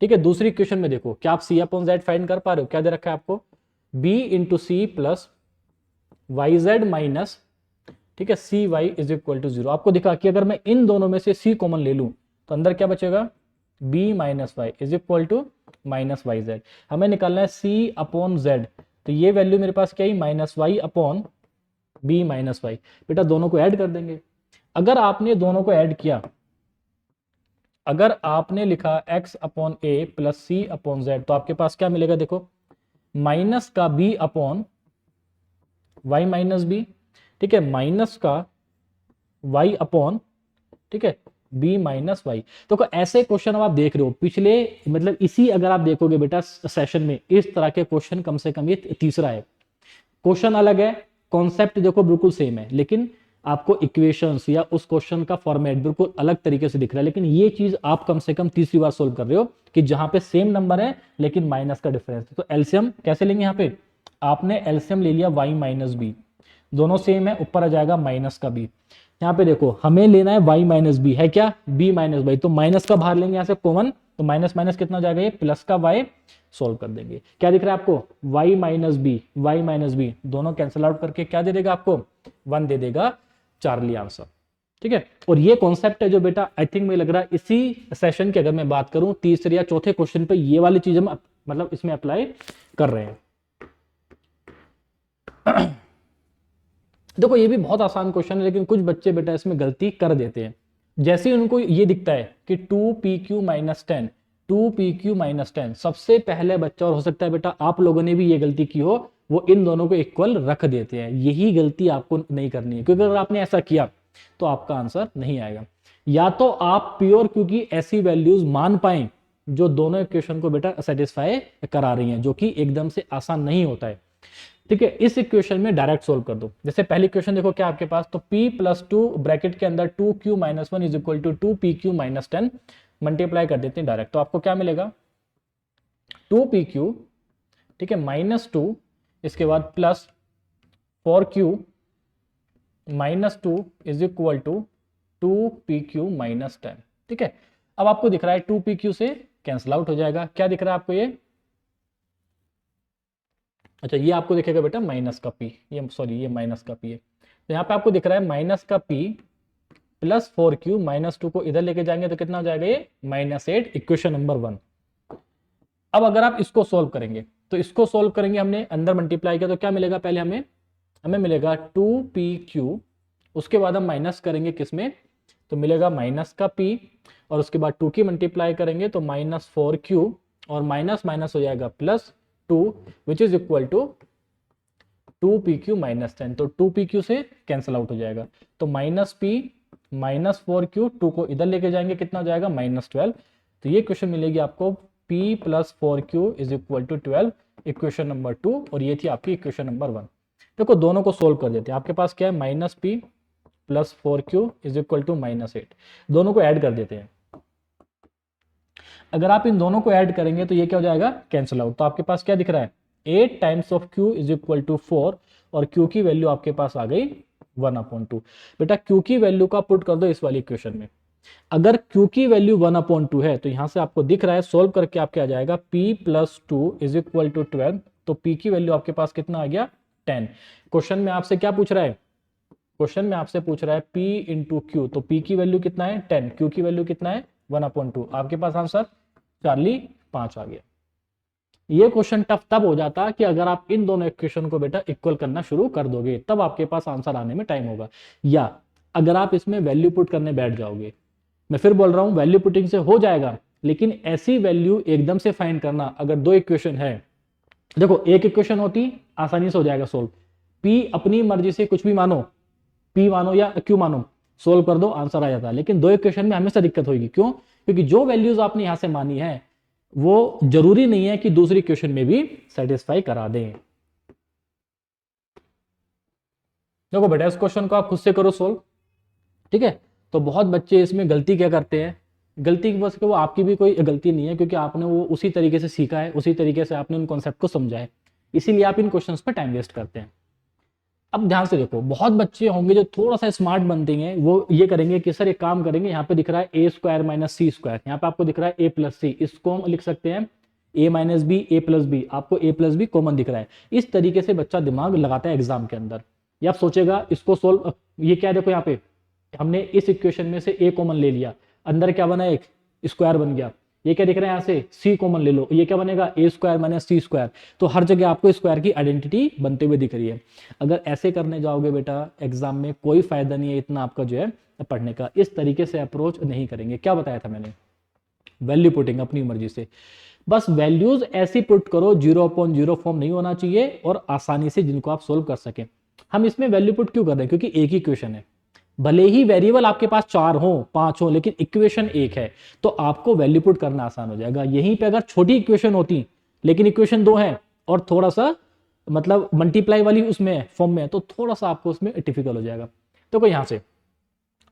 ठीक है। दूसरी इक्वेशन में देखो, क्या आप c अपॉन जेड फाइंड कर पा रहे हो, क्या दे रखा है आपको, b into c plus y z minus, ठीक है, cy इज इक्वल टू 0। आपको दिखा कि अगर मैं इन दोनों में से c कॉमन ले लूं तो अंदर क्या बचेगा, b minus y is equal to minus y z. हमें निकालना है सी अपॉन जेड, तो ये वैल्यू मेरे पास क्या है, minus y upon b minus y. बेटा दोनों को ऐड कर देंगे। अगर आपने दोनों को ऐड किया, अगर आपने लिखा x upon a plus c upon z, तो आपके पास क्या मिलेगा, देखो माइनस का b upon y minus b, ठीक है, माइनस का y अपॉन, ठीक है, b माइनस वाई। तो ऐसे क्वेश्चन अब आप देख रहे हो पिछले, मतलब इसी, अगर आप देखोगे बेटा सेशन में इस तरह के क्वेश्चन कम से कम ये तीसरा है। क्वेश्चन अलग है, कॉन्सेप्ट देखो बिल्कुल सेम है, लेकिन आपको इक्वेशंस या उस क्वेश्चन का फॉर्मेट बिल्कुल अलग तरीके से दिख रहा है। लेकिन ये चीज आप कम से कम तीसरी बार सोल्व कर रहे हो कि जहां पे सेम नंबर है लेकिन माइनस का डिफरेंस है। तो एलसीएम कैसे लेंगे, यहाँ पे आपने एलसीएम ले लिया y माइनस बी, दोनों सेम है, ऊपर आ जाएगा माइनस का b। यहाँ पे देखो हमें लेना है y माइनस बी, है क्या b माइनस वाई, तो माइनस का बाहर लेंगे यहाँ से कॉमन, तो माइनस माइनस कितना हो जाएगा, ये प्लस का y, सोल्व कर देंगे। क्या दिख रहा है आपको, y माइनस बी दोनों कैंसिल आउट करके क्या दे देगा आपको, 1 दे देगा, चार्ली आंसर। ठीक है, और ये कॉन्सेप्ट है जो बेटा आई थिंक मुझे लग रहा है इसी सेशन के, अगर मैं बात करूं तीसरे या चौथे क्वेश्चन पे ये वाली चीज हम मतलब इसमें अप्लाई कर रहे हैं। देखो ये भी बहुत आसान क्वेश्चन है, लेकिन कुछ बच्चे बेटा इसमें गलती कर देते हैं। जैसे ही उनको ये दिखता है कि 2pq माइनस 10, 2pq माइनस 10, सबसे पहले बच्चा, और हो सकता है बेटा आप लोगों ने भी ये गलती की हो, वो इन दोनों को इक्वल रख देते हैं। यही गलती आपको नहीं करनी है, क्योंकि अगर आपने ऐसा किया तो आपका आंसर नहीं आएगा। या तो आप प्योर क्योंकि ऐसी वैल्यूज मान पाए जो दोनों इक्वेशन को बेटा सेटिस्फाई करा रही हैं, जो कि एकदम से आसान नहीं होता है। ठीक है, इस इक्वेशन में डायरेक्ट सोल्व कर दो। जैसे पहली इक्वेशन देखो क्या आपके पास, तो p प्लस 2 ब्रैकेट के अंदर 2q minus 1 is equal to 2pq minus 10, multiply कर देते हैं डायरेक्ट, तो आपको क्या मिलेगा 2pq, ठीक है, माइनस 2, इसके बाद plus 4q minus 2 is equal to 2pq minus 10। ठीक है, अब आपको दिख रहा है 2pq से कैंसिल आउट हो जाएगा। क्या दिख रहा है आपको ये, अच्छा ये आपको दिखेगा बेटा माइनस का p, ये सॉरी ये माइनस का p है, तो यहाँ पे आपको दिख रहा है माइनस का p प्लस 4q, माइनस 2 को इधर लेके जाएंगे तो कितना हो जाएगा ये -8, इक्वेशन नंबर 1। अब अगर आप इसको सोल्व करेंगे, तो इसको सोल्व करेंगे, हमने अंदर मल्टीप्लाई किया तो क्या मिलेगा, पहले हमें मिलेगा 2pq, उसके बाद हम माइनस करेंगे किसमें, तो मिलेगा माइनस का p, और उसके बाद 2 की मल्टीप्लाई करेंगे तो माइनस 4q, और माइनस माइनस हो जाएगा plus 2 which is equal to 2pq minus 10, तो 2pq से कैंसिल आउट हो जाएगा, तो माइनस p माइनस 4q, 2 को इधर लेके जाएंगे कितना हो जाएगा -12। तो ये क्वेश्चन मिलेगी आपको p plus 4q is equal to 12, equation number 2, और ये थी आपकी इक्वेशन नंबर 1। देखो दोनों को सोल्व कर देते हैं, आपके पास क्या है minus p plus 4q is equal to -8, दोनों को ऐड कर देते हैं। अगर आप इन दोनों को ऐड करेंगे तो ये क्या हो जाएगा, कैंसिल आउट, तो आपके पास क्या दिख रहा है 8 times of q is equal to 4, और q की वैल्यू आपके पास आ गई 1/2। बेटा q की वैल्यू का पुट कर दो इस वाली इक्वेशन में। अगर q की वैल्यू 1/2 है तो यहां से आपको दिख रहा है, सोल्व करके आपके आ जाएगा p plus 2 is equal to 12, तो p की वैल्यू आपके पास कितना आ गया 10। क्वेश्चन में आपसे क्या पूछ रहा है, क्वेश्चन में आपसे पूछ रहा है p इंटू क्यू, तो p की वैल्यू कितना है 10, q की वैल्यू कितना है 1/2, आपके पास आंसर चार्ली 5 आ गया। ये क्वेश्चन टफ तब हो जाता कि अगर आप इन दोनों इक्वेशन को बेटा इक्वल करना शुरू कर दोगे, तब आपके पास आंसर आने में टाइम होगा, या अगर आप इसमें वैल्यू पुट करने बैठ जाओगे। मैं फिर बोल रहा हूं वैल्यू पुटिंग से हो जाएगा, लेकिन ऐसी वैल्यू एकदम से फाइंड करना, अगर दो इक्वेशन है, देखो एक इक्वेशन होती आसानी से हो जाएगा सोल्व, p अपनी मर्जी से कुछ भी मानो, p मानो या q मानो, सोल्व कर दो आंसर आ जाता है। लेकिन दो इक्वेशन में हमेशा दिक्कत होगी, क्यों, क्योंकि जो वैल्यूज आपने यहां से मानी है वो जरूरी नहीं है कि दूसरी इक्वेशन में भी सेटिस्फाई करा दें। देखो बेटा इस क्वेश्चन को आप खुद से करो सोल्व, ठीक है। तो बहुत बच्चे इसमें गलती क्या करते हैं, गलती की वजह से वो आपकी भी कोई गलती नहीं है, क्योंकि आपने वो उसी तरीके से सीखा है, उसी तरीके से आपने उन कॉन्सेप्ट को समझा है, इसीलिए आप इन क्वेश्चंस पर टाइम वेस्ट करते हैं। अब ध्यान से देखो, बहुत बच्चे होंगे जो थोड़ा सा स्मार्ट बनते हैं, वो ये करेंगे कि सर एक काम करेंगे, यहाँ पे दिख रहा है a square minus c square, यहाँ पे आपको दिख रहा है a प्लस सी, इसको हम लिख सकते हैं a minus b, a plus b, आपको a प्लस बी कॉमन दिख रहा है। इस तरीके से बच्चा दिमाग लगाता है एग्जाम के अंदर, या आप सोचेगा इसको सोल्व, ये क्या है, देखो यहाँ पे हमने इस इक्वेशन में से a कॉमन ले लिया, अंदर क्या बना, एक स्क्वायर बन गया, ये क्या दिख रहा है यहाँ से, सी कॉमन ले लो, ये क्या बनेगा ए स्क्वायर माइनस सी स्क्वायर। तो हर जगह आपको स्क्वायर की आइडेंटिटी बनते हुए दिख रही है। अगर ऐसे करने जाओगे बेटा एग्जाम में कोई फायदा नहीं है इतना आपका जो है पढ़ने का। इस तरीके से अप्रोच नहीं करेंगे। क्या बताया था मैंने, वैल्यू पुटिंग अपनी मर्जी से, बस वैल्यूज ऐसी पुट करो 0/0 फॉर्म नहीं होना चाहिए और आसानी से जिनको आप सोल्व कर सकें। हम इसमें वैल्यू पुट क्यों कर रहे हैं, क्योंकि एक ही इक्वेशन है, भले ही वेरिएबल आपके पास 4 हो 5 हो, लेकिन इक्वेशन एक है तो आपको वैल्यू पुट करना आसान हो जाएगा। यहीं पे अगर छोटी इक्वेशन होती लेकिन इक्वेशन 2 है और थोड़ा सा मतलब मल्टीप्लाई वाली उसमें फॉर्म में है तो थोड़ा सा आपको उसमें डिफिकल्ट हो जाएगा। तो कोई यहां से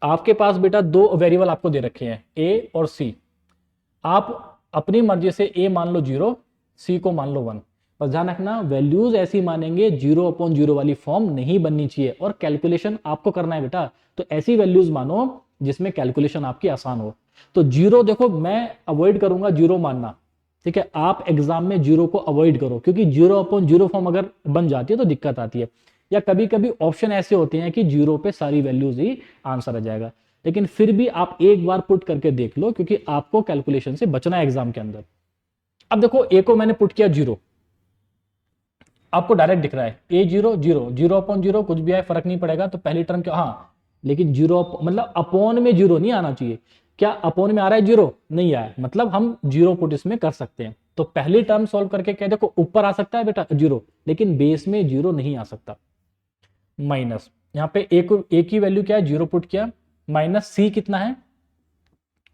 आपके पास बेटा 2 वेरिएबल आपको दे रखे हैं ए और सी, आप अपनी मर्जी से ए मान लो 0, सी को मान लो 1। बस ध्यान रखना वैल्यूज ऐसी मानेंगे 0/0 वाली फॉर्म नहीं बननी चाहिए और कैलकुलेशन आपको करना है बेटा, तो ऐसी वैल्यूज मानो जिसमें कैलकुलेशन आपकी आसान हो। तो 0 देखो मैं अवॉइड करूंगा 0 मानना, ठीक है, आप एग्जाम में 0 को अवॉइड करो क्योंकि 0/0 फॉर्म अगर बन जाती है तो दिक्कत आती है। या कभी कभी ऑप्शन ऐसे होते हैं कि 0 पे सारी वैल्यूज ही आंसर आ जाएगा, लेकिन फिर भी आप एक बार पुट करके देख लो क्योंकि आपको कैलकुलेशन से बचना है एग्जाम के अंदर। अब देखो ए को मैंने पुट किया 0, आपको डायरेक्ट दिख रहा है ए 0 0, 0/0 कुछ भी आए फर्क नहीं पड़ेगा। तो पहली टर्म क्या, हाँ लेकिन 0 मतलब अपॉन में 0 नहीं आना चाहिए। क्या अपॉन में आ रहा है 0, नहीं आया, मतलब हम 0 पुट इसमें कर सकते हैं। तो पहली टर्म सॉल्व करके क्या देखो ऊपर आ सकता है बेटा 0, लेकिन बेस में 0 नहीं आ सकता। माइनस यहाँ पे ए की वैल्यू क्या है 0 पुट किया, माइनस सी कितना है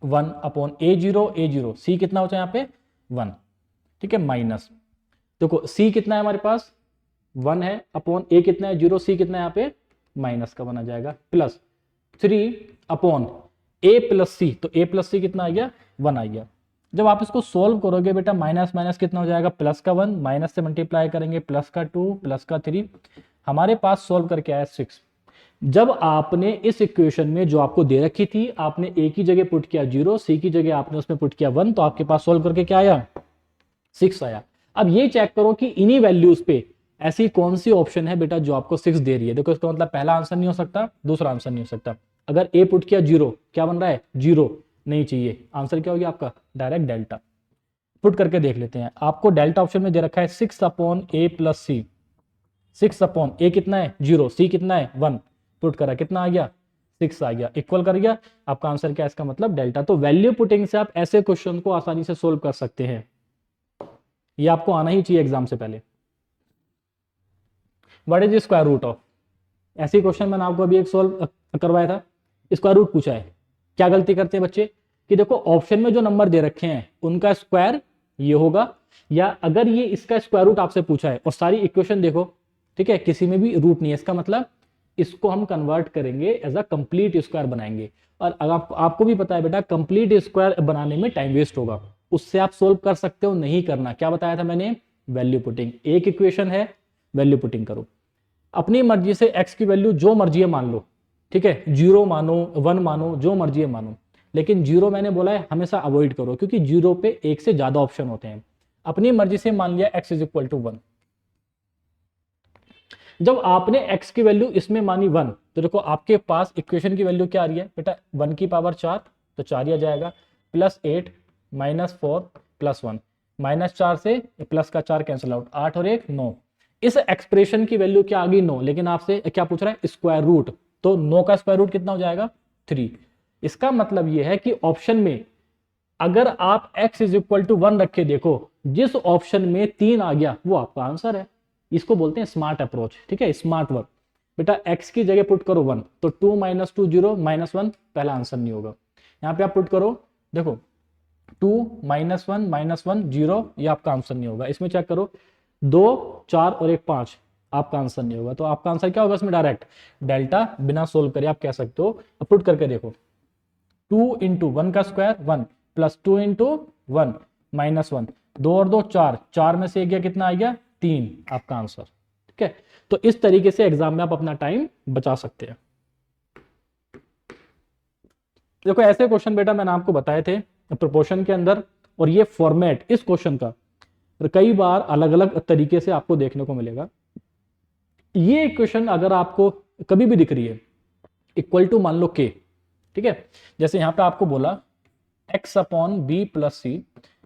1/A0 सी कितना होता है यहाँ पे 1, ठीक है, माइनस देखो सी कितना है हमारे पास 1 है, अपॉन ए कितना है 0, सी कितना है यहाँ पे माइनस का बना जाएगा, प्लस 3/A+C, तो A+C कितना आ गया 1 आ गया। जब आप इसको सोल्व करोगे बेटा माइनस माइनस कितना हो जाएगा प्लस का 1, माइनस से मल्टीप्लाई करेंगे प्लस का 2 प्लस का 3, हमारे पास सोल्व करके आया 6। जब आपने इस इक्वेशन में जो आपको दे रखी थी आपने ए की जगह पुट किया 0, सी की जगह आपने उसमें पुट किया 1, तो आपके पास सोल्व करके क्या आया 6 आया। अब ये चेक करो कि इन्हीं वैल्यूज पे ऐसी कौन सी ऑप्शन है बेटा जो आपको 6 दे रही है। देखो इसका मतलब पहला आंसर नहीं हो सकता, दूसरा आंसर नहीं हो सकता। अगर ए पुट किया 0, क्या बन रहा है 0 नहीं चाहिए, आंसर क्या हो गया आपका डायरेक्ट डेल्टा। पुट करके देख लेते हैं, आपको डेल्टा ऑप्शन में दे रखा है 6/A+C, 6/A कितना है 0, सी कितना है 1, पुट करा कितना आ गया 6 आ गया, इक्वल कर गया, आपका आंसर क्या है इसका मतलब डेल्टा। तो वैल्यू पुटिंग से आप ऐसे क्वेश्चन को आसानी से सोल्व कर सकते हैं, ये आपको आना ही चाहिए एग्जाम से पहले। What is square root of, ऐसी क्वेश्चन मैंने आपको अभी एक सोल्व करवाया था, स्क्वायर रूट पूछा है। क्या गलती करते हैं बच्चे कि देखो ऑप्शन में जो नंबर दे रखे हैं उनका स्क्वायर ये होगा, या अगर ये इसका स्क्वायर रूट आपसे पूछा है और सारी इक्वेशन देखो, ठीक है, किसी में भी रूट नहीं है, इसका मतलब इसको हम कन्वर्ट करेंगे एज अ कंप्लीट स्क्वायर बनाएंगे। और अगर आपको भी पता है बेटा कंप्लीट स्क्वायर बनाने में टाइम वेस्ट होगा, उससे आप सोल्व कर सकते हो, नहीं करना। क्या बताया था मैंने, वैल्यू पुटिंग, एक इक्वेशन है वैल्यू पुटिंग करो, अपनी मर्जी से एक्स की वैल्यू जो मर्जी है मान लो, ठीक है, 0 मानो 1 मानो जो मर्जी है मानो, लेकिन 0 मैंने बोला है हमेशा अवॉइड करो क्योंकि 0 पे एक से ज्यादा ऑप्शन होते हैं। अपनी मर्जी से मान लिया x = 1, जब आपने x की वैल्यू इसमें मानी 1, तो देखो आपके पास इक्वेशन की वैल्यू क्या आ रही है बेटा 1 की पावर 4, तो 4 ही आ जाएगा, +8 -4 +1, -4 से प्लस का 4 कैंसिल आउट, 8 और 1 9। इस एक्सप्रेशन की वैल्यू क्या आ गई 9, लेकिन आपसे क्या पूछ रहा है स्क्वायर रूट, तो 9 का स्क्वायर रूट कितना हो जाएगा 3। इसका मतलब यह है कि ऑप्शन में अगर आप x = 1 रख के देखो, जिस ऑप्शन में 3 आ गया वो आपका आंसर है। इसको बोलते हैं स्मार्ट अप्रोच, ठीक है, स्मार्ट वर्क। बेटा x की जगह पुट करो 1, तो 2 - 2 0 -1, पहला आंसर नहीं होगा। यहां पे आप पुट करो, देखो 2 - 1 -1 0, ये आपका आंसर नहीं होगा। इसमें चेक करो 2 4 और 1 5, आपका आंसर नहीं होगा। तो आपका आंसर क्या होगा इसमें डायरेक्ट डेल्टा, बिना सोल्व करे आप कह सकते हो। अब पुट करके देखो 2 × 1 का स्क्वायर 1 +2 × 1 -1, 2 और 2 4, 4 में से 1 गया कितना आ गया 3, आपका आंसर, ठीक है। तो इस तरीके से एग्जाम में आप अपना टाइम बचा सकते हैं। देखो ऐसे क्वेश्चन बेटा मैंने आपको बताए थे प्रोपोर्शन के अंदर, और ये फॉर्मेट इस क्वेश्चन का कई बार अलग अलग तरीके से आपको देखने को मिलेगा। ये इक्वेशन अगर आपको कभी भी दिख रही है इक्वल टू मान लो k, ठीक है, जैसे यहां पे आपको बोला x upon b plus c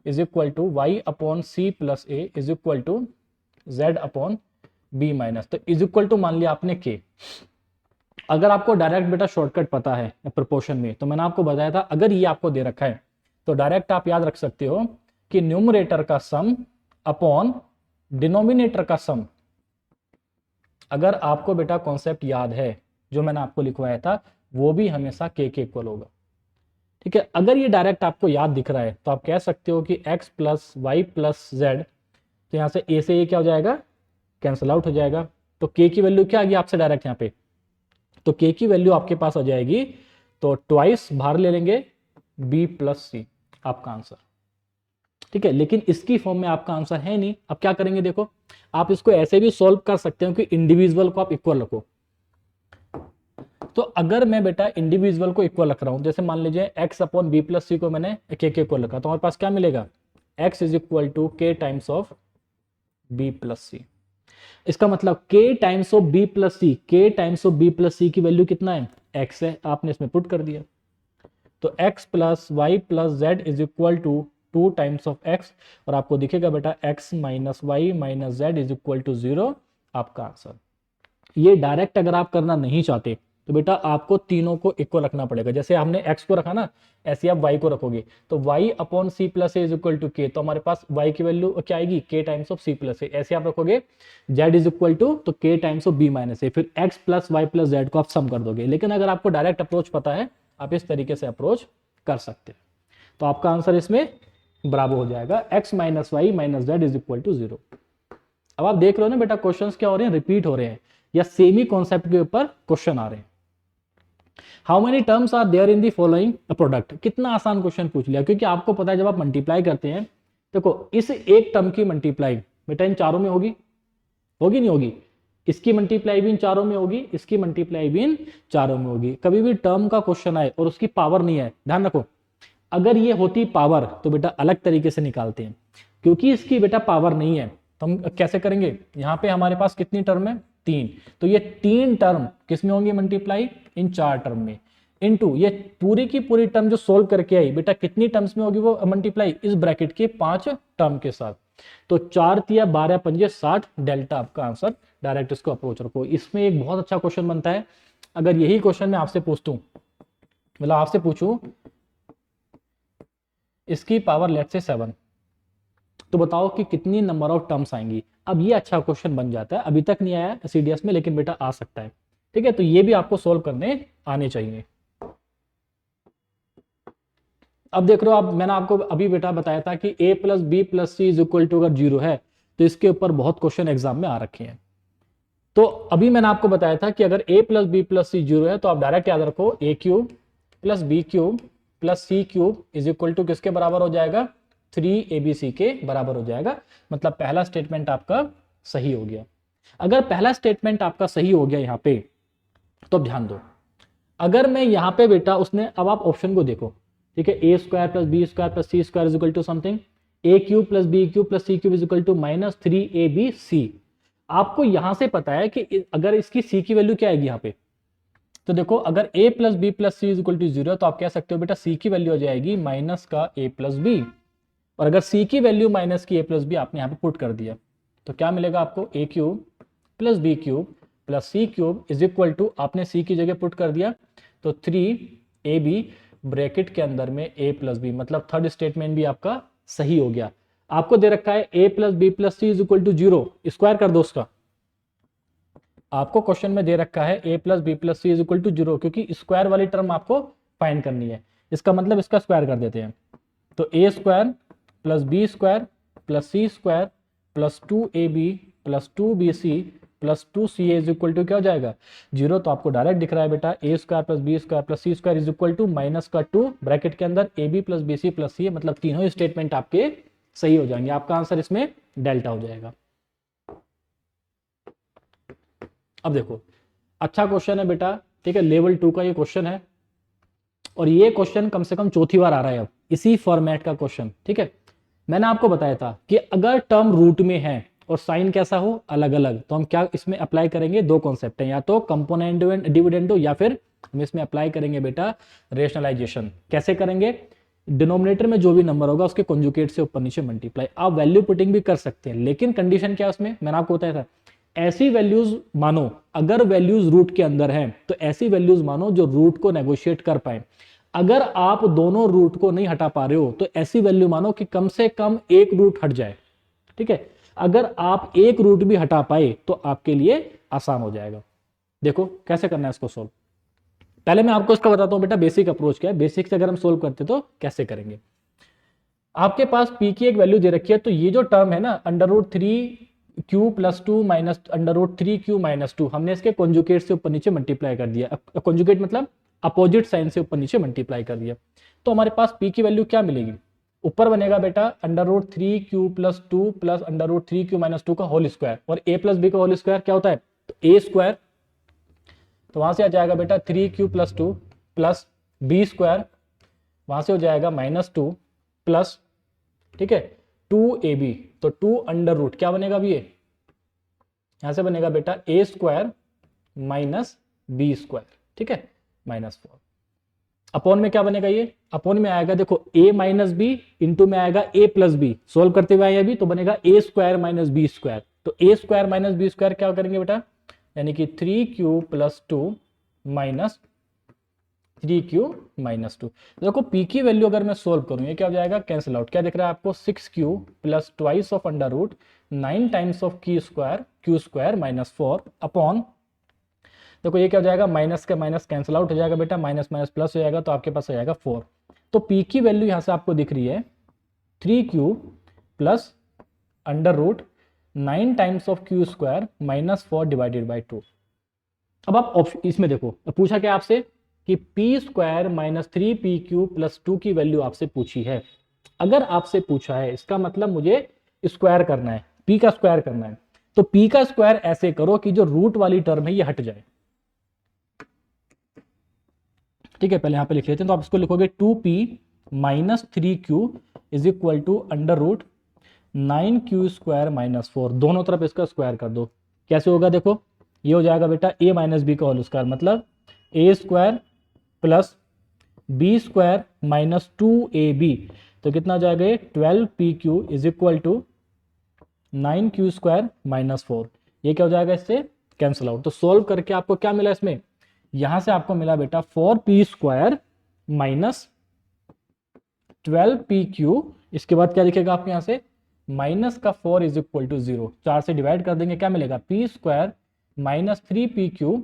is equal to y upon c plus a is equal to z upon b minus, तो इज इक्वल टू मान लिया आपने के। अगर आपको डायरेक्ट बेटा शॉर्टकट पता है प्रोपोर्शन में, तो मैंने आपको बताया था अगर ये आपको दे रखा है तो डायरेक्ट आप याद रख सकते हो कि न्यूमरेटर का सम अपॉन डिनोमिनेटर का सम। अगर आपको बेटा कॉन्सेप्ट याद है जो मैंने आपको लिखवाया था, वो भी हमेशा के इक्वल होगा। ठीक है, अगर ये डायरेक्ट आपको याद दिख रहा है तो आप कह सकते हो कि x plus Y plus z, तो यहां से a से ये क्या हो जाएगा, कैंसिल आउट हो जाएगा। तो k की वैल्यू क्या आ गई आपसे डायरेक्ट यहाँ पे, तो k की वैल्यू आपके पास आ जाएगी, तो ट्वाइस बाहर ले लेंगे b प्लस सी, आपका आंसर। ठीक है, लेकिन इसकी फॉर्म में आपका आंसर है नहीं। अब क्या करेंगे, देखो आप इसको ऐसे भी सॉल्व कर सकते हो कि इंडिविजुअल को आप इक्वल रखो। तो अगर मैं बेटा इंडिविजुअल को इक्वल रख रहा हूं, जैसे मान लीजिए x अपॉन बी प्लस सी को मैंने के इक्वल रखा, तो हमारे पास क्या मिलेगा, x इज इक्वल टू के times of B plus C. इसका मतलब k times of B plus C, K times of B plus C की वैल्यू कितना है, x है, आपने इसमें पुट कर दिया। तो x plus Y plus z is equal to 2 times of x, और आपको दिखेगा बेटा x minus y minus z is equal to 0, आपका आंसर। ये डायरेक्ट अगर आप करना नहीं चाहते तो बेटा आपको तीनों को इक्वल रखना पड़ेगा। जैसे हमने x को रखा ना, ऐसे आप y को रखोगे, तो y upon c plus a is equal to k, तो हमारे पास y की वैल्यू क्या आएगी, k times of C plus A. ऐसे आप रखोगे z इज इक्वल टू, तो k times of b minus A, फिर x plus Y plus Z को आप सम कर दोगे। लेकिन अगर आपको डायरेक्ट अप्रोच पता है, आप इस तरीके से अप्रोच कर सकते हैं। तो आपका आंसर इसमें बराबर हो जाएगा x minus y minus z is equal to 0। अब आप देख रहे हो ना बेटा, क्वेश्चंस क्या हो रहे हैं, रिपीट हो रहे हैं, या सेम ही कॉन्सेप्ट के ऊपर क्वेश्चन आ रहे हैं। How many terms are there in the following product, कितना आसान क्वेश्चन पूछ लिया, क्योंकि आपको पता है जब आप मल्टीप्लाई करते हैं, देखो इस एक टर्म की मल्टीप्लाई बेटा इन चारों में होगी, होगी नहीं होगी, इसकी मल्टीप्लाई भी इन चारों में होगी, इसकी मल्टीप्लाई भी इन चारों में होगी। कभी भी टर्म का क्वेश्चन आए और उसकी पावर नहीं है, ध्यान रखो, अगर ये होती पावर तो बेटा अलग तरीके से निकालते हैं, क्योंकि इसकी बेटा पावर नहीं है तो हम कैसे करेंगे, यहाँ पे हमारे पास कितनी टर्म है, 3, तो ये 3 टर्म किस में होंगी मल्टीप्लाई, इन 4 टर्म में, इनटू ये पूरी की पूरी टर्म जो सोल्व करके आई बेटा कितनी टर्म्स में होगी वो मल्टीप्लाई, इस ब्रैकेट के 5 टर्म के साथ। तो 4 तिया 12 पंजे 60, डेल्टा आपका आंसर। डायरेक्ट इसको अप्रोच रखो। इसमें एक बहुत अच्छा क्वेश्चन बनता है, अगर यही क्वेश्चन मैं आपसे पूछूं, मतलब आपसे पूछूं इसकी पावर लेट से 7, तो बताओ कि कितनी नंबर ऑफ टर्म्स आएंगी। अब ये अच्छा क्वेश्चन बन जाता है, अभी तक नहीं आया सीडीएस में, लेकिन बेटा आ सकता है। ठीक है, तो ये भी आपको सोल्व करने आने चाहिए। अब देख रहे हो आप, मैंने आपको अभी बेटा बताया था कि a plus b plus c is equal to अगर 0 है तो इसके ऊपर बहुत क्वेश्चन एग्जाम में आ रखे हैं। तो अभी मैंने आपको बताया था कि अगर a plus b plus c 0 है तो आप डायरेक्ट याद रखो a cube plus b cube plus c cube is equal to किसके बराबर हो जाएगा, 3abc के बराबर हो जाएगा। मतलब पहला स्टेटमेंट आपका सही हो गया। अगर पहला स्टेटमेंट आपका सही हो गया यहाँ पे, तो अब ध्यान दो, अगर मैं यहाँ पे बेटा उसने, अब आप ऑप्शन को देखो, ठीक है, a square plus B square plus c square is equal to something, a cube plus b cube plus c cube is equal to minus 3abc। आपको यहां से पता है कि अगर इसकी c की वैल्यू क्या आएगी यहाँ पे, तो देखो अगर a plus b plus c is equal to 0 तो आप कह सकते हो बेटा c की वैल्यू हो जाएगी माइनस का a प्लस बी, और अगर c की वैल्यू माइनस की a प्लस बी आपने यहाँ पे पुट कर दिया, तो क्या मिलेगा आपको, a cube plus b cube plus c cube is equal to, आपने c की जगह पुट कर दिया, तो 3ab ब्रैकेट के अंदर में a प्लस बी, मतलब थर्ड स्टेटमेंट भी आपका सही हो गया। आपको दे रखा है a plus b plus c is equal to 0, square कर दो उसका। आपको क्वेश्चन में दे रखा है a plus b plus c is equal to 0, क्योंकि स्क्वायर वाली टर्म आपको फाइंड करनी है। इसका मतलब इसका स्क्वायर कर देते हैं, तो a square plus B square plus c square plus 2ab plus 2bc plus 2ca is equal to क्या हो जाएगा, 0। तो आपको डायरेक्ट दिख रहा है बेटा a square plus B square plus c square is equal to minus का 2 ब्रैकेट के अंदर ab plus bc plus c, मतलब तीनों स्टेटमेंट आपके सही हो जाएंगे। आपका आंसर इसमें डेल्टा हो जाएगा। अब देखो अच्छा क्वेश्चन है बेटा, ठीक है, लेवल 2 का ये क्वेश्चन है, और ये क्वेश्चन कम से कम चौथी बार आ रहा है अब इसी फॉर्मेट का क्वेश्चन। ठीक है, मैंने आपको बताया था कि अगर टर्म रूट में है और साइन कैसा हो अलग अलग, तो हम क्या इसमें अप्लाई करेंगे, दो कॉन्सेप्ट है, या तो कंपोनेंट डिविडेंडो या फिर हम इसमें अप्लाई करेंगे बेटा रेशनलाइजेशन। कैसे करेंगे, डिनोमिनेटर में जो भी नंबर होगा उसके कॉन्जुगेट से ऊपर नीचे मल्टीप्लाई। आप वैल्यू पुटिंग भी कर सकते हैं, लेकिन कंडीशन क्या है उसमें, मैंने आपको बताया था, ऐसी वैल्यूज मानो, अगर वैल्यूज रूट के अंदर हैं तो ऐसी वैल्यूज मानो जो रूट को नेगोशिएट कर पाए। अगर आप दोनों रूट को नहीं हटा पा रहे हो तो ऐसी वैल्यू मानो कि कम से कम एक रूट हट जाए। ठीक है, अगर आप एक रूट भी हटा पाए तो आपके लिए आसान हो जाएगा। देखो कैसे करना है इसको सोल्व। पहले मैं आपको इसका बताता हूं बेटा बेसिक अप्रोच क्या है, बेसिक से अगर हम सोल्व करते तो कैसे करेंगे। आपके पास पी की एक वैल्यू दे रखी है, तो ये जो टर्म है ना √3q + 2 माइनस √3q - 2, हमने इसके कॉन्जुगेट से ऊपर नीचे मल्टीप्लाई कर दिया। कॉन्जुगेट मतलब अपोजिट साइन से ऊपर नीचे मल्टीप्लाई कर दिया। तो हमारे पास पी की वैल्यू क्या मिलेगी, ऊपर बनेगा बेटा √3q + 2 + √3q - 2 का होल स्क्वायर, और a + b का होल स्क्वायर क्या होता है, तो a स्क्वायर। तो वहां से आ जाएगा बेटा 3q + 2 + b स्क्वायर, वहां से हो जाएगा -2 प्लस, ठीक है, 2ab। तो 2 अंडर रूट क्या बनेगा अभी, ये यहां से बनेगा बेटा a स्क्वायर - b स्क्वायर, ठीक है, -4। अपॉन में क्या बनेगा, ये अपॉन में आएगा, देखो a - b इंटू में आएगा a + b, सोल्व करते हुए आए अभी, तो बनेगा a स्क्वायर - b स्क्वायर। तो a स्क्वायर - b स्क्वायर क्या करेंगे बेटा, यानी कि 3q + 2 - 3q - 2। देखो p की वैल्यू अगर मैं सोल्व करूं, ये क्या हो जाएगा, कैंसिल आउट। क्या दिख रहा है आपको, 6q + twice of under root 9 times of q square -4 upon, देखो ये क्या हो जाएगा, माइनस का माइनस कैंसिल आउट हो जाएगा बेटा, माइनस माइनस प्लस हो जाएगा, तो आपके पास आ जाएगा 4। तो p की वैल्यू यहां से आपको दिख रही है 3q + under root 9 times of q square -4 divided by 2। अब आप ऑप्शन इसमें देखो, पूछा क्या आपसे कि p स्क्वायर -3pq + 2 की वैल्यू आपसे पूछी है। अगर आपसे पूछा है इसका मतलब मुझे स्क्वायर करना है, p का स्क्वायर करना है। तो p का स्क्वायर ऐसे करो कि जो रूट वाली टर्म है ये हट जाए। ठीक है, पहले यहां पे लिख लेते हैं, तो आप इसको लिखोगे 2p - 3q = under root 9q square -4, दोनों तरफ इसका स्क्वायर कर दो। कैसे होगा, देखो ये हो जाएगा बेटा a - b का होल स्क्वायर, मतलब a square plus b square -2ab, तो कितना हो जाएगा, 12pq = 9q स्क्वायर -4। ये क्या हो जाएगा, इससे कैंसिल आउट। तो सोल्व करके आपको क्या मिला इसमें, यहां से आपको मिला बेटा 4p स्क्वायर -12pq, इसके बाद क्या लिखेगा आपके यहां से, माइनस का 4 = 0, 4 से डिवाइड कर देंगे, क्या मिलेगा, p स्क्वायर -3pq।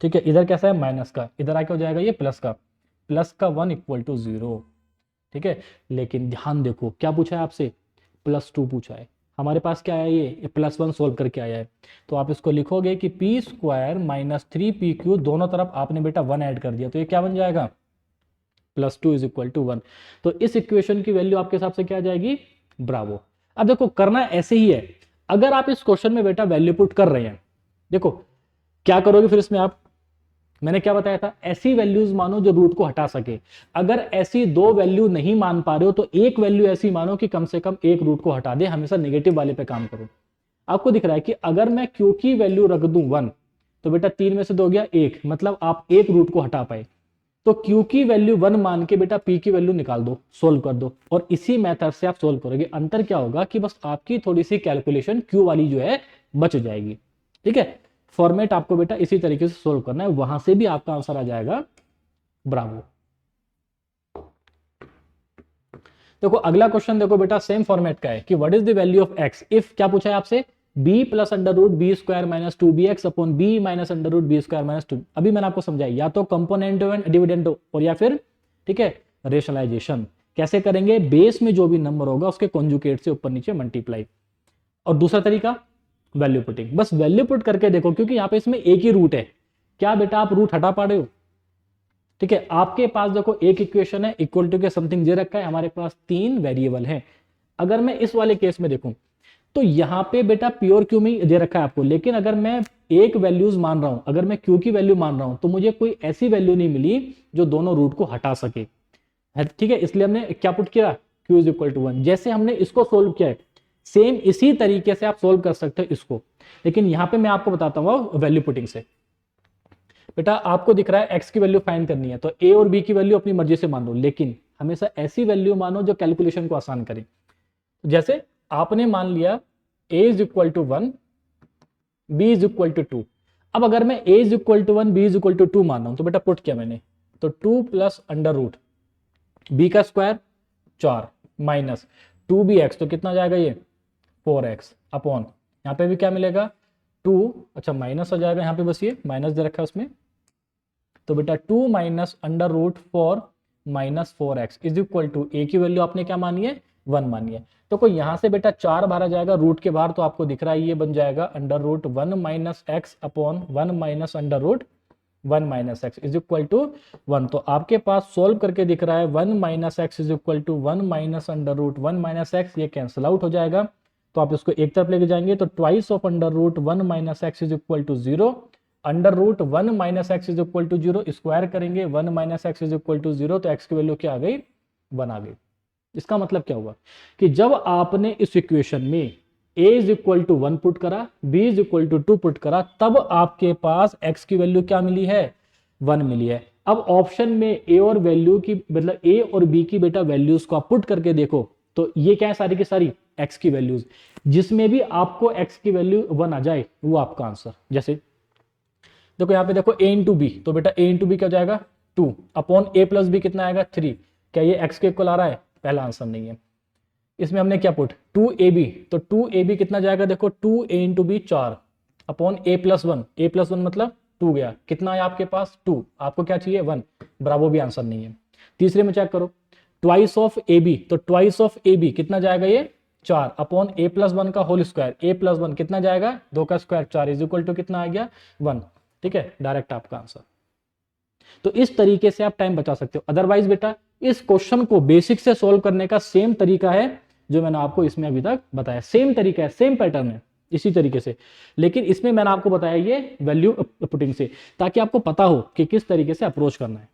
ठीक है, इधर कैसा है माइनस का, इधर आके हो जाएगा ये प्लस का 1 = 0। ठीक है, लेकिन ध्यान देखो क्या पूछा है आपसे, +2 पूछा है। हमारे पास क्या है, ये +1 सोल्व करके आया है। तो आप इसको लिखोगे कि p स्क्वायर -3pq, दोनों तरफ आपने बेटा 1 ऐड कर दिया, तो ये क्या बन जाएगा, +2 = 1। तो इस इक्वेशन की वैल्यू आपके हिसाब से क्या आ जाएगी, ब्रावो। अब देखो करना ऐसे ही है, अगर आप इस क्वेश्चन में बेटा वैल्यू पुट कर रहे हैं, देखो क्या करोगे फिर इसमें आप, मैंने क्या बताया था, ऐसी वैल्यूज मानो जो रूट को हटा सके। अगर ऐसी दो वैल्यू नहीं मान पा रहे हो तो एक वैल्यू ऐसी मानो कि कम से कम एक रूट को हटा दे, हमेशा नेगेटिव वाले पे काम करो। आपको दिख रहा है कि अगर मैं q की वैल्यू रख दूं 1, तो बेटा 3 में से 2 गया 1, मतलब आप एक रूट को हटा पाए। तो q की वैल्यू 1 मान के बेटा p की वैल्यू निकाल दो, सोल्व कर दो, और इसी मेथड से आप सोल्व करोगे। अंतर क्या होगा कि बस आपकी थोड़ी सी कैलकुलेशन q वाली जो है बच जाएगी। ठीक है, फॉर्मेट आपको बेटा इसी तरीके से सोल्व करना है, वहां से भी आपका आंसर आ जाएगा ब्रावो। देखो अगला क्वेश्चन देखो बेटा सेम फॉर्मेट का है कि what is the value of x if, क्या पूछा है आपसे, b + under root b square - 2bx upon b - under root b square - 2। अभी मैंने आपको समझाया, या तो कंपोनेंट एंड डिविडेंड और या फिर, ठीक है, रेशनलाइजेशन। कैसे करेंगे, बेस में जो भी नंबर होगा उसके कॉन्जुगेट से ऊपर नीचे मल्टीप्लाई। और दूसरा तरीका वैल्यू पुटिंग, बस वैल्यू पुट करके देखो, क्योंकि यहां पे इसमें एक ही रूट है। क्या बेटा आप रूट हटा पा रहे हो, ठीक है, आपके पास देखो एक इक्वेशन है, इक्वल टू के समथिंग दे रखा है, हमारे पास 3 वेरिएबल हैं। अगर मैं इस वाले केस में देखूं तो यहां पे बेटा प्योर क्यू में दे रखा है आपको, लेकिन अगर मैं एक वैल्यूज मान रहा हूं, अगर मैं क्यू की वैल्यू मान रहा हूं, तो मुझे कोई ऐसी वैल्यू नहीं मिली जो दोनों रूट को हटा सके। ठीक है, इसलिए हमने क्या पुट किया, q = 1। जैसे हमने इसको सोल्व किया है, सेम इसी तरीके से आप सोल्व कर सकते हो इसको, लेकिन यहां पे मैं आपको बताता हूं वैल्यू पुटिंग से। बेटा आपको दिख रहा है x की वैल्यू फाइंड करनी है, तो a और b की वैल्यू अपनी मर्जी से मान लो, लेकिन हमेशा ऐसी वैल्यू मानो जो कैलकुलेशन को आसान करे। जैसे आपने मान लिया a is equal to 1, b is equal to 2। अब अगर मैं a is equal to 1, b is equal to 2 मान रहा हूं तो बेटा पुट किया मैंने, तो 2 प्लस अंडर रूट b का स्क्वायर 4 माइनस 2bx, तो कितना जाएगा ये 4x अपॉन, यहाँ पे भी क्या मिलेगा 2, अच्छा माइनस हो जाएगा, यहाँ पे बस ये माइनस दे रखा है उसमें, तो बेटा 2 minus under root 4 minus 4x is equal to a की वैल्यू आपने क्या मानी है 1 मानी है। तो कोई यहाँ से बेटा 4 बाहर आ जाएगा रूट के बाहर, तो आपको दिख रहा है ये बन जाएगा under root 1 minus x upon 1 minus under root 1 minus x is equal to 1। तो आपके पास सोल्व करके दिख रहा है 1 minus x is equal to 1 minus under root 1 minus x, ये कैंसिल आउट हो जाएगा, तो आप इसको एक तरफ लेके जाएंगे तो twice of under root 1 minus x is equal to 0, under root 1 minus x is equal to 0, square करेंगे 1 minus x is equal to 0, तो एक्स की वैल्यू क्या आ गई 1 आ गई। इसका मतलब क्या हुआ कि जब आपने इस इक्वेशन में a is equal to 1 put करा, b is equal to 2 put करा, तब आपके पास x की वैल्यू क्या मिली है 1 मिली है। अब ऑप्शन में a और वैल्यू की मतलब a और b की बेटा वैल्यूज को आप पुट करके देखो, तो ये क्या है सारी की सारी x की वैल्यूज, जिसमें भी आपको x की वैल्यू 1 आ जाए वो आपका आंसर। जैसे देखो यहाँ पे देखो a इंटू बी, तो बेटा a इंटू बी क्या जाएगा 2 अपॉन a प्लस बी कितना आएगा 3, क्या ये x के इक्वल आ रहा है, पहला आंसर नहीं है। इसमें हमने क्या पुट 2ab, तो 2ab कितना जाएगा देखो 2a into b 4 upon a plus 1 मतलब 2 गया, कितना है आपके पास 2, आपको क्या चाहिए 1, बराबर भी आंसर नहीं है। तीसरे में चेक करो ट्वाइस ऑफ ab, तो ट्वाइस ऑफ ab कितना जाएगा ये 4 अपॉन a प्लस 1 का होल स्क्वायर, a प्लस 1 कितना जाएगा 2 का स्क्वायर 4 इज इक्वल टू कितना आ गया 1, ठीक है डायरेक्ट आपका आंसर। तो इस तरीके से आप टाइम बचा सकते हो। अदरवाइज बेटा इस क्वेश्चन को बेसिक से सॉल्व करने का सेम तरीका है जो मैंने आपको इसमें अभी तक बताया, सेम तरीका है, सेम पैटर्न है इसी तरीके से, लेकिन इसमें मैंने आपको बताया ये वैल्यू पुटिंग से, ताकि आपको पता हो कि किस तरीके से अप्रोच करना है।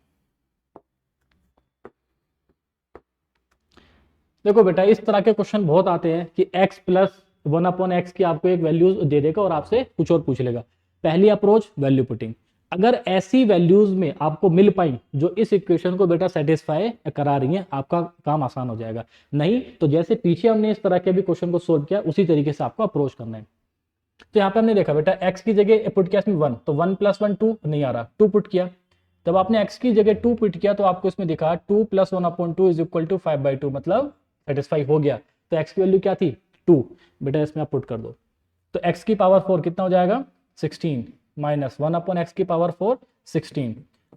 देखो बेटा इस तरह के क्वेश्चन बहुत आते हैं कि x प्लस 1 अपॉन एक्स की आपको एक वैल्यू दे देगा और आपसे कुछ और पूछ लेगा। पहली अप्रोच वैल्यू पुटिंग, अगर ऐसी वैल्यूज में आपको मिल पाई जो इस इक्वेशन को बेटा सेटिस्फाई करा रही हैं, आपका काम आसान हो जाएगा। नहीं तो जैसे पीछे हमने इस तरह के भी क्वेश्चन को सोल्व किया उसी तरीके से आपको अप्रोच करना है। तो यहाँ पे हमने देखा बेटा x की जगह पुट किया इसमें 1, तो 1 प्लस 1 2 नहीं आ रहा, 2 पुट किया, तब आपने x की जगह 2 पुट किया तो आपको इसमें दिखा 2 plus 1 upon 2 is equal to 5/2, मतलब सेटिस्फाई हो गया। तो x की वैल्यू क्या थी 2, बेटा इसमें आप पुट कर दो, तो x की पावर 4 कितना हो जाएगा 16 माइनस 1 अपॉन एक्स की पावर 4 16,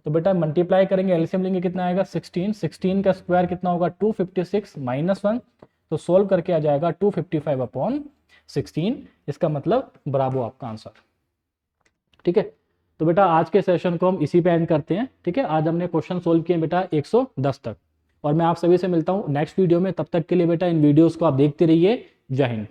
तो बेटा मल्टीप्लाई करेंगे एलसीएम लेंगे कितना आएगा 16 का स्क्वायर कितना होगा 256 माइनस 1, तो सोल्व करके आ जाएगा 255 अपॉन 16, इसका मतलब बराबर आपका आंसर। ठीक है, तो बेटा आज के सेशन को हम इसी पे एंड करते हैं। ठीक है, आज हमने क्वेश्चन सोल्व किए बेटा 110 तक, और मैं आप सभी से मिलता हूँ नेक्स्ट वीडियो में। तब तक के लिए बेटा इन वीडियोस को आप देखते रहिए। जय हिंद।